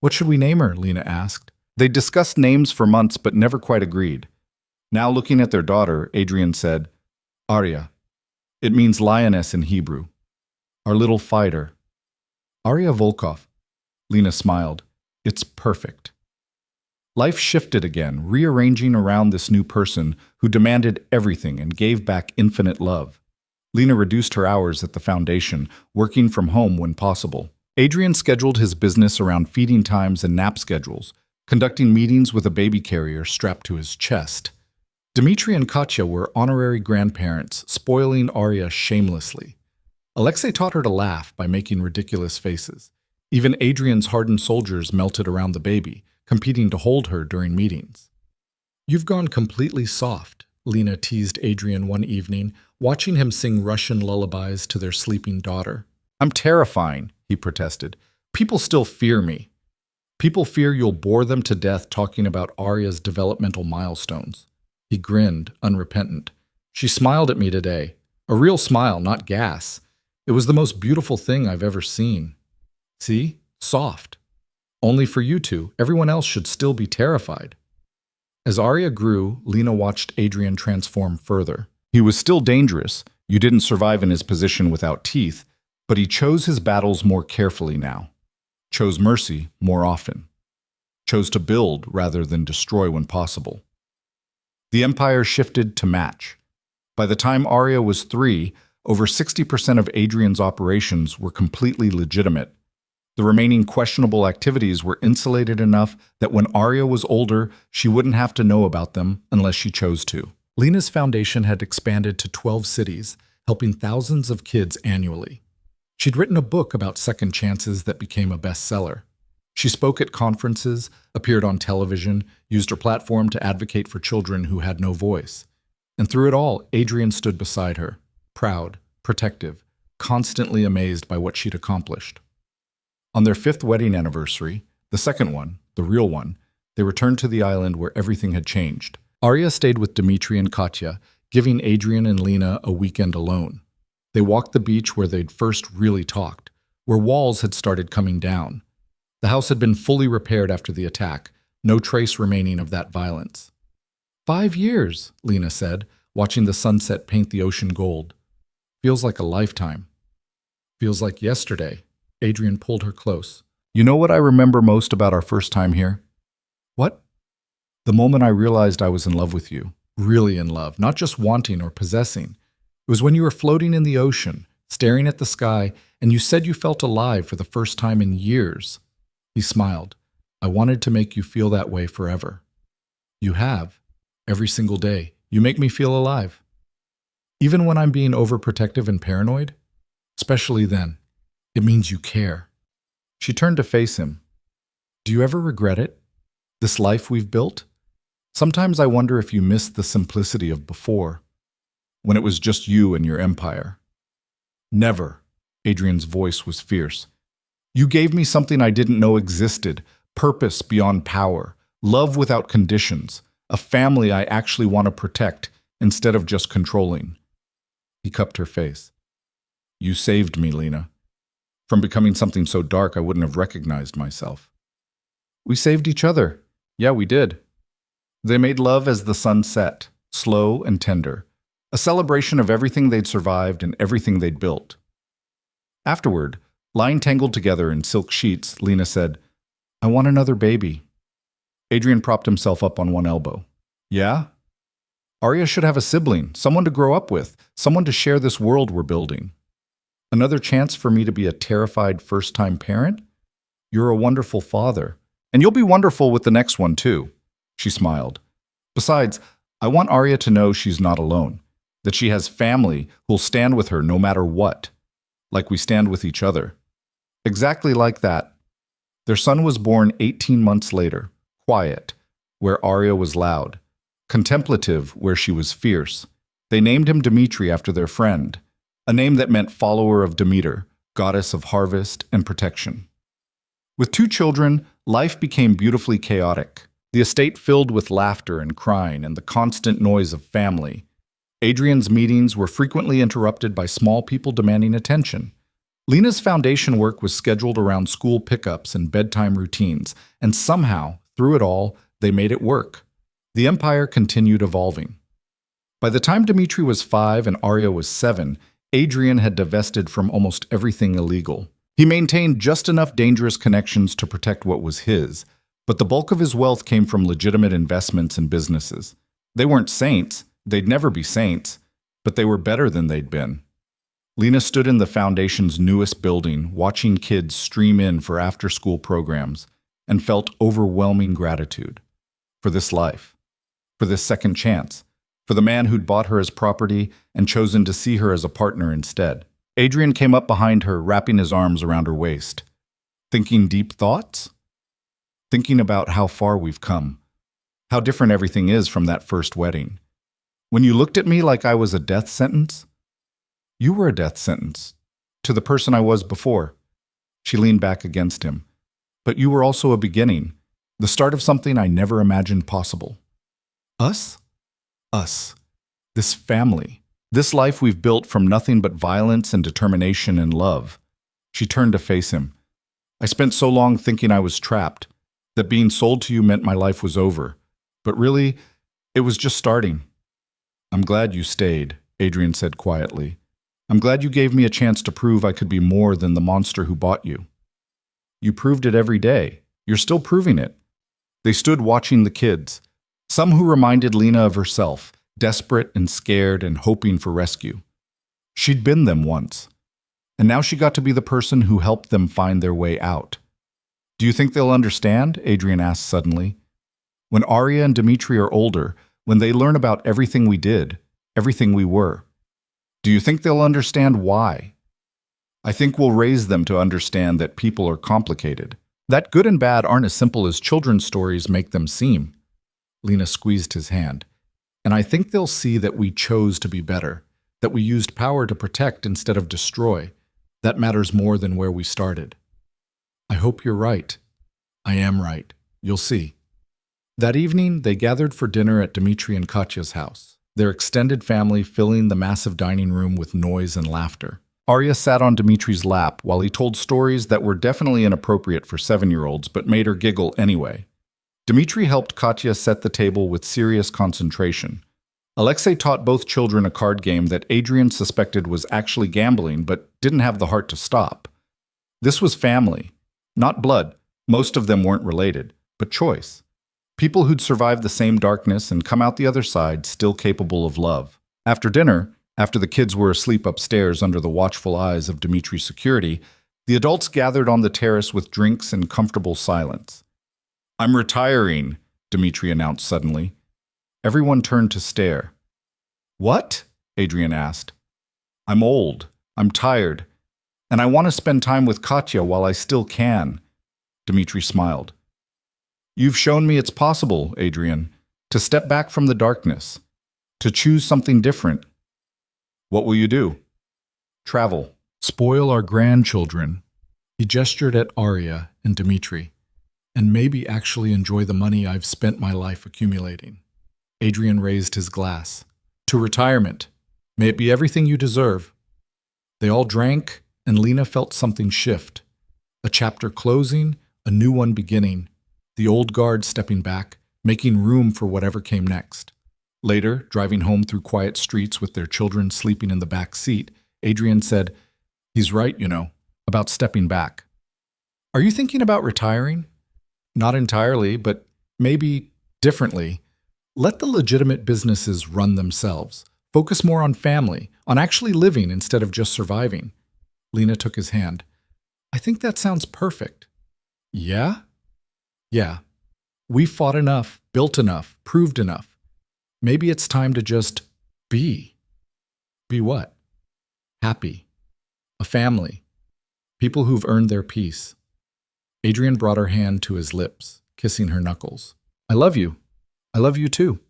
[SPEAKER 2] What should we name her? Lena asked. They discussed names for months but never quite agreed. Now looking at their daughter, Adrian said, Arya. It means lioness in Hebrew. Our little fighter. Arya Volkov. Lena smiled. It's perfect. Life shifted again, rearranging around this new person who demanded everything and gave back infinite love. Lena reduced her hours at the foundation, working from home when possible. Adrian scheduled his business around feeding times and nap schedules, conducting meetings with a baby carrier strapped to his chest. Dmitri and Katya were honorary grandparents, spoiling Arya shamelessly. Alexei taught her to laugh by making ridiculous faces. Even Adrian's hardened soldiers melted around the baby, competing to hold her during meetings. You've gone completely soft, Lena teased Adrian one evening, watching him sing Russian lullabies to their sleeping daughter. I'm terrifying, he protested. People still fear me. People fear you'll bore them to death talking about Arya's developmental milestones. He grinned, unrepentant. She smiled at me today. A real smile, not gas. It was the most beautiful thing I've ever seen. See? Soft. Only for you two. Everyone else should still be terrified. As Arya grew, Lena watched Adrian transform further. He was still dangerous. You didn't survive in his position without teeth, but he chose his battles more carefully now. Chose mercy more often. Chose to build rather than destroy when possible. The empire shifted to match. By the time Arya was 3, over 60% of Adrian's operations were completely legitimate. The remaining questionable activities were insulated enough that when Arya was older, she wouldn't have to know about them unless she chose to. Lena's foundation had expanded to 12 cities, helping thousands of kids annually. She'd written a book about second chances that became a bestseller. She spoke at conferences, appeared on television, used her platform to advocate for children who had no voice. And through it all, Adrian stood beside her, proud, protective, constantly amazed by what she'd accomplished. On their 5th wedding anniversary, the second one, the real one, they returned to the island where everything had changed. Arya stayed with Dmitri and Katya, giving Adrian and Lena a weekend alone. They walked the beach where they'd first really talked, where walls had started coming down. The house had been fully repaired after the attack, no trace remaining of that violence. 5 years, Lena said, watching the sunset paint the ocean gold. Feels like a lifetime. Feels like yesterday. Adrian pulled her close. You know what I remember most about our first time here? What? The moment I realized I was in love with you. Really in love, not just wanting or possessing. It was when you were floating in the ocean, staring at the sky, and you said you felt alive for the first time in years. He smiled. I wanted to make you feel that way forever. You have. Every single day. You make me feel alive. Even when I'm being overprotective and paranoid? Especially then. It means you care. She turned to face him. Do you ever regret it? This life we've built? Sometimes I wonder if you missed the simplicity of before, when it was just you and your empire. Never. Adrian's voice was fierce. You gave me something I didn't know existed, purpose beyond power, love without conditions, a family I actually want to protect instead of just controlling. He cupped her face. You saved me, Lena. From becoming something so dark I wouldn't have recognized myself. We saved each other. Yeah, we did. They made love as the sun set, slow and tender, a celebration of everything they'd survived and everything they'd built. Afterward, lying tangled together in silk sheets, Lena said, I want another baby. Adrian propped himself up on one elbow. Yeah? Arya should have a sibling, someone to grow up with, someone to share this world we're building. Another chance for me to be a terrified first-time parent? You're a wonderful father.
[SPEAKER 1] And you'll be wonderful with the next one, too. She smiled. Besides, I want Arya to know she's not alone, that she has family who'll stand with her no matter what, like we stand with each other. Exactly like that. Their son was born 18 months later, quiet, where Arya was loud, contemplative, where she was fierce. They named him Dmitri after their friend, a name that meant follower of Demeter, goddess of harvest and protection. With 2 children, life became beautifully chaotic. The estate filled with laughter and crying and the constant noise of family. Adrian's meetings were frequently interrupted by small people demanding attention. Lena's foundation work was scheduled around school pickups and bedtime routines, and somehow, through it all, they made it work. The empire continued evolving. By the time Dmitri was 5 and Arya was 7, Adrian had divested from almost everything illegal. He maintained just enough dangerous connections to protect what was his, but the bulk of his wealth came from legitimate investments and businesses. They weren't saints, they'd never be saints, but they were better than they'd been. Lena stood in the foundation's newest building, watching kids stream in for after-school programs, and felt overwhelming gratitude for this life, for this second chance, for the man who'd bought her as property and chosen to see her as a partner instead. Adrian came up behind her, wrapping his arms around her waist. Thinking deep thoughts? Thinking about how far we've come, how different everything is from that first wedding. When you looked at me like I was a death sentence, you were a death sentence to the person I was before. She leaned back against him. But you were also a beginning, the start of something I never imagined possible. Us? Us. This family. This life we've built from nothing but violence and determination and love. She turned to face him. I spent so long thinking I was trapped, that being sold to you meant my life was over. But really, it was just starting. I'm glad you stayed, Adrian said quietly. I'm glad you gave me a chance to prove I could be more than the monster who bought you. You proved it every day. You're still proving it. They stood watching the kids, some who reminded Lena of herself, desperate and scared and hoping for rescue. She'd been them once, and now she got to be the person who helped them find their way out. Do you think they'll understand? Adrian asked suddenly. When Arya and Dmitri are older, when they learn about everything we did, everything we were, do you think they'll understand why? I think we'll raise them to understand that people are complicated, that good and bad aren't as simple as children's stories make them seem. Lena squeezed his hand. And I think they'll see that we chose to be better, that we used power to protect instead of destroy. That matters more than where we started. I hope you're right. I am right. You'll see. That evening, they gathered for dinner at Dmitri and Katya's house, their extended family filling the massive dining room with noise and laughter. Arya sat on Dmitri's lap while he told stories that were definitely inappropriate for 7-year-olds but made her giggle anyway. Dmitri helped Katya set the table with serious concentration. Alexei taught both children a card game that Adrian suspected was actually gambling but didn't have the heart to stop. This was family, not blood. Most of them weren't related, but choice. People who'd survived the same darkness and come out the other side still capable of love. After dinner, after the kids were asleep upstairs under the watchful eyes of Dmitri's security, the adults gathered on the terrace with drinks and comfortable silence. I'm retiring, Dmitri announced suddenly. Everyone turned to stare. What? Adrian asked. I'm old, I'm tired, and I want to spend time with Katya while I still can. Dmitri smiled. You've shown me it's possible, Adrian, to step back from the darkness, to choose something different. What will you do? Travel.
[SPEAKER 2] Spoil our grandchildren. He gestured at Arya and Dmitri. And maybe actually enjoy the money I've spent my life accumulating. Adrian raised his glass. To retirement. May it be everything you deserve. They all drank, and Lena felt something shift. A chapter closing, a new one beginning. The old guard stepping back, making room for whatever came next. Later, driving home through quiet streets with their children sleeping in the back seat, Adrian said, He's right, about stepping back. Are you thinking about retiring? Not entirely, but maybe differently. Let the legitimate businesses run themselves. Focus more on family, on actually living instead of just surviving. Lena took his hand. I think that sounds perfect. Yeah? Yeah, we fought enough, built enough, proved enough. Maybe it's time to just be. Be what? Happy. A family. People who've earned their peace. Adrian brought her hand to his lips, kissing her knuckles. I love you. I love you too.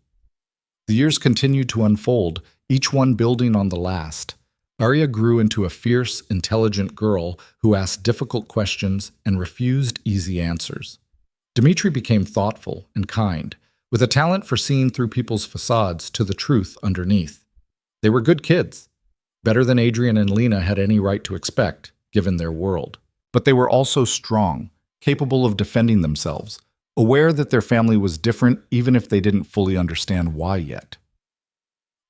[SPEAKER 2] The years continued to unfold, each one building on the last. Arya grew into a fierce, intelligent girl who asked difficult questions and refused easy answers. Dmitri became thoughtful and kind, with a talent for seeing through people's facades to the truth underneath. They were good kids, better than Adrian and Lena had any right to expect, given their world.
[SPEAKER 1] But they were also strong, capable of defending themselves, aware that their family was different even if they didn't fully understand why yet.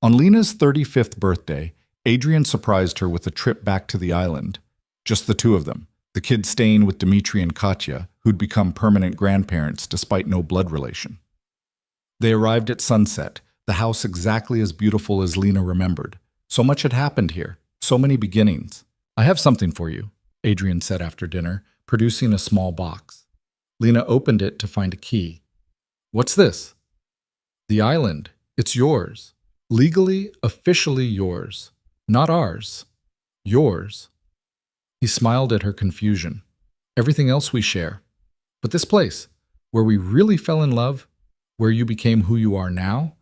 [SPEAKER 1] On Lena's 35th birthday, Adrian surprised her with a trip back to the island. Just the two of them, the kids staying with Dmitri and Katya, who'd become permanent grandparents despite no blood relation. They arrived at sunset, the house exactly as beautiful as Lena remembered. So much had happened here, so many beginnings. I have something for you, Adrian said after dinner, producing a small box. Lena opened it to find a key. What's this? The island. It's yours. Legally, officially yours. Not ours. Yours. He smiled at her confusion. Everything else we share. But this place, where we really fell in love, where you became who you are now,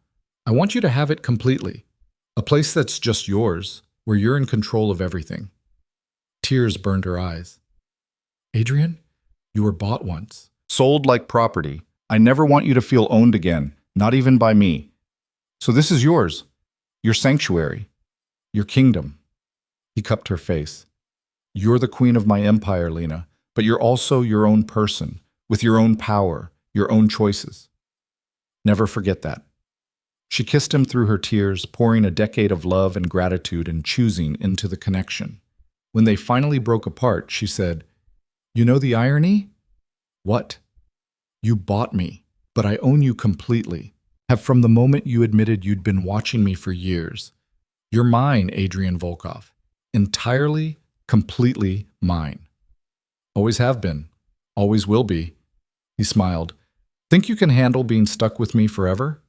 [SPEAKER 1] I want you to have it completely. A place that's just yours, where you're in control of everything. Tears burned her eyes. Adrian, you were bought once. Sold like property. I never want you to feel owned again, not even by me. So this is yours. Your sanctuary. Your kingdom. He cupped her face. You're the queen of my empire, Lena, but you're also your own person, with your own power, your own choices. Never forget that. She kissed him through her tears, pouring a decade of love and gratitude and choosing into the connection. When they finally broke apart, she said, You know the irony? What? You bought me, but I own you completely. Have from the moment you admitted you'd been watching me for years. You're mine, Adrian Volkov. Entirely, completely mine. Always have been. Always will be. He smiled. Think you can handle being stuck with me forever?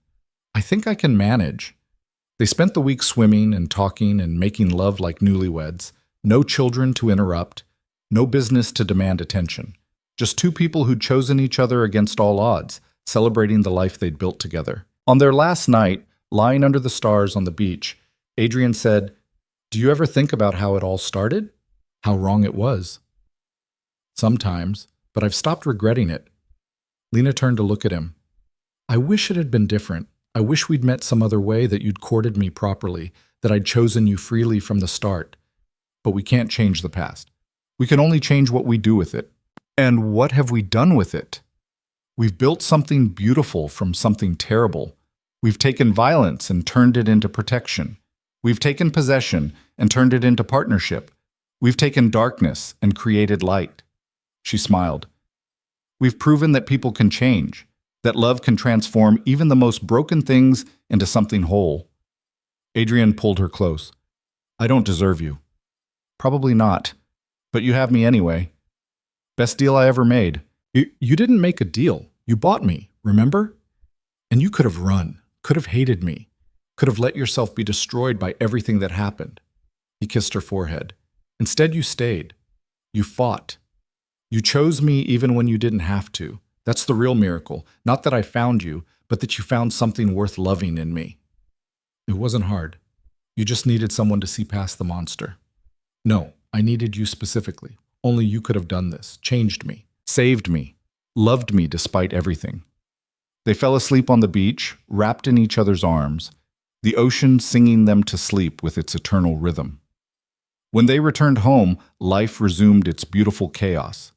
[SPEAKER 1] I think I can manage. They spent the week swimming and talking and making love like newlyweds. No children to interrupt. No business to demand attention. Just two people who'd chosen each other against all odds, celebrating the life they'd built together. On their last night, lying under the stars on the beach, Adrian said, Do you ever think about how it all started? How wrong it was? Sometimes, but I've stopped regretting it. Lena turned to look at him. I wish it had been different. I wish we'd met some other way, that you'd courted me properly, that I'd chosen you freely from the start. But we can't change the past. We can only change what we do with it. And what have we done with it? We've built something beautiful from something terrible. We've taken violence and turned it into protection. We've taken possession and turned it into partnership. We've taken darkness and created light. She smiled. We've proven that people can change, that love can transform even the most broken things into something whole. Adrian pulled her close. I don't deserve you. Probably not, but you have me anyway. Best deal I ever made. You didn't make a deal. You bought me, remember? And you could have run, could have hated me, could have let yourself be destroyed by everything that happened. He kissed her forehead. Instead, you stayed. You fought. You chose me even when you didn't have to. That's the real miracle. Not that I found you, but that you found something worth loving in me. It wasn't hard. You just needed someone to see past the monster. No, I needed you specifically. Only you could have done this, changed me, saved me, loved me despite everything. They fell asleep on the beach, wrapped in each other's arms, the ocean singing them to sleep with its eternal rhythm. When they returned home, life resumed its beautiful chaos.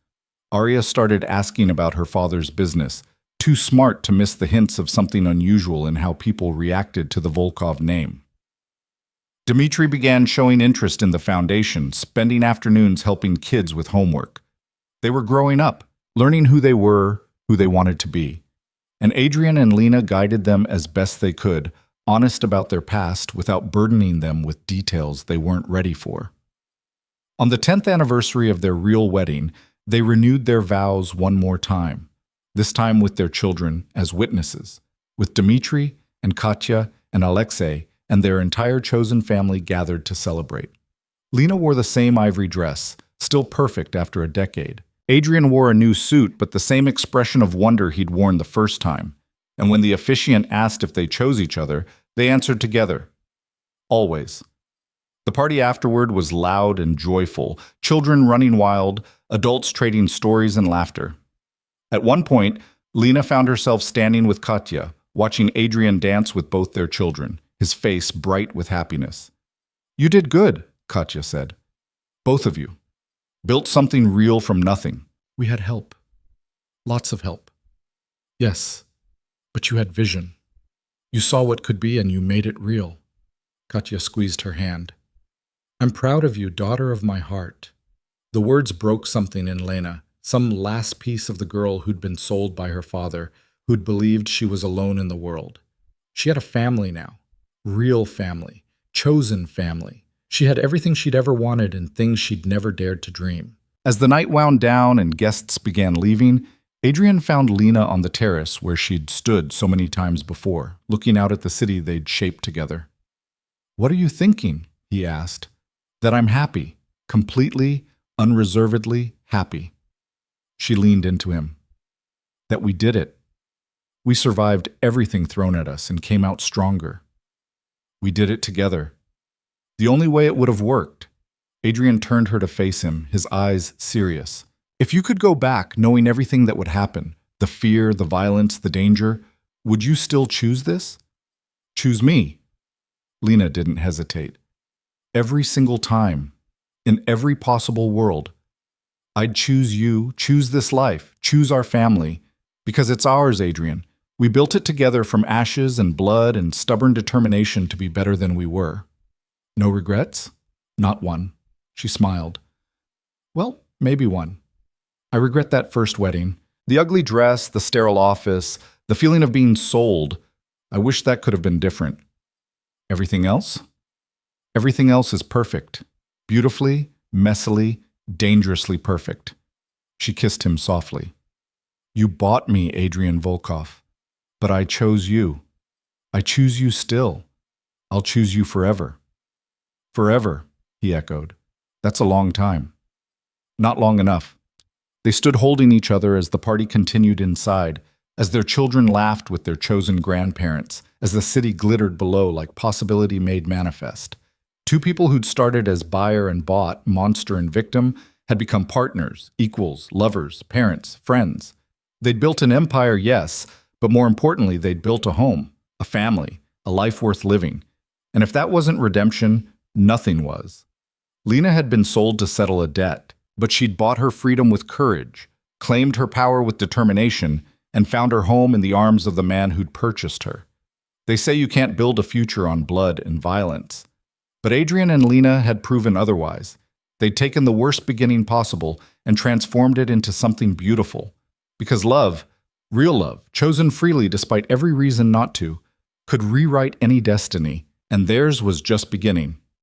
[SPEAKER 1] Arya started asking about her father's business, too smart to miss the hints of something unusual in how people reacted to the Volkov name. Dmitri began showing interest in the foundation, spending afternoons helping kids with homework. They were growing up, learning who they were, who they wanted to be. And Adrian and Lena guided them as best they could, honest about their past without burdening them with details they weren't ready for. On the 10th anniversary of their real wedding, they renewed their vows one more time. this time with their children as witnesses, with Dmitri and Katya and Alexei and their entire chosen family gathered to celebrate. Lena wore the same ivory dress, still perfect after a decade. Adrian wore a new suit, but the same expression of wonder he'd worn the first time. And when the officiant asked if they chose each other, they answered together. Always. The party afterward was loud and joyful, children running wild, adults trading stories and laughter. At one point, Lena found herself standing with Katya, watching Adrian dance with both their children, his face bright with happiness. "You did good," Katya said. "Both of you. Built something real from nothing."
[SPEAKER 2] We had help. Lots of help. Yes, but you had vision. You saw what could be and you made it real. Katya squeezed her hand. "I'm proud of you, daughter of my heart." The words broke something in Lena, some last piece of the girl who'd been sold by her father, who'd believed she was alone in the world. She had a family now. Real family. Chosen family. She had everything she'd ever wanted and things she'd never dared to dream.
[SPEAKER 1] As the night wound down and guests began leaving, Adrian found Lena on the terrace where she'd stood so many times before, looking out at the city they'd shaped together. "What are you thinking?" he asked. "That I'm happy, completely, unreservedly happy." She leaned into him. "That we did it. We survived everything thrown at us and came out stronger. We did it together. The only way it would have worked." Adrian turned her to face him, his eyes serious. "If you could go back, knowing everything that would happen, the fear, the violence, the danger, would you still choose this?" "Choose me." Lena didn't hesitate. "Every single time, in every possible world, I'd choose you, choose this life, choose our family, because it's ours, Adrian. We built it together from ashes and blood and stubborn determination to be better than we were." "No regrets?" "Not one." She smiled. "Well, maybe one. I regret that first wedding. The ugly dress, the sterile office, the feeling of being sold. I wish that could have been different. Everything else? Everything else is perfect. Beautifully, messily, dangerously perfect." She kissed him softly. "You bought me, Adrian Volkov, but I chose you. I choose you still. I'll choose you forever." "Forever," he echoed. "That's a long time." "Not long enough." They stood holding each other as the party continued inside, as their children laughed with their chosen grandparents, as the city glittered below like possibility made manifest. Two people who'd started as buyer and bought, monster and victim, had become partners, equals, lovers, parents, friends. They'd built an empire, yes, but more importantly, they'd built a home, a family, a life worth living. And if that wasn't redemption, nothing was. Lena had been sold to settle a debt, but she'd bought her freedom with courage, claimed her power with determination, and found her home in the arms of the man who'd purchased her. They say you can't build a future on blood and violence. But Adrian and Lena had proven otherwise. They'd taken the worst beginning possible and transformed it into something beautiful. Because love, real love, chosen freely despite every reason not to, could rewrite any destiny, and theirs was just beginning.